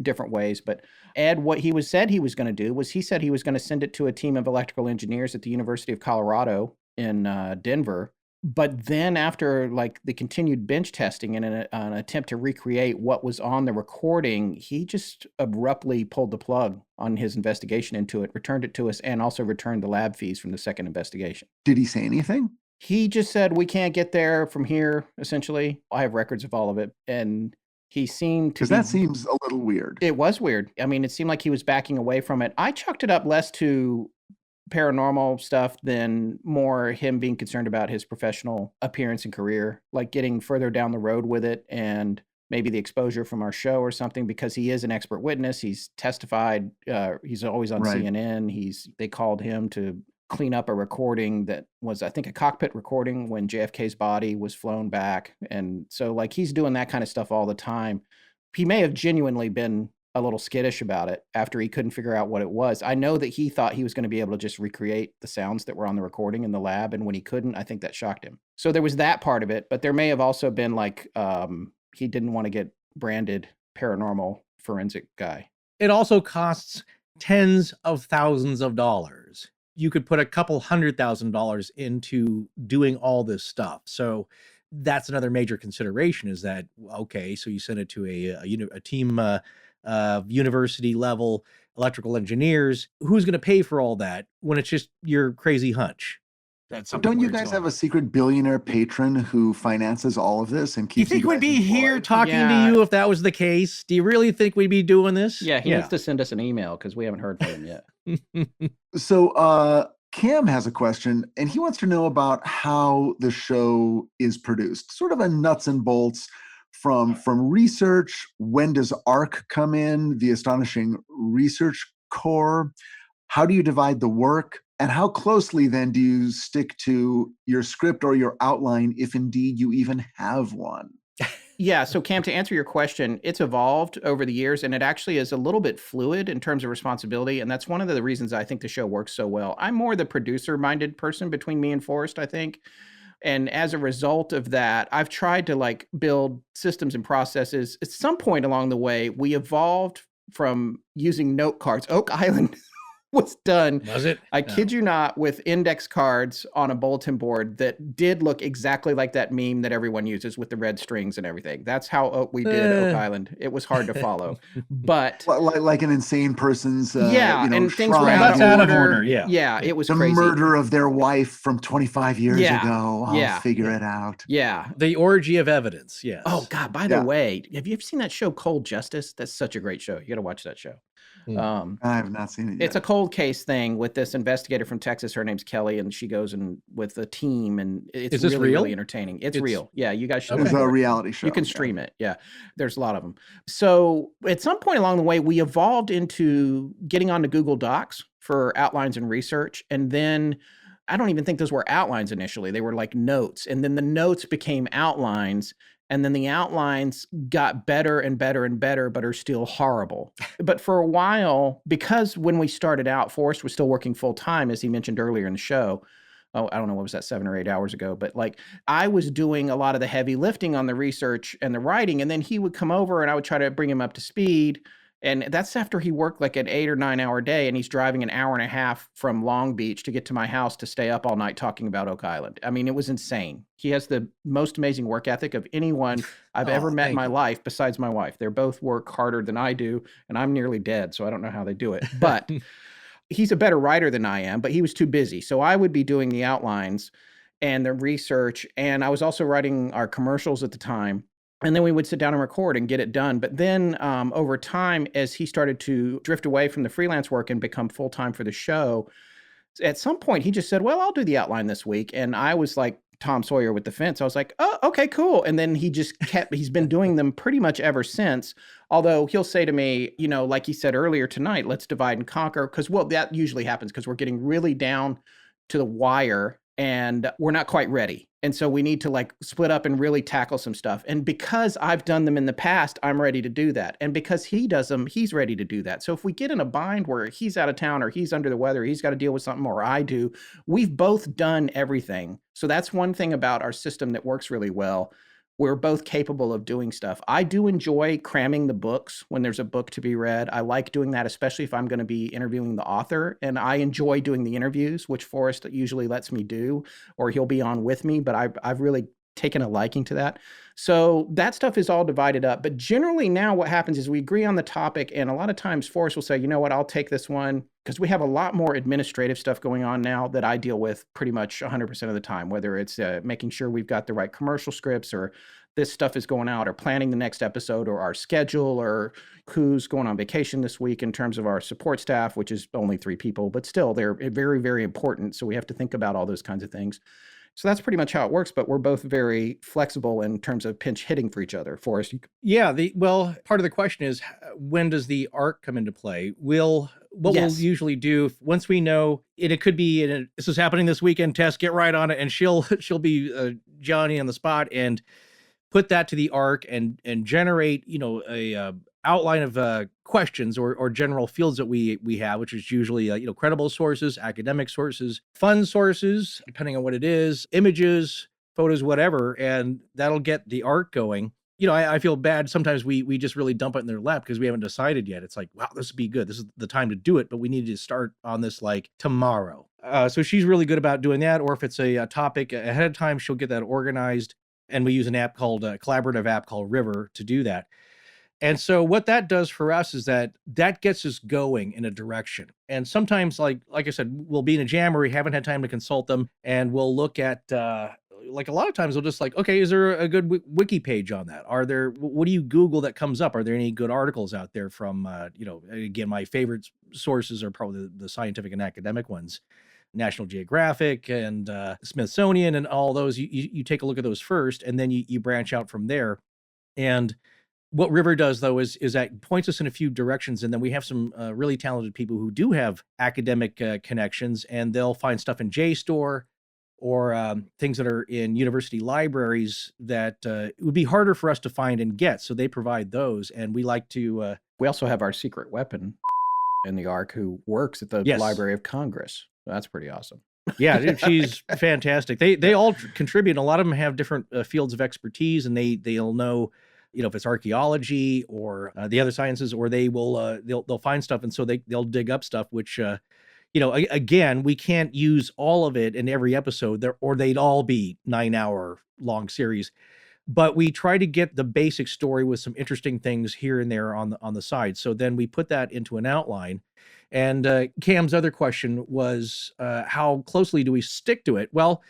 different ways. But Ed, what he said he was going to do was he said he was going to send it to a team of electrical engineers at the University of Colorado in Denver. But then after like the continued bench testing and an attempt to recreate what was on the recording, he just abruptly pulled the plug on his investigation into it, returned it to us, and also returned the lab fees from the second investigation. Did he say anything? He just said, we can't get there from here, essentially. I have records of all of it. And he seemed to... Because that seems a little weird. It was weird. I mean, it seemed like he was backing away from it. I chalked it up less to paranormal stuff than more him being concerned about his professional appearance and career, like getting further down the road with it and maybe the exposure from our show or something, because he is an expert witness. He's testified. He's always on CNN. They called him to clean up a recording that was, I think, a cockpit recording when JFK's body was flown back. And so like he's doing that kind of stuff all the time. He may have genuinely been a little skittish about it after he couldn't figure out what it was. I know that he thought he was going to be able to just recreate the sounds that were on the recording in the lab. And when he couldn't, I think that shocked him. So there was that part of it, but there may have also been like, he didn't want to get branded paranormal forensic guy. It also costs tens of thousands of dollars. You could put a couple $100,000 into doing all this stuff. So that's another major consideration is that, okay, so you send it to a team of university level electrical engineers. Who's going to pay for all that when it's just your crazy hunch? That's something Don't you weird's guys going have on. a secret billionaire patron who finances all of this and Do you keeps you think we'd guys be here employed? talking Yeah. to you if that was the case? Do you really think we'd be doing this? Yeah, he needs to send us an email because we haven't heard from him yet. So Cam has a question, and he wants to know about how the show is produced. Sort of a nuts and bolts from research. When does ARC come in? The astonishing research core. How do you divide the work? And how closely then do you stick to your script or your outline, if indeed you even have one? Yeah, so Cam, to answer your question, it's evolved over the years, and it actually is a little bit fluid in terms of responsibility, and that's one of the reasons I think the show works so well. I'm more the producer-minded person between me and Forrest, I think. And as a result of that, I've tried to like build systems and processes. At some point along the way, we evolved from using note cards. Oak Island was done. Was it? I kid you not, with index cards on a bulletin board that did look exactly like that meme that everyone uses with the red strings and everything. That's how we did Oak Island. It was hard to follow, but Like an insane person's, yeah, and things were shrine. That's out of order. Yeah. Yeah, it was The crazy. murder of their wife from 25 years Yeah, ago. I'll yeah, figure it out. Yeah. The orgy of evidence. Yes. Oh God, by the way, have you ever seen that show Cold Justice? That's such a great show. You got to watch that show. I have not seen it yet. It's a cold case thing with this investigator from Texas. Her name's Kelly, and she goes in with a team, and it's Is this really, real? really entertaining. It's real. Yeah, you guys should. It's look a for it. reality show. You can stream it. Yeah, there's a lot of them. So at some point along the way, we evolved into getting onto Google Docs for outlines and research, and then I don't even think those were outlines initially. They were like notes, and then the notes became outlines. And then the outlines got better and better and better, but are still horrible. But for a while, because when we started out, Forrest was still working full time, as he mentioned earlier in the show. Oh, I don't know, what was that, 7 or 8 hours ago? But like, I was doing a lot of the heavy lifting on the research and the writing, and then he would come over and I would try to bring him up to speed. And that's after he worked like an 8 or 9 hour day, and he's driving an hour and a half from Long Beach to get to my house to stay up all night talking about Oak Island. I mean, it was insane. He has the most amazing work ethic of anyone I've ever met in my life besides my wife. They both work harder than I do, and I'm nearly dead, so I don't know how they do it. But he's a better writer than I am, but he was too busy. So I would be doing the outlines and the research, and I was also writing our commercials at the time. And then we would sit down and record and get it done. But then over time, as he started to drift away from the freelance work and become full-time for the show, at some point he just said, well, I'll do the outline this week. And I was like Tom Sawyer with the fence. I was like, oh, okay, cool. And then he just he's been doing them pretty much ever since. Although he'll say to me, you know, like he said earlier tonight, let's divide and conquer. Because, well, that usually happens because we're getting really down to the wire and we're not quite ready. And so we need to like split up and really tackle some stuff. And because I've done them in the past, I'm ready to do that. And because he does them, he's ready to do that. So if we get in a bind where he's out of town or he's under the weather, he's got to deal with something, or I do, we've both done everything. So that's one thing about our system that works really well. We're both capable of doing stuff. I do enjoy cramming the books when there's a book to be read. I like doing that, especially if I'm going to be interviewing the author. And I enjoy doing the interviews, which Forrest usually lets me do, or he'll be on with me. But I've really taken a liking to that. So that stuff is all divided up. But generally now what happens is we agree on the topic. And a lot of times Forrest will say, you know what, I'll take this one. Because we have a lot more administrative stuff going on now that I deal with pretty much 100% of the time, whether it's making sure we've got the right commercial scripts, or this stuff is going out, or planning the next episode, or our schedule, or who's going on vacation this week in terms of our support staff, which is only 3 people, but still they're very, very important. So we have to think about all those kinds of things. So that's pretty much how it works, but we're both very flexible in terms of pinch hitting for each other. Forrest? Yeah, well, part of the question is, when does the arc come into play? We'll usually do once we know, and it could be, this is happening this weekend, Tess, get right on it, and she'll be Johnny on the spot and put that to the arc and generate, you know, a outline of questions or general fields that we have, which is usually you know, credible sources, academic sources, fun sources, depending on what it is, images, photos, whatever, and that'll get the arc going. You know, I feel bad sometimes we just really dump it in their lap because we haven't decided yet. It's like, wow, this would be good. This is the time to do it, but we need to start on this like tomorrow. So she's really good about doing that. Or if it's a topic ahead of time, she'll get that organized. And we use an app called a collaborative app called River to do that. And so what that does for us is that gets us going in a direction. And sometimes, like I said, we'll be in a jam where we haven't had time to consult them, and we'll look at like a lot of times we'll just like, okay, is there a good wiki page on that? What do you Google that comes up? Are there any good articles out there from, again, my favorite sources are probably the scientific and academic ones, National Geographic and Smithsonian and all those. You take a look at those first, and then you branch out from there. And what River does, though, is that points us in a few directions, and then we have some really talented people who do have academic connections, and they'll find stuff in JSTOR or things that are in university libraries that it would be harder for us to find and get. So they provide those, and we like to. We also have our secret weapon in the ARC who works at the Library of Congress. That's pretty awesome. Yeah, she's fantastic. They all contribute. A lot of them have different fields of expertise, and they'll know, if it's archaeology or the other sciences, or they'll find stuff, and so they'll dig up stuff, which again, we can't use all of it in every episode, or they'd all be 9-hour long series. But we try to get the basic story with some interesting things here and there on the side. So then we put that into an outline. And Cam's other question was, how closely do we stick to it? Well,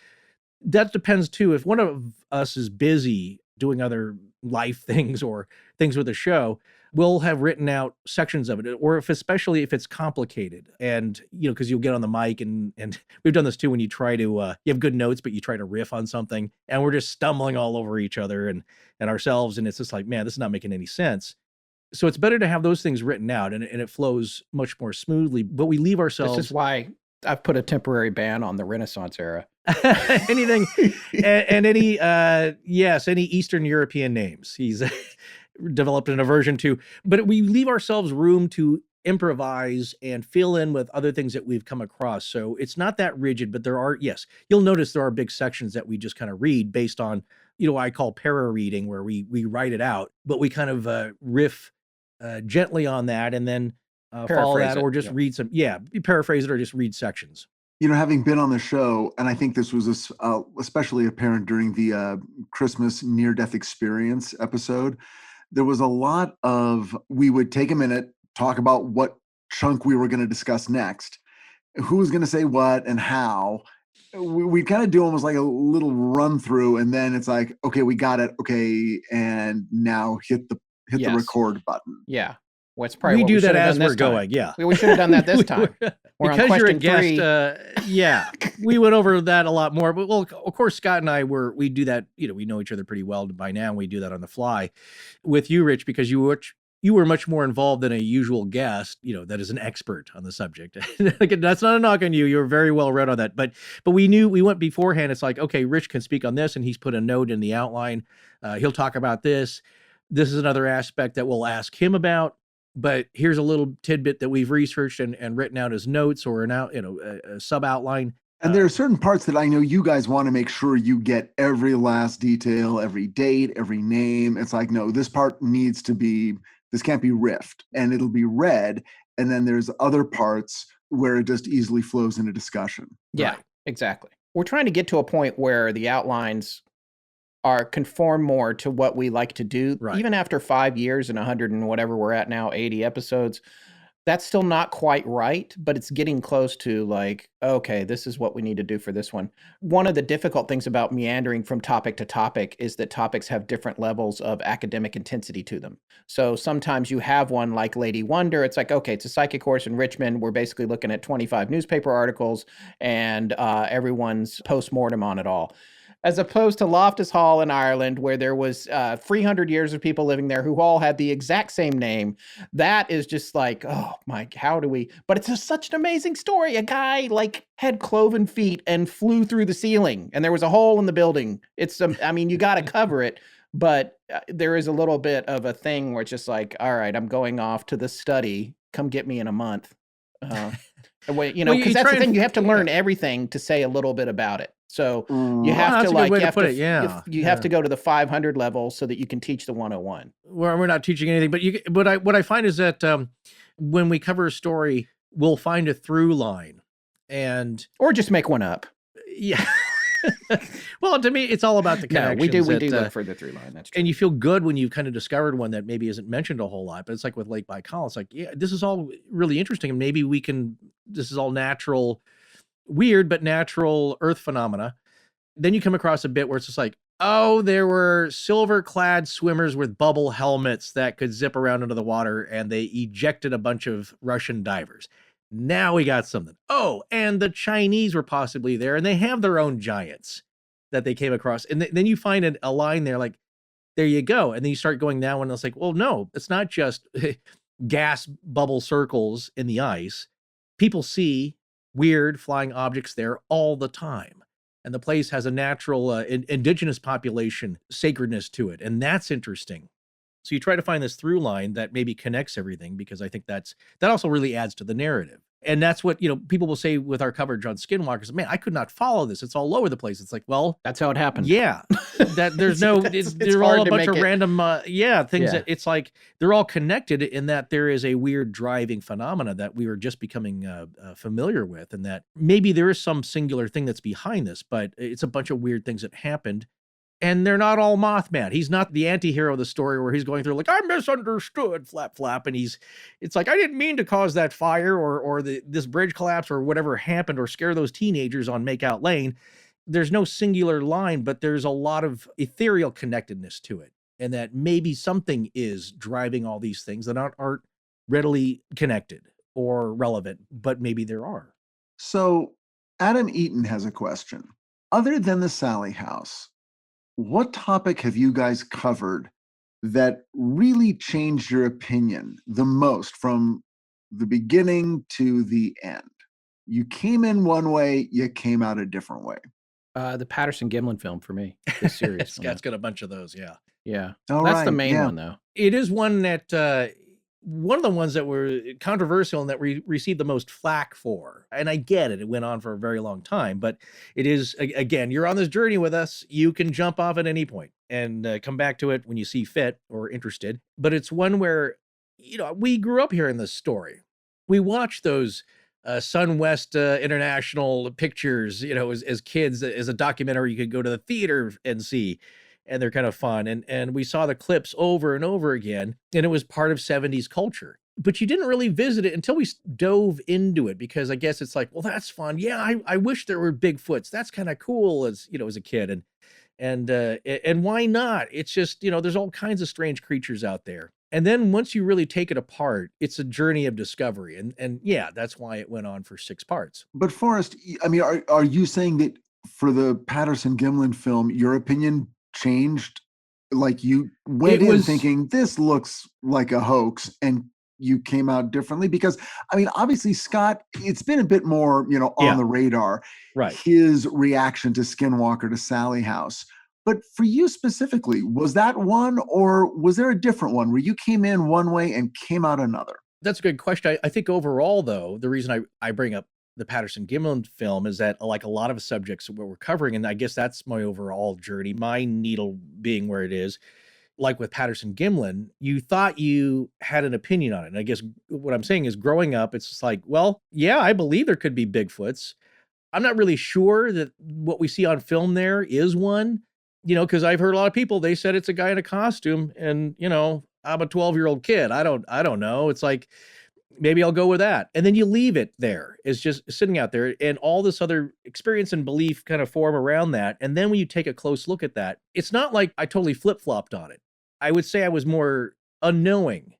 that depends too. If one of us is busy doing other life things or things with the show, we'll have written out sections of it, or especially if it's complicated, and because you'll get on the mic and we've done this too, when you try to you have good notes but you try to riff on something, and we're just stumbling all over each other and ourselves, and it's just like, man, this is not making any sense. So it's better to have those things written out, and it flows much more smoothly. But we leave ourselves. This is why I've put a temporary ban on the Renaissance era. Anything and any Eastern European names he's developed an aversion to, but we leave ourselves room to improvise and fill in with other things that we've come across. So it's not that rigid, but you'll notice there are big sections that we just kind of read based on, I call para reading, where we write it out, but we kind of riff gently on that, and then follow that, or just read some, paraphrase it, or just read sections. Having been on the show, and I think this was especially apparent during the Christmas near-death experience episode, there was a lot of, we would take a minute, talk about what chunk we were going to discuss next, who was going to say what and how. We kind of do almost like a little run through, and then it's like, okay, we got it. Okay. And now hit the record button. Yeah. What's probably we what do we that as we're time. going. Yeah. We should have done that this time. We're because on you're a question guest. 3. We went over that a lot more, but of course, Scott and I we do that. We know each other pretty well by now, and we do that on the fly with you, Rich, because you were much more involved than a usual guest, that is an expert on the subject. That's not a knock on you. You're very well read on that. But we went beforehand. It's like, okay, Rich can speak on this, and he's put a note in the outline. He'll talk about this. This is another aspect that we'll ask him about. But here's a little tidbit that we've researched and written out as notes, or a sub outline. And there are certain parts that I know you guys want to make sure you get every last detail, every date, every name. It's like, no, this part this can't be riffed, and it'll be read. And then there's other parts where it just easily flows into discussion. Yeah, exactly. We're trying to get to a point where the outlines conform more to what we like to do. Right. Even after 5 years and 100 and whatever we're at now, 80 episodes, that's still not quite right, but it's getting close to like, okay, this is what we need to do for this one. One of the difficult things about meandering from topic to topic is that topics have different levels of academic intensity to them. So sometimes you have one like Lady Wonder. It's like, okay, it's a psychic course in Richmond. We're basically looking at 25 newspaper articles and everyone's postmortem on it all. As opposed to Loftus Hall in Ireland, where there was 300 years of people living there who all had the exact same name. That is just like, oh my, how do we? But it's just such an amazing story. A guy had cloven feet and flew through the ceiling, and there was a hole in the building. You got to cover it, but there is a little bit of a thing where it's just like, all right, I'm going off to the study. Come get me in a month. Because that's the thing. You have to learn everything to say a little bit about it. So you have to you have to go to the 500 level so that you can teach the 101. Well, we're not teaching anything, but what I find is that when we cover a story, we'll find a through line, or just make one up. Yeah. Well, to me, it's all about the No, connections. we do look for the through line. That's true. And you feel good when you've kind of discovered one that maybe isn't mentioned a whole lot, but it's like with Lake Baikal, it's like, yeah, this is all really interesting. And maybe this is all natural, weird, but natural Earth phenomena. Then you come across a bit where it's just like, oh, there were silver-clad swimmers with bubble helmets that could zip around under the water, and they ejected a bunch of Russian divers. Now we got something. Oh, and the Chinese were possibly there, and they have their own giants that they came across. And then you find a line there, like, there you go. And then you start going down, and it's like, well, no, it's not just gas bubble circles in the ice. People see weird flying objects there all the time. And the place has a natural indigenous population sacredness to it. And that's interesting. So you try to find this through line that maybe connects everything, because I think that also really adds to the narrative. And that's what, people will say with our coverage on Skinwalkers, man, I could not follow this. It's all over the place. It's like, well, that's how it happened. Yeah. That there's they're all a bunch of random, things that it's like, they're all connected in that there is a weird driving phenomena that we were just becoming familiar with. And that maybe there is some singular thing that's behind this, but it's a bunch of weird things that happened. And they're not all Mothman. He's not the anti-hero of the story where he's going through like, I misunderstood, flap, flap. And it's like, I didn't mean to cause that fire or this bridge collapse or whatever happened or scare those teenagers on Makeout Lane. There's no singular line, but there's a lot of ethereal connectedness to it. And that maybe something is driving all these things that aren't readily connected or relevant, but maybe there are. So Adam Eaton has a question. Other than the Sally House, what topic have you guys covered that really changed your opinion the most from the beginning to the end? You came in one way, you came out a different way. The Patterson-Gimlin film for me, this series. Scott's got a bunch of those, yeah. Yeah. All That's right, the main yeah. one, though. It is one that one of the ones that were controversial and that we received the most flack for. And I get it. It went on for a very long time, but it is, again, you're on this journey with us. You can jump off at any point and come back to it when you see fit or interested. But it's one where, we grew up hearing this story. We watched those Sun West International pictures, as kids, as a documentary you could go to the theater and see. And they're kind of fun. And we saw the clips over and over again, and it was part of 70s culture. But you didn't really visit it until we dove into it, because I guess it's like, well, that's fun. Yeah, I wish there were Bigfoots. That's kind of cool as a kid. And why not? It's just, there's all kinds of strange creatures out there. And then once you really take it apart, it's a journey of discovery. And yeah, that's why it went on for 6 parts. But Forrest, I mean, are you saying that for the Patterson-Gimlin film, your opinion changed? Like you went in thinking this looks like a hoax and you came out differently? Because I mean, obviously Scott, it's been a bit more, on the radar, right? His reaction to Skinwalker, to Sally House. But for you specifically, was that one, or was there a different one where you came in one way and came out another? That's a good question. I think overall, though, the reason I bring up the Patterson-Gimlin film is that, like a lot of subjects what we're covering, and I guess that's my overall journey, my needle being where it is, like with Patterson-Gimlin, you thought you had an opinion on it. And I guess what I'm saying is, growing up, it's just like, well, yeah, I believe there could be Bigfoots. I'm not really sure that what we see on film there is one, because I've heard a lot of people, they said it's a guy in a costume, and, I'm a 12-year-old kid. I don't know. It's like, maybe I'll go with that. And then you leave it there. It's just sitting out there, and all this other experience and belief kind of form around that. And then when you take a close look at that, it's not like I totally flip-flopped on it. I would say I was more unknowing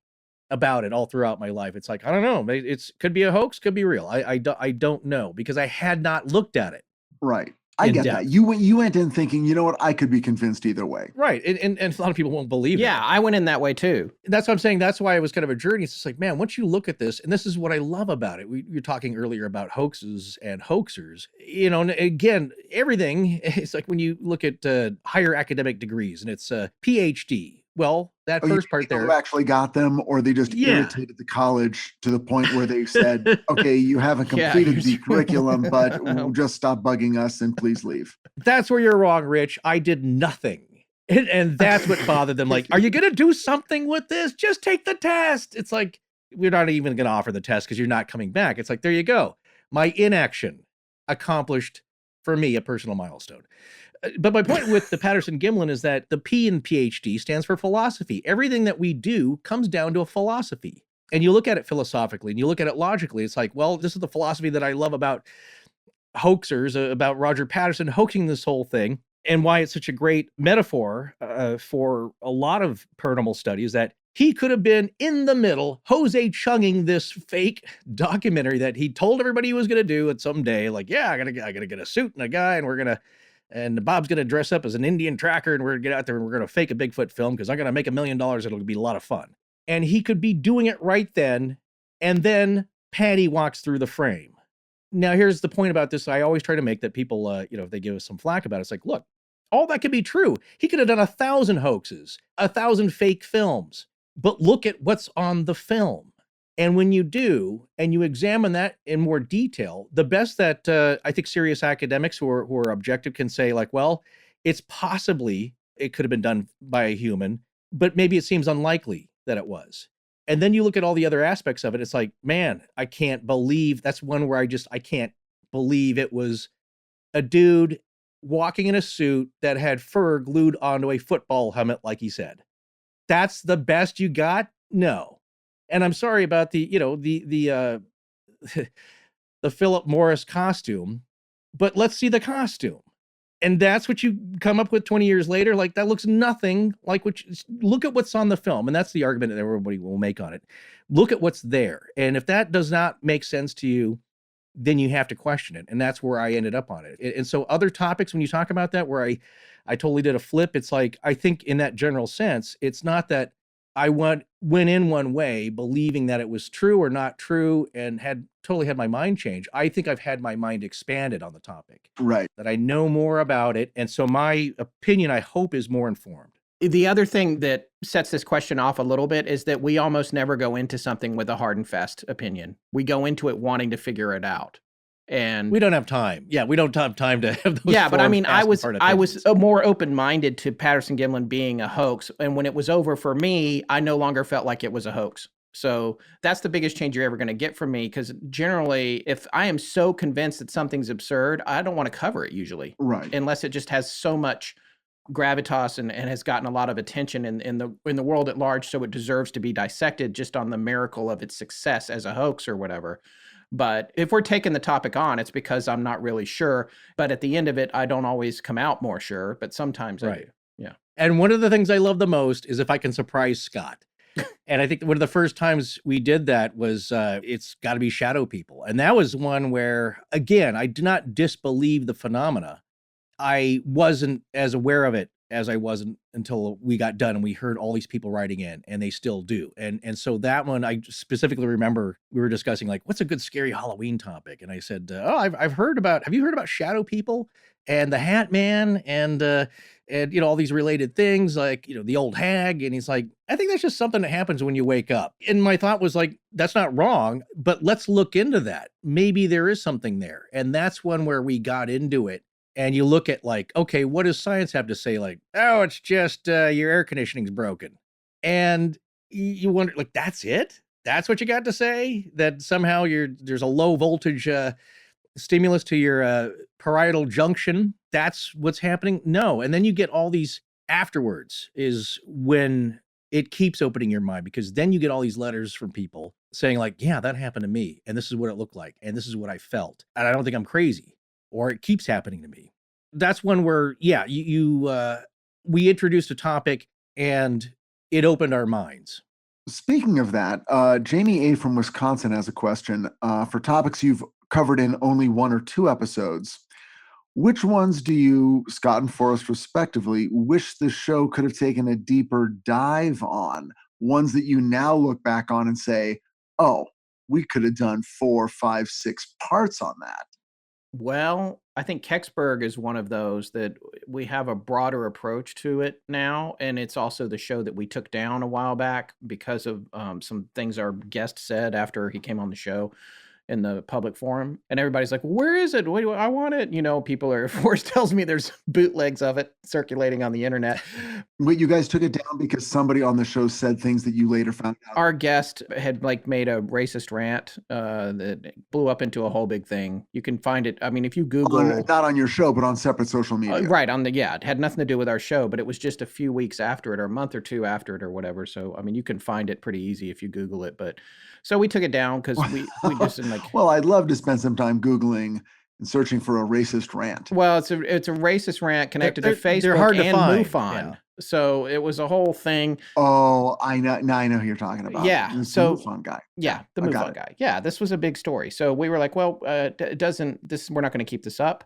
about it all throughout my life. It's like, I don't know. It's could be a hoax, could be real. I don't know, because I had not looked at it. Right. I get that. You went in thinking, you know what, I could be convinced either way. Right. And a lot of people won't believe it. Yeah, I went in that way too. That's what I'm saying. That's why it was kind of a journey. It's just like, man, once you look at this, and this is what I love about it. We were talking earlier about hoaxes and hoaxers, and again, everything, it's like when you look at higher academic degrees, and it's a PhD. Well, that first part there. Who actually got them, or they just irritated the college to the point where they said, okay, you haven't completed the curriculum, but just stop bugging us and please leave. That's where you're wrong, Rich. I did nothing. And that's what bothered them. Like, are you going to do something with this? Just take the test. It's like, we're not even going to offer the test because you're not coming back. It's like, there you go. My inaction accomplished for me, a personal milestone. But my point with the Patterson-Gimlin is that the P in PhD stands for philosophy. Everything that we do comes down to a philosophy. And you look at it philosophically and you look at it logically. It's like, well, this is the philosophy that I love about hoaxers, about Roger Patterson hoaxing this whole thing, and why it's such a great metaphor for a lot of paranormal studies, that he could have been in the middle, Jose chugging this fake documentary that he told everybody he was going to do at some day. Like, yeah, I gotta get a suit and a guy, and Bob's going to dress up as an Indian tracker, and we're going to get out there and we're going to fake a Bigfoot film because I'm going to make $1 million. It'll be a lot of fun. And he could be doing it right then. And then Patty walks through the frame. Now, here's the point about this. I always try to make that people, if they give us some flack about it, it's like, look, all that could be true. He could have done 1,000 hoaxes, 1,000 fake films, but look at what's on the film. And when you do, and you examine that in more detail, the best that I think serious academics who are objective can say, like, well, it could have been done by a human, but maybe it seems unlikely that it was. And then you look at all the other aspects of it. It's like, man, I can't believe that's one where I can't believe it was a dude walking in a suit that had fur glued onto a football helmet, like he said. That's the best you got? No. And I'm sorry about the Philip Morris costume, but let's see the costume. And that's what you come up with 20 years later. Like, that looks nothing like look at what's on the film. And that's the argument that everybody will make on it. Look at what's there. And if that does not make sense to you, then you have to question it. And that's where I ended up on it. And so other topics, when you talk about that, where I totally did a flip, it's like, I think in that general sense, it's not that I went in one way believing that it was true or not true and totally had my mind changed. I think I've had my mind expanded on the topic. Right. That I know more about it. And so my opinion, I hope, is more informed. The other thing that sets this question off a little bit is that we almost never go into something with a hard and fast opinion. We go into it wanting to figure it out. And we don't have time. Yeah, we don't have time to have those. Yeah, but I mean, I was more open-minded to Patterson-Gimlin being a hoax. And when it was over for me, I no longer felt like it was a hoax. So that's the biggest change you're ever going to get from me, because generally, if I am so convinced that something's absurd, I don't want to cover it usually. Right. Unless it just has so much gravitas and has gotten a lot of attention in the world at large, so it deserves to be dissected just on the miracle of its success as a hoax or whatever. But if we're taking the topic on, it's because I'm not really sure. But at the end of it, I don't always come out more sure, but sometimes I do. Yeah. And one of the things I love the most is if I can surprise Scott. And I think one of the first times we did that was it's got to be shadow people. And that was one where, again, I do not disbelieve the phenomena. I wasn't as aware of it as I wasn't until we got done and we heard all these people writing in, and they still do. And so that one, I specifically remember we were discussing, like, what's a good scary Halloween topic? And I said, have you heard about shadow people and the Hat Man and all these related things, like, the old hag? And he's like, I think that's just something that happens when you wake up. And my thought was like, that's not wrong, but let's look into that. Maybe there is something there. And that's one where we got into it. And you look at, like, okay, what does science have to say? Like, oh, it's just your air conditioning's broken. And you wonder, like, that's it? That's what you got to say? That somehow there's a low voltage stimulus to your parietal junction? That's what's happening? No. And then you get all these afterwards is when it keeps opening your mind, because then you get all these letters from people saying, like, yeah, that happened to me. And this is what it looked like. And this is what I felt. And I don't think I'm crazy. Or it keeps happening to me. That's one where, yeah, we introduced a topic and it opened our minds. Speaking of that, Jamie A. from Wisconsin has a question. For topics you've covered in only 1 or 2 episodes, which ones do you, Scott and Forrest respectively, wish the show could have taken a deeper dive on? Ones that you now look back on and say, oh, we could have done 4, 5, 6 parts on that. Well, I think Kecksburg is one of those that we have a broader approach to it now. And it's also the show that we took down a while back because of some things our guest said after he came on the show. in the public forum, and everybody's like, where is it? I want it. People are, Forrest tells me there's bootlegs of it circulating on the internet. But you guys took it down because somebody on the show said things that you later found out. Our guest had made a racist rant that blew up into a whole big thing. You can find it. I mean, if you Google, not on your show, but on separate social media. Right. It had nothing to do with our show, but it was just a few weeks after it, or a month or two after it, or whatever. So, I mean, you can find it pretty easy if you Google it. But so we took it down because we just didn't Well, I'd love to spend some time Googling and searching for a racist rant. Well, it's a racist rant connected to Facebook they're hard to and find. MUFON. Yeah. So it was a whole thing. Oh, I know. Now I know who you're talking about. Yeah. So the MUFON guy. Yeah, the MUFON guy. Yeah, this was a big story. So we were like, well, we're not going to keep this up.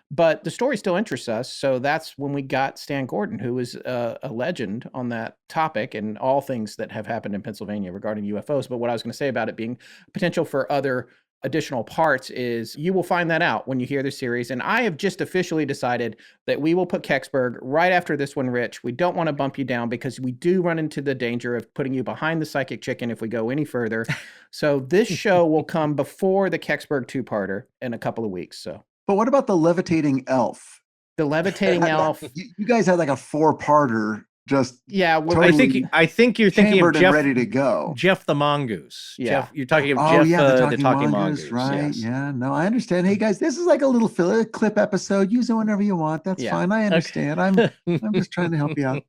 But the story still interests us. So that's when we got Stan Gordon, who is a legend on that topic and all things that have happened in Pennsylvania regarding UFOs. But what I was going to say about it being potential for other additional parts is you will find that out when you hear the series. And I have just officially decided that we will put Kecksburg right after this one, Rich. We don't want to bump you down because we do run into the danger of putting you behind the psychic chicken if we go any further. So this show will come before the Kecksburg two-parter in a couple of weeks. So. But what about the levitating elf? The levitating elf. You guys had like a 4-parter. Just totally I think you're thinking of Jeff, ready to go. Jeff the Mongoose. Yeah, you're talking of Jeff the talking mongoose, right? Yes. Yeah, no, I understand. Hey guys, this is like a little filler clip episode. Use it whenever you want. That's fine. I understand. Okay. I'm just trying to help you out.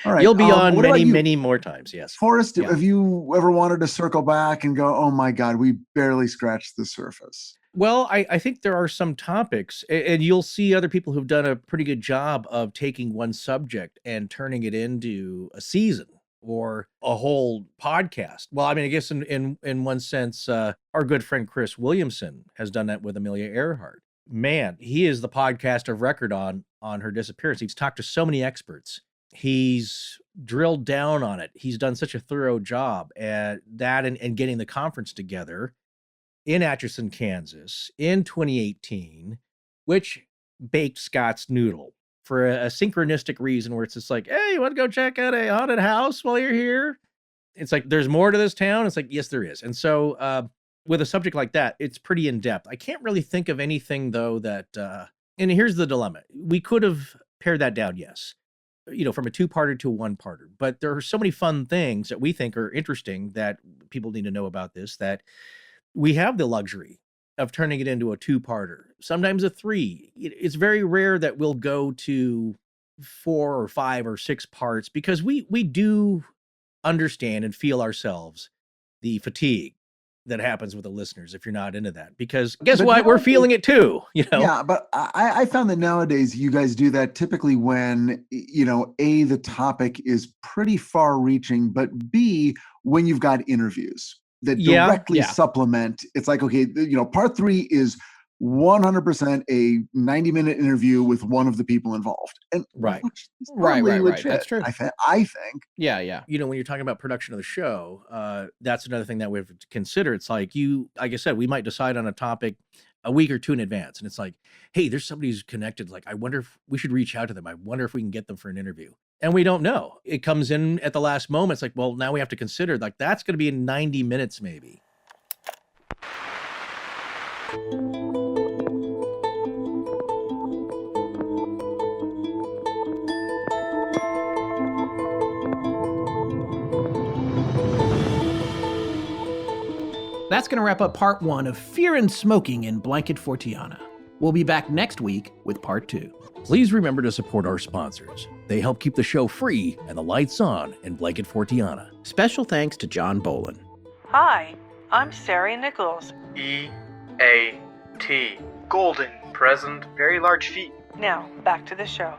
All right, you'll be on many more times. Yes, Forrest, have you ever wanted to circle back and go, oh my God, we barely scratched the surface? Well, I think there are some topics, and you'll see other people who've done a pretty good job of taking one subject and turning it into a season or a whole podcast. Well, I mean, I guess in one sense, our good friend Chris Williamson has done that with Amelia Earhart. Man, he is the podcast of record on her disappearance. He's talked to so many experts. He's drilled down on it. He's done such a thorough job at that and getting the conference together in Atchison, Kansas in 2018, which baked Scott's noodle for a synchronistic reason where it's just like, hey, you want to go check out a haunted house while you're here? It's like, there's more to this town. It's like, yes, there is. And so with a subject like that, it's pretty in depth. I can't really think of anything though that, and here's the dilemma. We could have pared that down. Yes. From a 2-parter to a 1-parter, but there are so many fun things that we think are interesting that people need to know about this, that we have the luxury of turning it into a 2-parter, sometimes a 3. It's very rare that we'll go to 4 or 5 or 6 parts because we do understand and feel ourselves the fatigue that happens with the listeners if you're not into that. Because guess what? We're feeling it too, Yeah, but I found that nowadays you guys do that typically when, A, the topic is pretty far reaching, but B, when you've got interviews that directly supplement. It's like, okay, part 3 is 100% a 90-minute interview with one of the people involved. And right. Legit, that's true. I think. Yeah. When you're talking about production of the show, that's another thing that we have to consider. It's like like I said, we might decide on a topic a week or 2 in advance. And it's like, hey, there's somebody who's connected. Like, I wonder if we should reach out to them. I wonder if we can get them for an interview. And we don't know. It comes in at the last moment. It's like, well, now we have to consider, like, that's going to be in 90 minutes maybe. That's going to wrap up part 1 of Fear and Smoking in Blanket Forteana. We'll be back next week with part 2. Please remember to support our sponsors. They help keep the show free and the lights on in Blanket Forteana. Special thanks to John Bolin. Hi, I'm Sarah Nichols. E-A-T. Golden. Present. Very large feet. Now, back to the show.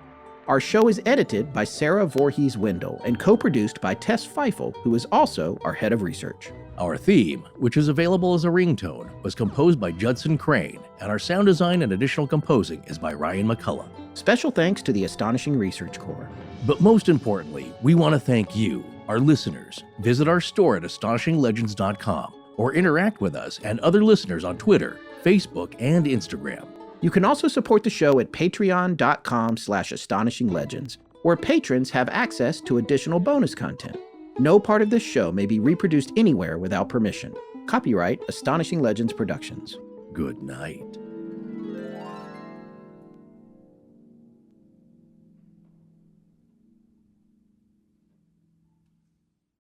Our show is edited by Sarah Voorhees Wendell and co-produced by Tess Feifel, who is also our head of research. Our theme, which is available as a ringtone, was composed by Judson Crane, and our sound design and additional composing is by Ryan McCullough. Special thanks to the Astonishing Research Corps. But most importantly, we want to thank you, our listeners. Visit our store at astonishinglegends.com or interact with us and other listeners on Twitter, Facebook, and Instagram. You can also support the show at patreon.com/astonishinglegends, where patrons have access to additional bonus content. No part of this show may be reproduced anywhere without permission. Copyright Astonishing Legends Productions. Good night.